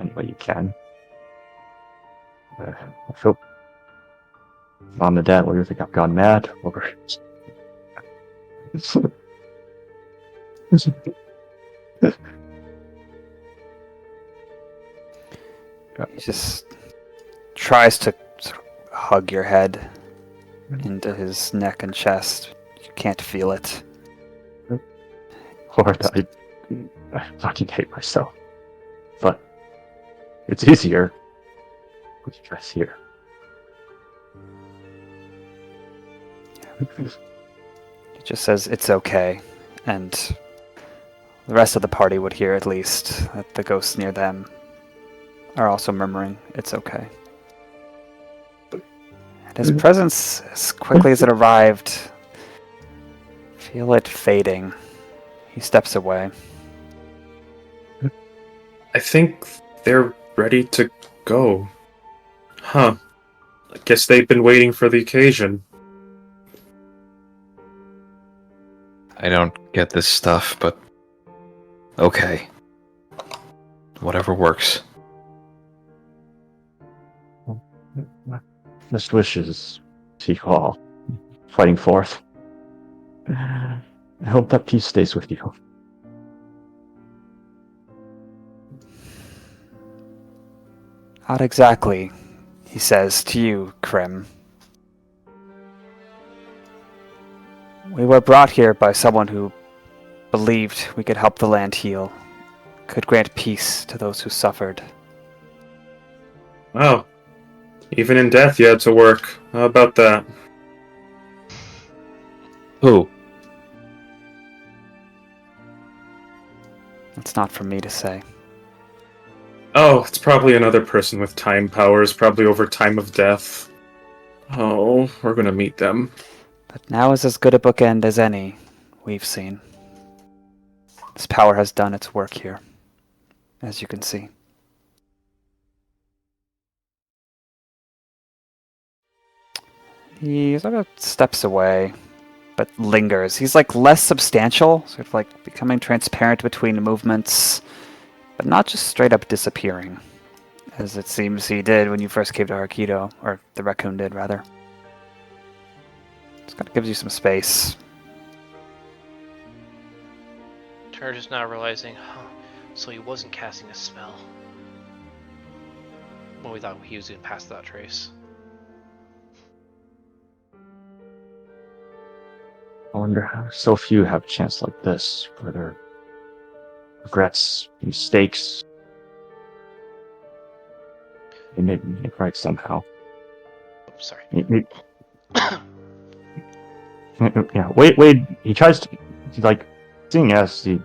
Any way you can. I hope Mom and Dad, what do you think? I've gone mad? Or... He just tries to sort of hug your head into his neck and chest. You can't feel it. Lord, I fucking hate myself. But it's easier with you guys here. He just says it's okay, and the rest of the party would hear at least that the ghosts near them are also murmuring it's okay. And his presence, as quickly as it arrived, feel it fading. He steps away. I think they're ready to go. Huh. I guess they've been waiting for the occasion. I don't get this stuff, but okay. Whatever works. Best wishes to you all fighting forth. I hope that peace stays with you. Not exactly, he says to you, Crim. We were brought here by someone who believed we could help the land heal, could grant peace to those who suffered. Wow. Even in death, you had to work. How about that? Who? It's not for me to say. Oh, it's probably another person with time powers, probably over time of death. Oh, we're gonna meet them. But now is as good a bookend as any we've seen. This power has done its work here, as you can see. He sort of steps away, but lingers. He's like less substantial, sort of like becoming transparent between movements, but not just straight up disappearing, as it seems he did when you first came to Arkido, or the raccoon did, rather. Just kind of gives you some space. Turner is now realizing, so he wasn't casting a spell. Well, we thought he was going to pass that trace. I wonder how so few have a chance like this, where their regrets, mistakes, they may be right somehow. Oops, sorry. Yeah, Wade, he tries to, he's like, seeing as he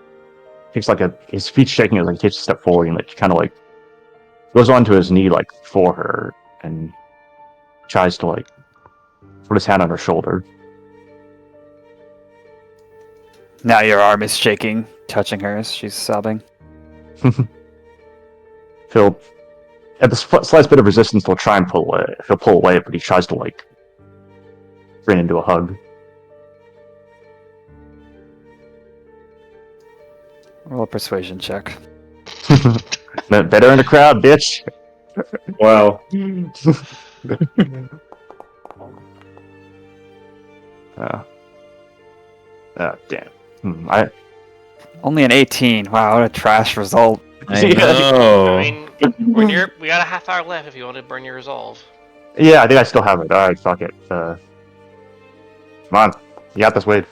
takes like his feet shaking as like he takes a step forward and like kind of like goes onto his knee like for her and tries to like put his hand on her shoulder. Now your arm is shaking, touching hers. She's sobbing. He'll, at the slightest bit of resistance, he'll try and pull away. He'll pull away, but he tries to like bring into a hug. Roll a persuasion check. Better in the crowd, bitch. Wow. Damn. Only an 18. Wow, what a trash result. I know. I mean, we got a half hour left if you want to burn your resolve. Yeah, I think I still have it. Alright, fuck it. Come on. You got this, Wade.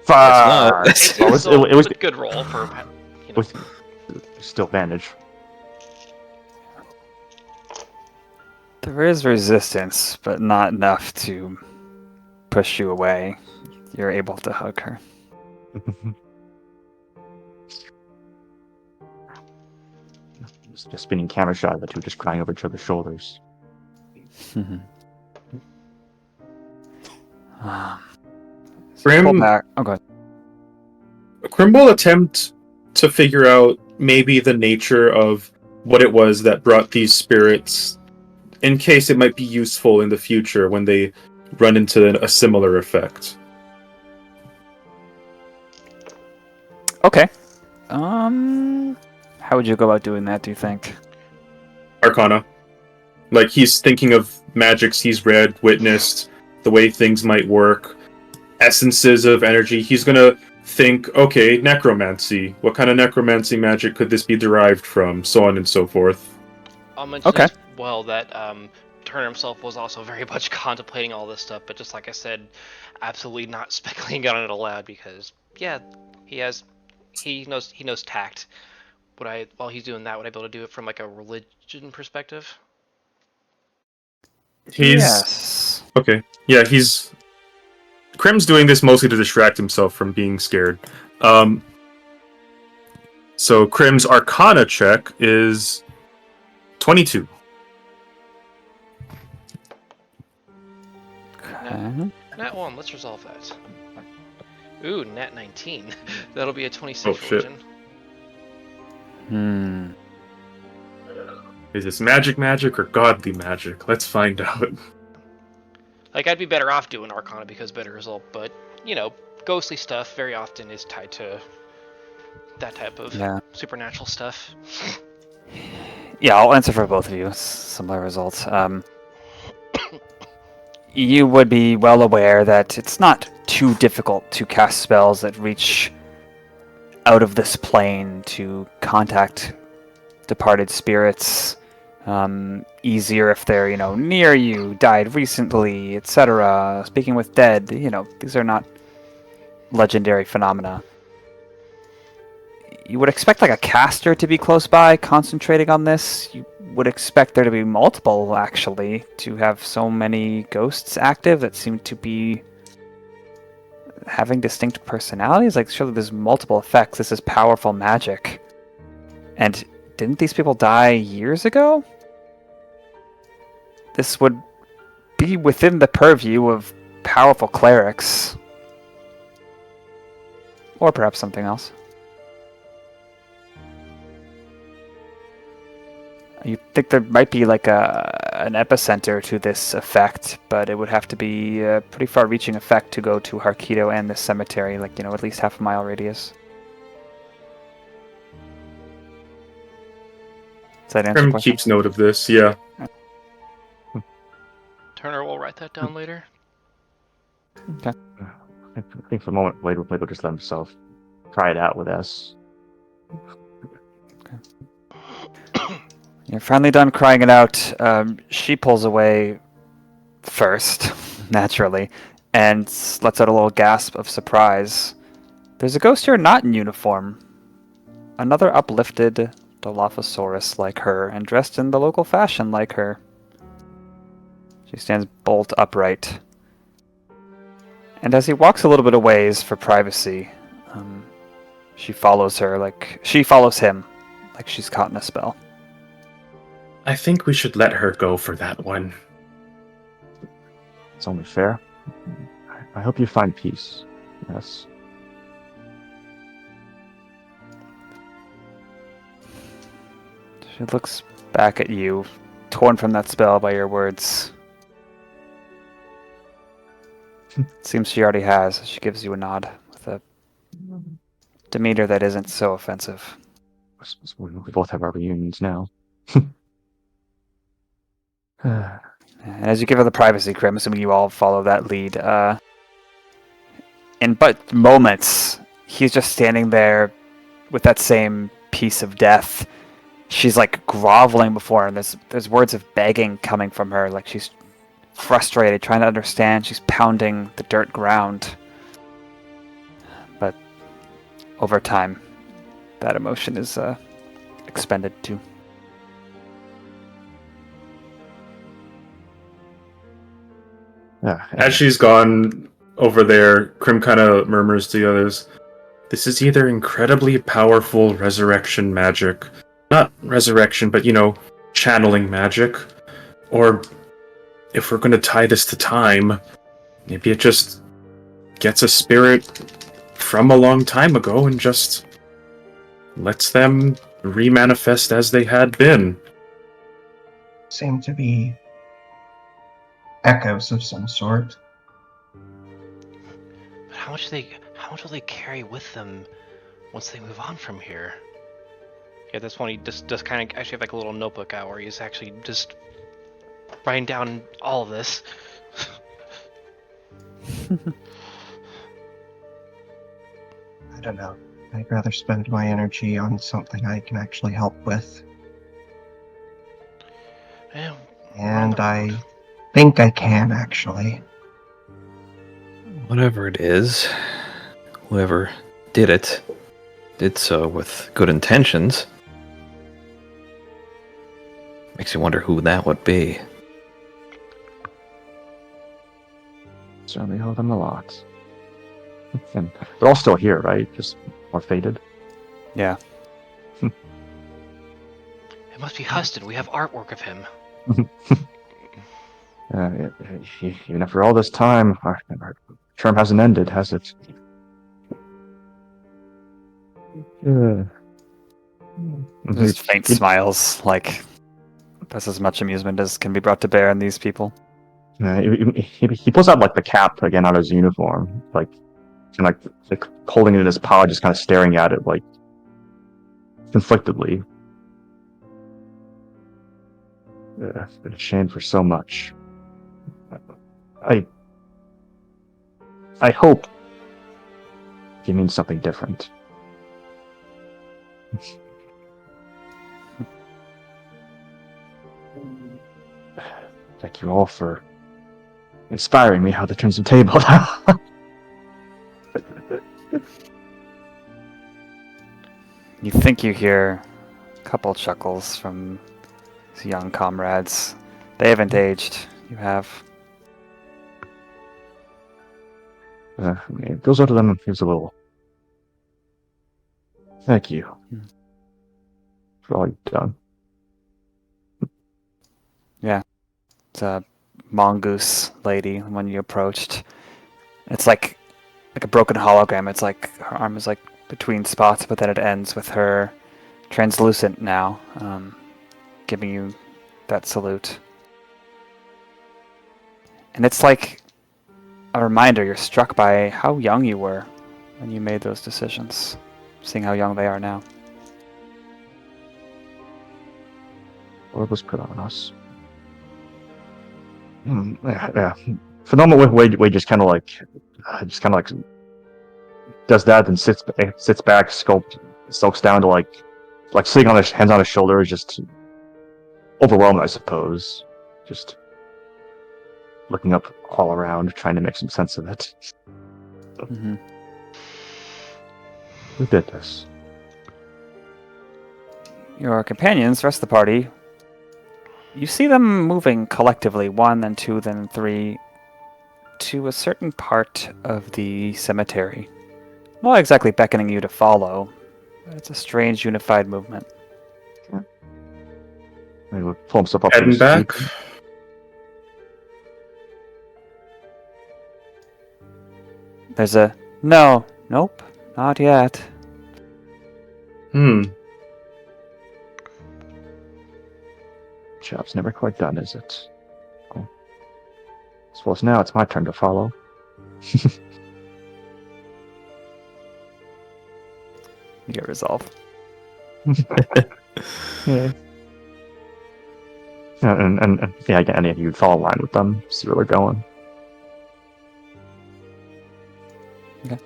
Fuck! It's Well, still it was a good roll for, you know. was still bandage. There is resistance, but not enough to push you away. You're able to hug her. Just spinning camera shot of the two just crying over each other's shoulders. Crim, Pull back. Oh, go ahead. Crim will attempt to figure out maybe the nature of what it was that brought these spirits, in case it might be useful in the future when they run into a similar effect. Okay. How would you go about doing that, do you think? Arcana. Like, he's thinking of magics he's read, witnessed, the way things might work, essences of energy. He's gonna think, okay, necromancy. What kind of necromancy magic could this be derived from? So on and so forth. I'll mention Okay. as well that Turner himself was also very much contemplating all this stuff, but just like I said, absolutely not speculating on it aloud because, yeah, he knows tact. While he's doing that, would I be able to do it from like a religion perspective? Yes. Okay. Yeah, Crim's doing this mostly to distract himself from being scared. So Crim's Arcana check is 22. Okay. Nat 1, let's resolve that. Ooh, Nat 19. That'll be a 26 Oh, shit. religion. Is this magic or godly magic? Let's find out. Like, I'd be better off doing Arcana because better result, but, ghostly stuff very often is tied to that type of supernatural stuff. Yeah, I'll answer for both of you. Similar results. You would be well aware that it's not too difficult to cast spells that reach out of this plane to contact departed spirits. Easier if they're, near you, died recently, etc. Speaking with dead, these are not legendary phenomena. You would expect like a caster to be close by, concentrating on this. You would expect there to be multiple, actually, to have so many ghosts active that seem to be having distinct personalities. Like, surely there's multiple effects. This is powerful magic. And didn't these people die years ago? This would be within the purview of powerful clerics. Or perhaps something else. You think there might be like an epicenter to this effect, but it would have to be a pretty far-reaching effect to go to Harkido and this cemetery, like, at least half a mile radius. Does that answer the Crim question? keeps note of this, yeah. Turner will write that down later. I think for the moment, Blade will just let himself try it out with S. You're finally done crying it out. She pulls away first, naturally, and lets out a little gasp of surprise. There's a ghost here not in uniform. Another uplifted Dilophosaurus like her, and dressed in the local fashion like her. She stands bolt upright. And as he walks a little bit of ways for privacy, she follows him, like she's caught in a spell. I think we should let her go for that one. It's only fair. I hope you find peace. Yes. She looks back at you, torn from that spell by your words. Seems she already has. She gives you a nod with a demeanor that isn't so offensive. We both have our reunions now. And as you give her the privacy, Crim, assuming you all follow that lead, in but moments, he's just standing there with that same piece of death. She's like groveling before him. There's words of begging coming from her, like she's frustrated, trying to understand. She's pounding the dirt ground. But over time, that emotion is expended too. As she's gone over there, Crim kind of murmurs to the others, "This is either incredibly powerful resurrection magic, not resurrection, but, channeling magic, or if we're going to tie this to time, maybe it just gets a spirit from a long time ago and just lets them remanifest as they had been." Seem to be echoes of some sort. But how much will they carry with them once they move on from here? Yeah, that's when he just kind of actually have like a little notebook out where he's actually just writing down all of this. I don't know. I'd rather spend my energy on something I can actually help with. Yeah, And I think I can, actually. Whatever it is, whoever did so with good intentions. Makes you wonder who that would be. Certainly owe them a lot. And they're all still here, right? Just more faded. Yeah. it must be Huston. We have artwork of him. Even after all this time, our term hasn't ended, has it? Just faint smiles, like That's as much amusement as can be brought to bear on these people. He pulls out like the cap again on his uniform, like holding it in his paw, just kind of staring at it like conflictedly. It's been a shame for so much. I hope he means something different. Thank you all for inspiring me how to turn some tables. You think you hear a couple chuckles from his young comrades. They haven't aged. You have. It goes out to them and gives a little. Thank you for all you've done. Yeah. It's a mongoose lady when you approached. It's like a broken hologram. It's like her arm is like between spots, but then it ends with her translucent now, giving you that salute. And it's like a reminder, you're struck by how young you were when you made those decisions, seeing how young they are now. What was put on us? Yeah. Phenomenal way just kind of like does that and sits back, skulks down to like sitting on his hands on his shoulders, just overwhelmed, I suppose. Just looking up all around, trying to make some sense of it. Mm-hmm. Who did this? Your companions, the rest of the party, you see them moving collectively, 1, then 2, then 3, to a certain part of the cemetery. Not exactly beckoning you to follow, but it's a strange unified movement. He would pull himself up. Heading back. There's a nope, not yet. Job's never quite done, is it? Oh. I suppose now it's my turn to follow. You get resolve. Yeah. And yeah, again, you'd fall in line with them, see where they're going. Okay.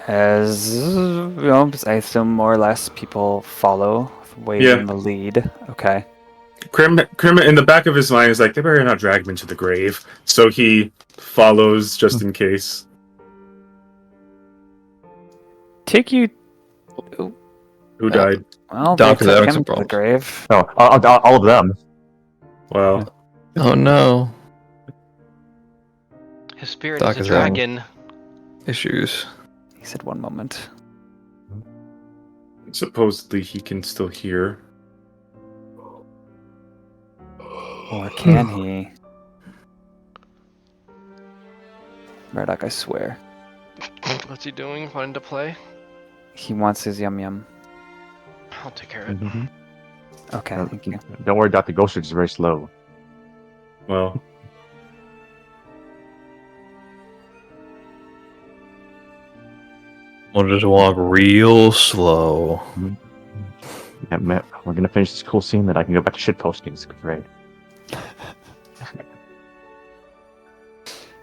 As you know, I assume more or less people follow, Wade in the lead. Okay. Crim in the back of his mind is like, they better not drag him into the grave. So he follows just in case. Take you. Who died? Well, Doc they is took having him some to the problems. grave. Oh, all of them. Well, Oh no. His spirit Doc is a is having- dragon. Issues. He said, "One moment." supposedly he can still hear. Or can he? Murdoch, I swear. What's he doing? Wanting to play? He wants his yum yum. I'll take care of it. Mm-hmm. Okay, thank you. Don't worry, Dr. Ghost is very slow. Well, Wanted to walk real slow. Yeah, man, we're gonna finish this cool scene, then I can go back to shitposting. It's great.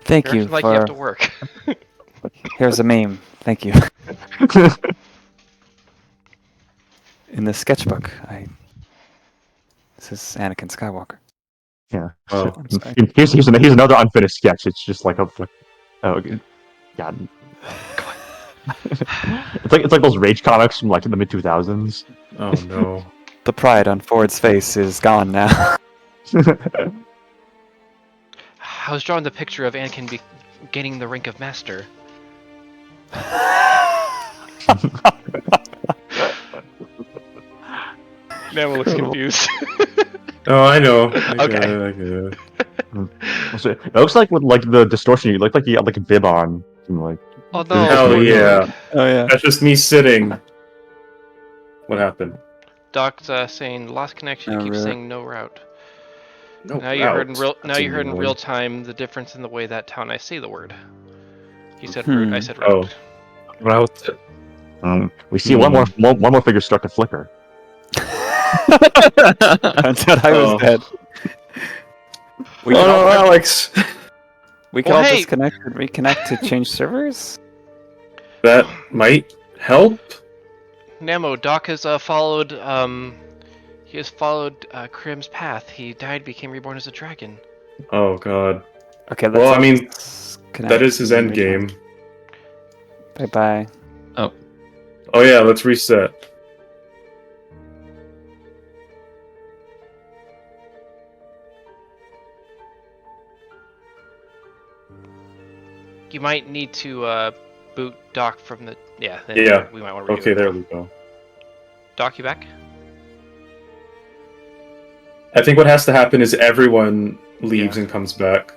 Thank You're you acting like for. you have to work. Here's a meme. Thank you. In the sketchbook, this is Anakin Skywalker. Yeah. oh, I'm sorry. Here's another unfinished sketch. It's just like oh god. it's like those Rage comics from like in the mid 2000s. oh no. The pride on Ford's face is gone now. I was drawing the picture of Anakin gaining the rank of master. Never looks confused. Oh, I know. I Okay. get it. So, it looks like with like the distortion, you look like you had like a bib on. Like Oh no! Hell yeah. Oh yeah. That's just me sitting. What happened? Doc's saying lost connection. No Keeps route. saying no route. No Now you heard in real. Now That's a you heard new in word. real time the difference in the way that town I say the word. He said route. I said Oh. route. Route. We see one more figure start to flicker. I thought I was Oh. dead. We Oh can all, no, Alex! we can Well, all hey. disconnect and reconnect to change servers? That might help. Nemo, Doc has followed. He has followed Crim's path. He died, became reborn as a dragon. Oh god. Okay, let's Well, I mean, connect that is his and end game. Bye-bye. Oh yeah, let's reset. You might need to boot Doc from the. Yeah. Then Yeah. We might want to redo Okay, it. there we go. Doc, you back? I think what has to happen is everyone leaves and comes back.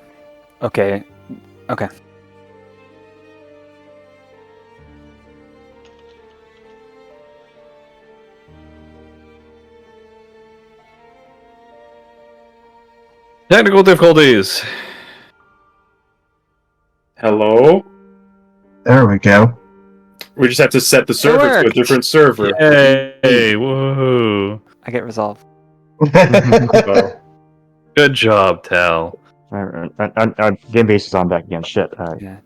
Okay. Okay. Technical difficulties. Hello? There we go. We just have to set the server to a worked. different server. Hey, woohoo! I get resolved. Oh. Good job, Tal. Our game base is on back again. Shit. Yeah.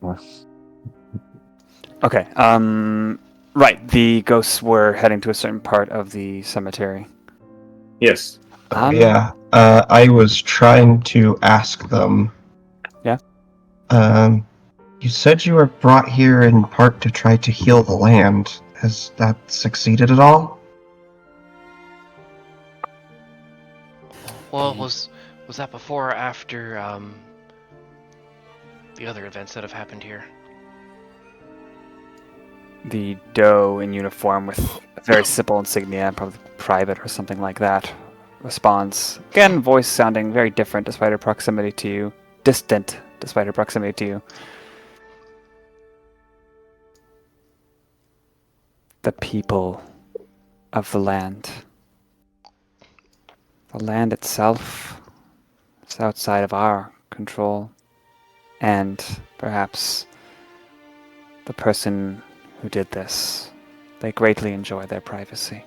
Okay. Right. The ghosts were heading to a certain part of the cemetery. Yes. Yeah. I was trying to ask them. Yeah? You said you were brought here in part to try to heal the land. Has that succeeded at all? Well, was that before or after the other events that have happened here? The doe in uniform with a very simple insignia, probably private or something like that, responds. Again, voice sounding very different despite her proximity to you. Distant despite her proximity to you. The people of the land. The land itself is outside of our control. And perhaps the person who did this, they greatly enjoy their privacy.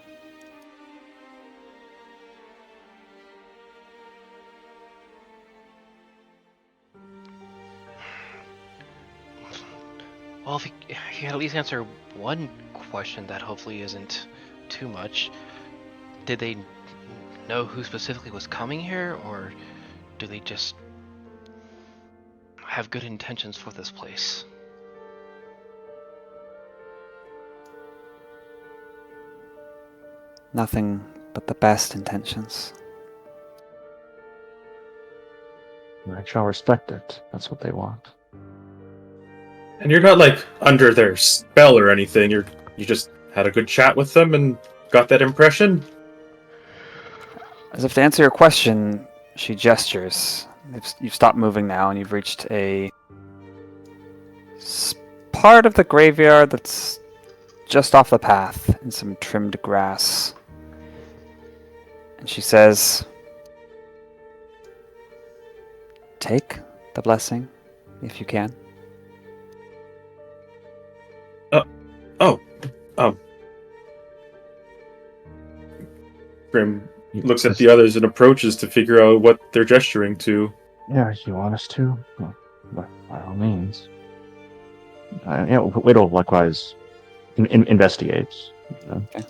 Well, if you could at least answer one question that hopefully isn't too much. Did they know who specifically was coming here, or do they just have good intentions for this place? Nothing but the best intentions. I shall respect it. That's what they want. And you're not like under their spell or anything. You just had a good chat with them and got that impression. As if to answer your question, she gestures. You've stopped moving now, and you've reached a part of the graveyard that's just off the path in some trimmed grass. And she says, "Take the blessing, if you can." Grim looks at the others and approaches to figure out what they're gesturing to. Yeah, if you want us to, well, by all means. Widow likewise investigates. You know. Okay.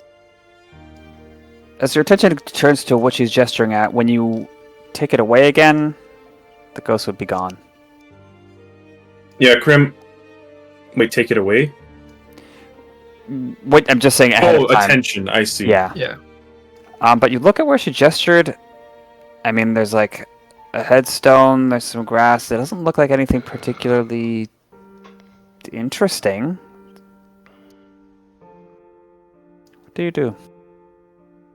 As your attention turns to what she's gesturing at, when you take it away again, the ghost would be gone. Yeah, Crim. Wait, take it away? Wait, I'm just saying ahead of time. Attention, I see. Yeah. Yeah. But you look at where she gestured. I mean, there's like a headstone. There's some grass. It doesn't look like anything particularly interesting. What do you do?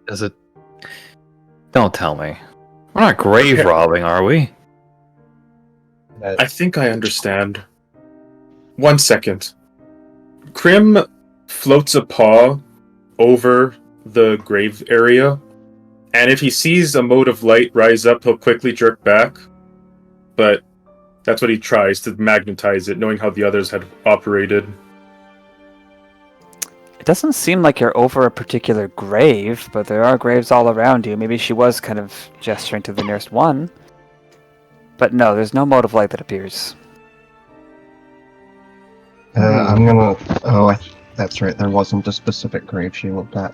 Is it? Don't tell me. We're not grave robbing, are we? I think I understand. 1 second. Crim floats a paw over the grave area, and if he sees a mode of light rise up, he'll quickly jerk back. But that's what he tries, to magnetize it, knowing how the others had operated. It doesn't seem like you're over a particular grave, but there are graves all around you. Maybe she was kind of gesturing to the nearest one. But no, there's no mode of light that appears. I'm gonna... that's right, there wasn't a specific grave she looked at.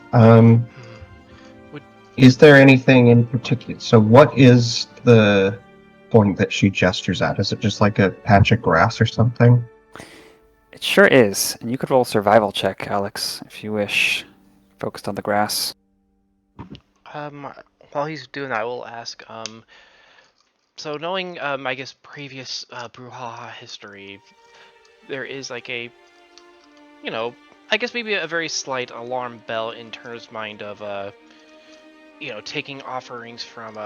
Is there anything in particular? So what is the point that she gestures at? Is it just like a patch of grass or something? It sure is. And you could roll a survival check, Alex, if you wish. Focused on the grass. While he's doing that, I will ask, so knowing, I guess, previous brouhaha history, there is like a, I guess maybe a very slight alarm bell in Turner's mind of, taking offerings from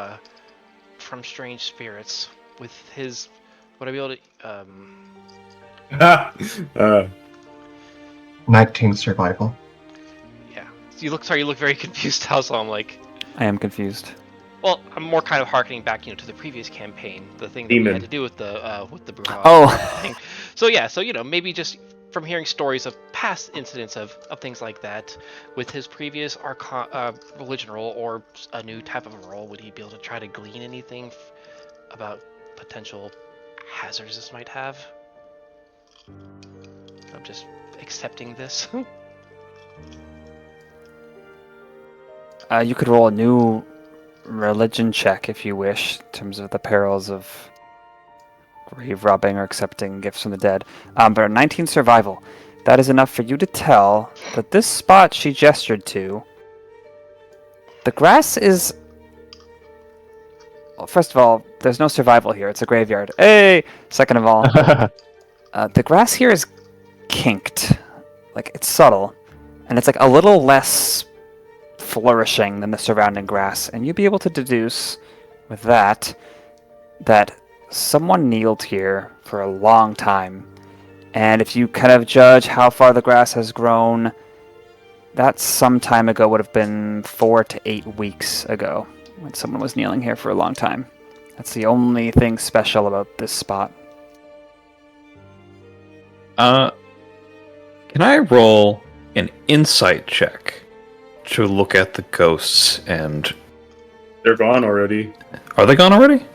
strange spirits with his, would I be able to, 19 survival. yeah. You look very confused now, so I'm like... I am confused. Well, I'm more kind of harkening back, to the previous campaign, the thing that we had to do with the brouhaha. Oh! Thing. So yeah, maybe just from hearing stories of past incidents of things like that, with his previous religion role or a new type of role, would he be able to try to glean anything about potential hazards this might have? I'm just accepting this. You could roll a new religion check if you wish, in terms of the perils of grave robbing or accepting gifts from the dead. But 19 survival. That is enough for you to tell that this spot she gestured to, the grass is... Well, first of all, there's no survival here. It's a graveyard. Hey! Second of all, the grass here is kinked. Like, it's subtle. And it's like a little less flourishing than the surrounding grass. And you'd be able to deduce with that someone kneeled here for a long time. And if you kind of judge how far the grass has grown, that some time ago would have been 4 to 8 weeks ago, when someone was kneeling here for a long time. That's the only thing special about this spot. Can I roll an insight check to look at the ghosts and... They're gone already. Are they gone already?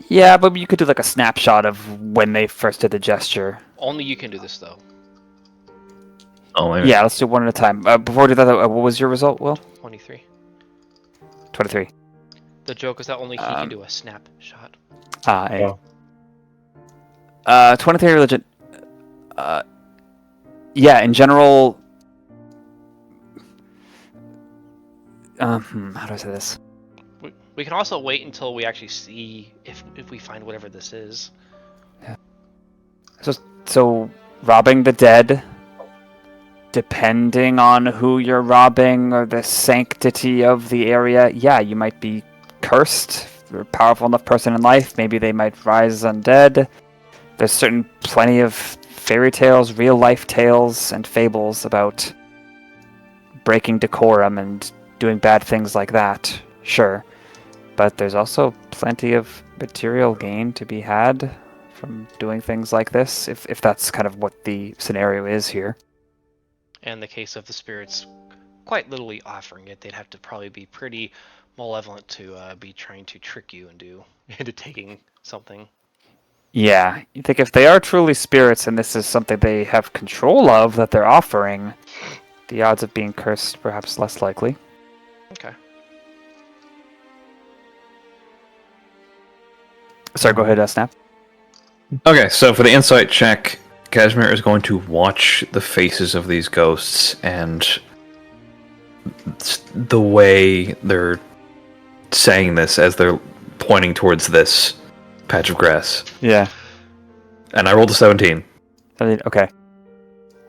Yeah, but you could do like a snapshot of when they first did the gesture. Only you can do this, though. Oh, Yeah, let's do one at a time. Before we do that, what was your result, Will? 23. 23. The joke is that only he can do a snapshot. A. 23 religion. Yeah, in general... how do I say this? We can also wait until we actually see if we find whatever this is. Yeah. So robbing the dead, depending on who you're robbing or the sanctity of the area, yeah, you might be cursed. If you're a powerful enough person in life, maybe they might rise undead. There's plenty of fairy tales, real life tales, and fables about breaking decorum and doing bad things like that, sure. But there's also plenty of material gain to be had from doing things like this, if that's kind of what the scenario is here. And in the case of the spirits quite literally offering it, they'd have to probably be pretty malevolent to be trying to trick you into taking something. Yeah, you think if they are truly spirits and this is something they have control of that they're offering, the odds of being cursed perhaps less likely. Okay. Sorry, go ahead, Snap. Okay, so for the insight check, Cashmere is going to watch the faces of these ghosts and the way they're saying this as they're pointing towards this patch of grass. Yeah. And I rolled a 17. Okay.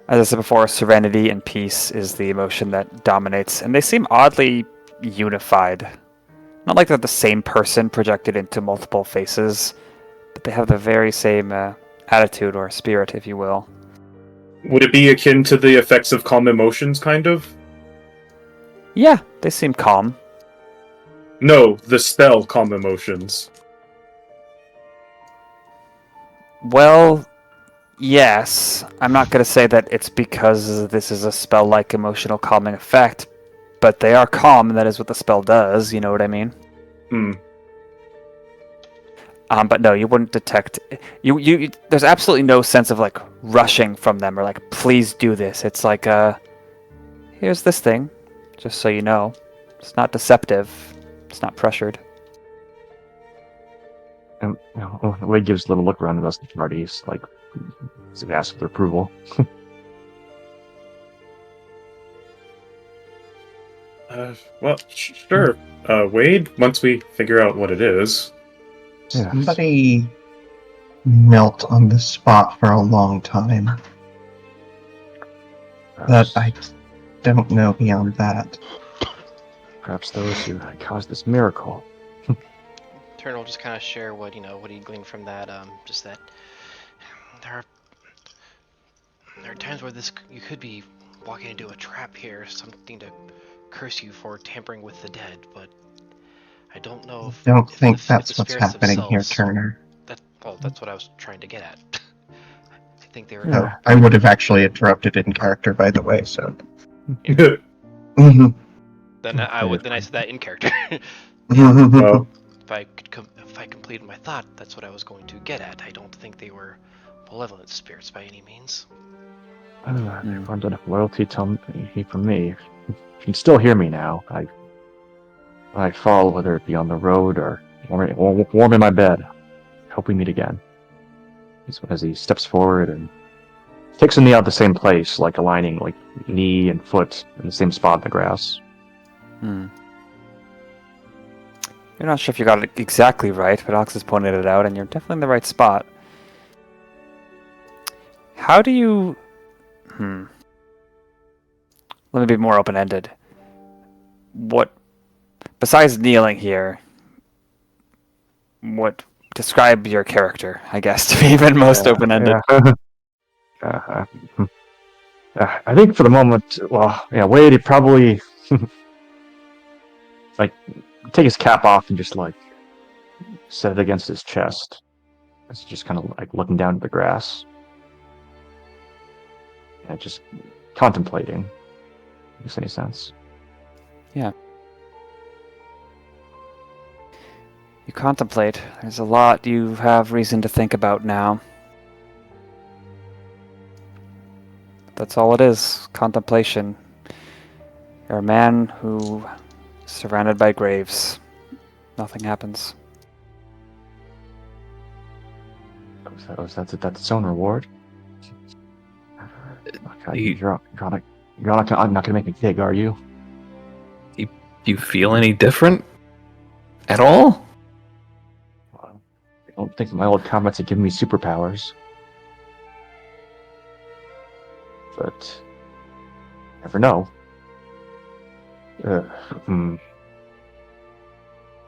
As I said before, serenity and peace is the emotion that dominates, and they seem oddly unified. Not like they're the same person projected into multiple faces, but they have the very same attitude or spirit, if you will. Would it be akin to the effects of calm emotions, kind of? Yeah, they seem calm. No, the spell calm emotions. Well, yes. I'm not going to say that it's because this is a spell-like emotional calming effect, but they are calm, and that is what the spell does, you know what I mean? Hmm. But no, you wouldn't detect... You there's absolutely no sense of, like, rushing from them, or like, please do this. It's like, here's this thing, just so you know. It's not deceptive. It's not pressured. And Wade gives a little look around the rest of the party, like, to ask for approval. Well, sure. Wade, once we figure out what it is. Yes. Somebody knelt on this spot for a long time. But I don't know beyond that. Perhaps those who caused this miracle. Turn will just kind of share what he gleaned from that. Just that there are times where you could be walking into a trap here, something to curse you for tampering with the dead. But I don't know if Don't think if that's the what's spirits happening here, themselves- Turner. That's what I was trying to get at. I think they were. No, I would have actually interrupted in character, by the way. So. Well, Then I said that in character. If I completed my thought, that's what I was going to get at. I don't think they were malevolent spirits by any means. They weren't enough loyalty from me. You can still hear me now. I fall, whether it be on the road or warm in my bed. Hope we meet again. As he steps forward and takes a knee out the same place, like aligning like knee and foot in the same spot in the grass. You're not sure if you got it exactly right, but Alex has pointed it out, and you're definitely in the right spot. How do you... Let me be more open-ended. What... Besides kneeling here, what... Describe your character, I guess, to be even most open-ended. Yeah. I think for the moment, Wade, he probably like take his cap off and just like set it against his chest. It's just kind of like looking down at the grass. Yeah, just contemplating. Makes any sense? Yeah. You contemplate. There's a lot you have reason to think about now. That's all it is. Contemplation. You're a man who is surrounded by graves. Nothing happens. That's its own reward. Okay, you're not gonna make me dig, are you? Do you feel any different? At all? I don't think my old comments had given me superpowers. But never know.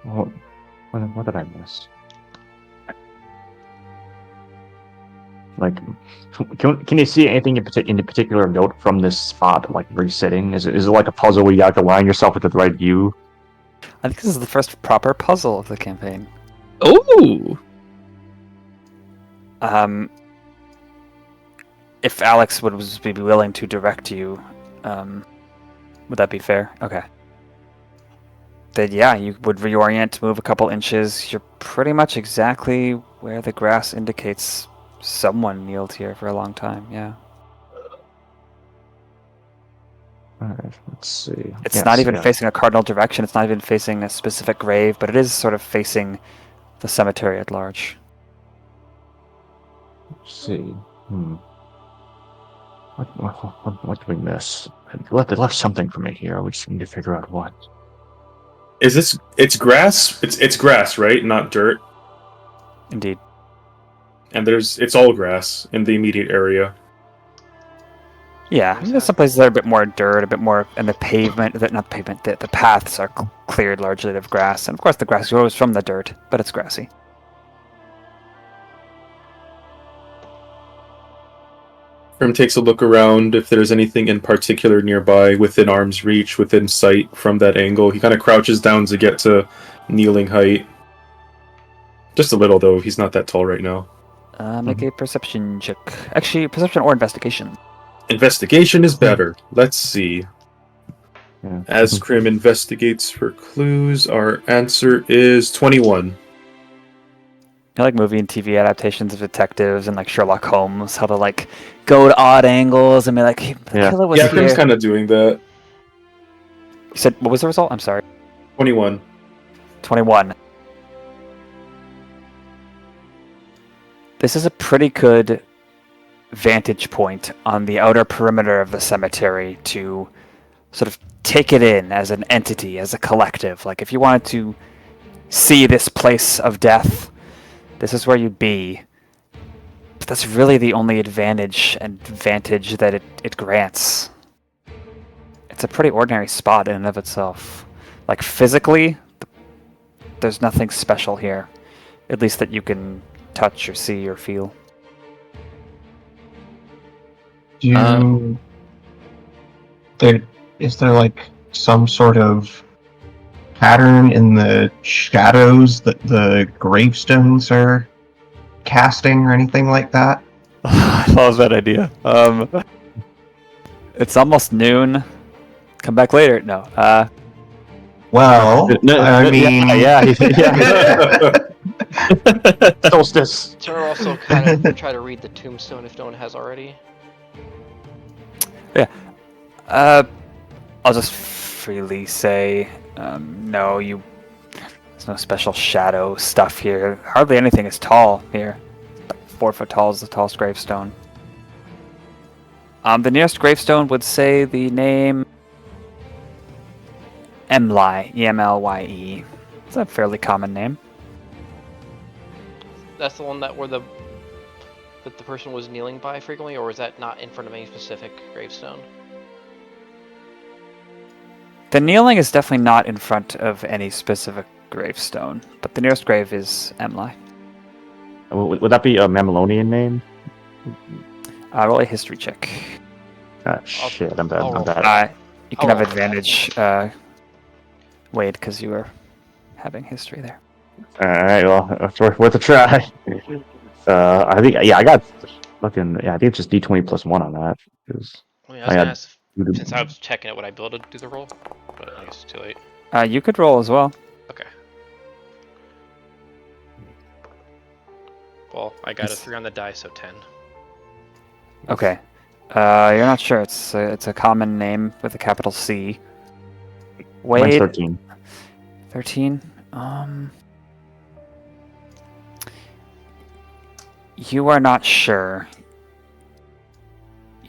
What did I miss? Like, can you see anything in particular note from this spot, like where you're sitting? Is it like a puzzle where you have to align yourself with the right view? I think this is the first proper puzzle of the campaign. Oh! If Alex would be willing to direct you, would that be fair? Okay. Then yeah, you would reorient, move a couple inches. You're pretty much exactly where the grass indicates someone kneeled here for a long time, yeah. Alright, let's see. It's not even facing a cardinal direction, it's not even facing a specific grave, but it is sort of facing the cemetery at large. Let's see. What did we miss? They left something for me here. We just need to figure out what. Is this? It's grass. It's grass, right? Not dirt. Indeed. And it's all grass in the immediate area. Yeah, I mean, there's some places that are a bit more dirt, a bit more, and the pavement, not the pavement, the paths are cleared largely of grass. And of course the grass grows from the dirt, but it's grassy. Crim takes a look around if there's anything in particular nearby, within arm's reach, within sight from that angle. He kind of crouches down to get to kneeling height. Just a little, though. He's not that tall right now. Make a perception check. Actually, perception or investigation. Investigation is better. Let's see. Yeah. As Crim investigates for clues, our answer is 21. I like movie and TV adaptations of detectives and like Sherlock Holmes, how they like go to odd angles and be like, hey, the Yeah. killer was Yeah, Crim's here. kind of doing that. You said, what was the result? I'm sorry. 21. 21. This is a pretty good vantage point on the outer perimeter of the cemetery to sort of take it in as an entity, as a collective. Like if you wanted to see this place of death, this is where you'd be. But that's really the only advantage and vantage that it grants. It's a pretty ordinary spot in and of itself. Like physically, there's nothing special here. At least that you can touch or see or feel. Is there like some sort of pattern in the shadows that the gravestones are casting or anything like that? That was a bad idea. It's almost noon. Come back later. No. Well, No, I mean, yeah. Solstice. So we're also kind of try to read the tombstone if no one has already. I'll just freely say, no, there's no special shadow stuff here. Hardly anything is tall here. Like 4 foot tall is the tallest gravestone. The nearest gravestone would say the name Emlye, E-M-L-Y-E. It's a fairly common name. That's the one that the person was kneeling by frequently, or is that not in front of any specific gravestone? The kneeling is definitely not in front of any specific gravestone, but the nearest grave is Emlye. Would that be a Mamelonian name? Roll a history check. Shit, I'm bad. I'll I'm roll. bad. You can I'll have roll for that. advantage, Wade, because you were having history there. Alright, well, it's worth a try. I think, I got fucking, I think it's just D20 plus 1 on that. I mean, I was I gonna had- ask, since I was checking it, would I be able to do the roll? But I guess it's too late. You could roll as well. Okay. Well, I got a 3 on the die, so 10. Okay. You're not sure. It's a common name with a capital C. Mine's Wade. 13. 13. You are not sure.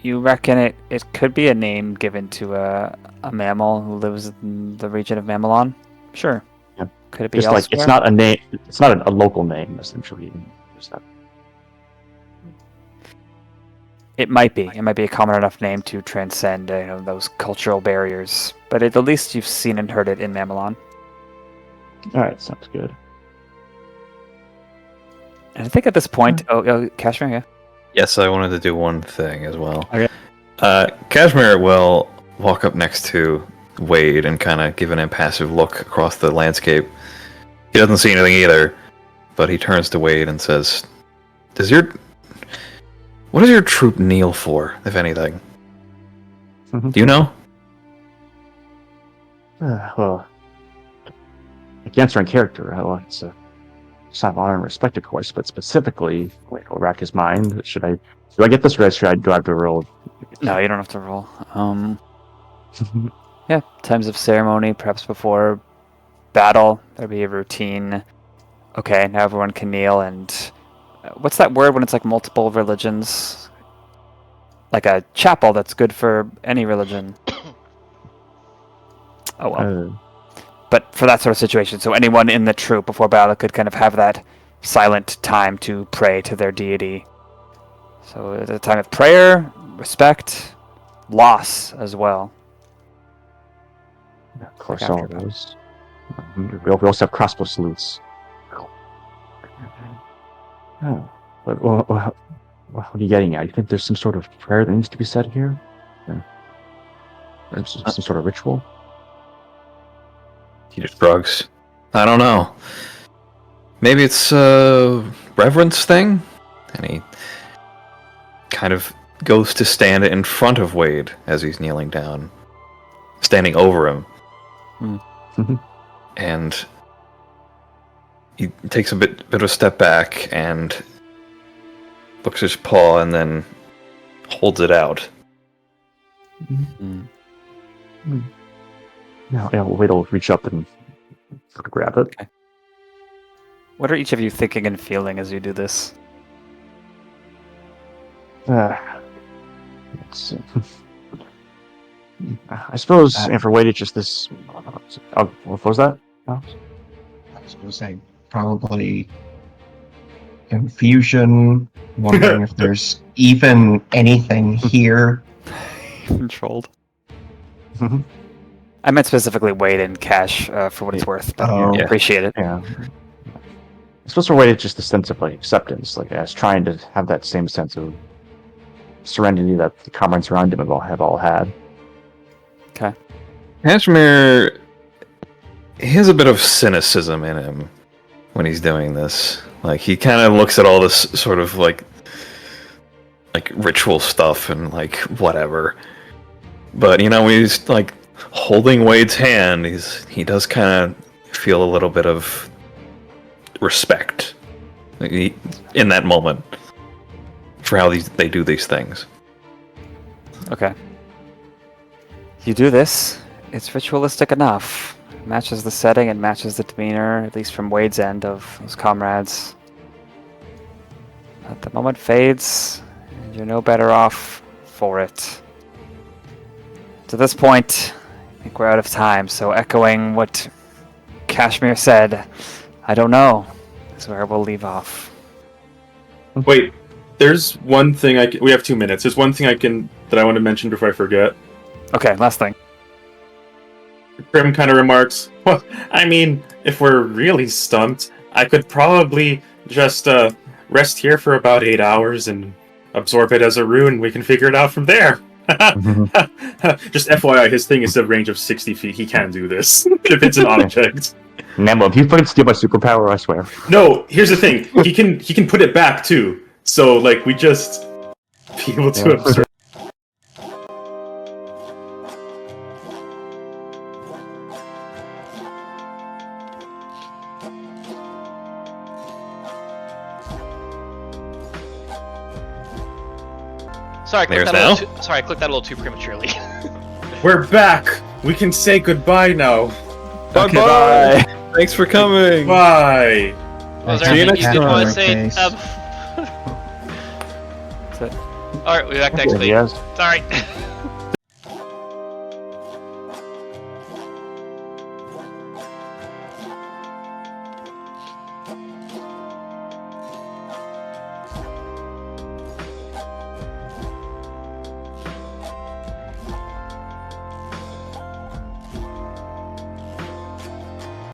You reckon it could be a name given to a mammal who lives in the region of Mamelon? Sure. Yeah. Could it be Just like, elsewhere? it's not a name, it's not a local name, essentially. Just that. It might be. It might be a common enough name to transcend those cultural barriers. But at least you've seen and heard it in Mamelon. Alright, sounds good. And I think at this point... Oh, Cashmere, yeah? Yes, I wanted to do one thing as well. Okay. Cashmere will walk up next to Wade and kind of give an impassive look across the landscape. He doesn't see anything either, but he turns to Wade and says, what does your troop kneel for, if anything? Mhm. Do you know? Well, I can answer in character. Well, it's a sign of honor and respect, of course, but specifically, will rack his mind. Do I get this, or do I have to roll? No, you don't have to roll. Yeah, times of ceremony, perhaps before battle, there'd be a routine. Okay, now everyone can kneel, and what's that word when it's like multiple religions? Like a chapel that's good for any religion. Oh well. But for that sort of situation, so anyone in the troop before battle could kind of have that silent time to pray to their deity. So it's a time of prayer, respect, loss as well. Yeah, of course, Like all after of those. We also have crossbow salutes. Oh. What what are you getting at? You think there's some sort of prayer that needs to be said here? Or some sort of ritual? He just shrugs. I don't know. Maybe it's a reverence thing? And he kind of goes to stand in front of Wade as he's kneeling down, standing over him. And he takes a bit of a step back and looks at his paw and then holds it out. Yeah, Wade will reach up and grab it. Okay. What are each of you thinking and feeling as you do this? Let's see. I suppose, and for Wade, it's just this. What was that? I was going to say probably confusion, wondering if there's even anything here. Controlled. I meant specifically Wade and Cash for what it's worth, but Oh. appreciate it. Yeah. I suppose for Wade, it's just a sense of like acceptance, like as trying to have that same sense of serenity that the comrades around him have all had. Okay. Cashmere, he has a bit of cynicism in him when he's doing this. Like, he kind of looks at all this sort of like ritual stuff and like whatever. But you know, when he's like holding Wade's hand, he does kind of feel a little bit of respect in that moment for how they do these things. Okay. You do this, it's ritualistic enough. It matches the setting and matches the demeanor, at least from Wade's end, of his comrades. But the moment fades, and you're no better off for it. To this point, I think we're out of time, so echoing what Cashmere said, I don't know, is where we'll leave off. Wait, there's one thing we have 2 minutes. There's one thing that I want to mention before I forget. Okay, last thing. Crim kind of remarks, well, I mean, if we're really stumped, I could probably just rest here for about 8 hours and absorb it as a rune. We can figure it out from there. Just FYI, his thing is a range of 60 feet. He can do this if it's an object. Nemo, if you fucking steal my superpower, I swear. No, here's the thing. He can put it back too. So like we just be able to absorb. Sorry, I clicked There's I clicked that a little too prematurely. We're back. We can say goodbye now. Bye. Thanks for coming. Bye. Was See there you anything next you did want time. to say? That's it. Alright, we'll be back next week. Yes. Sorry.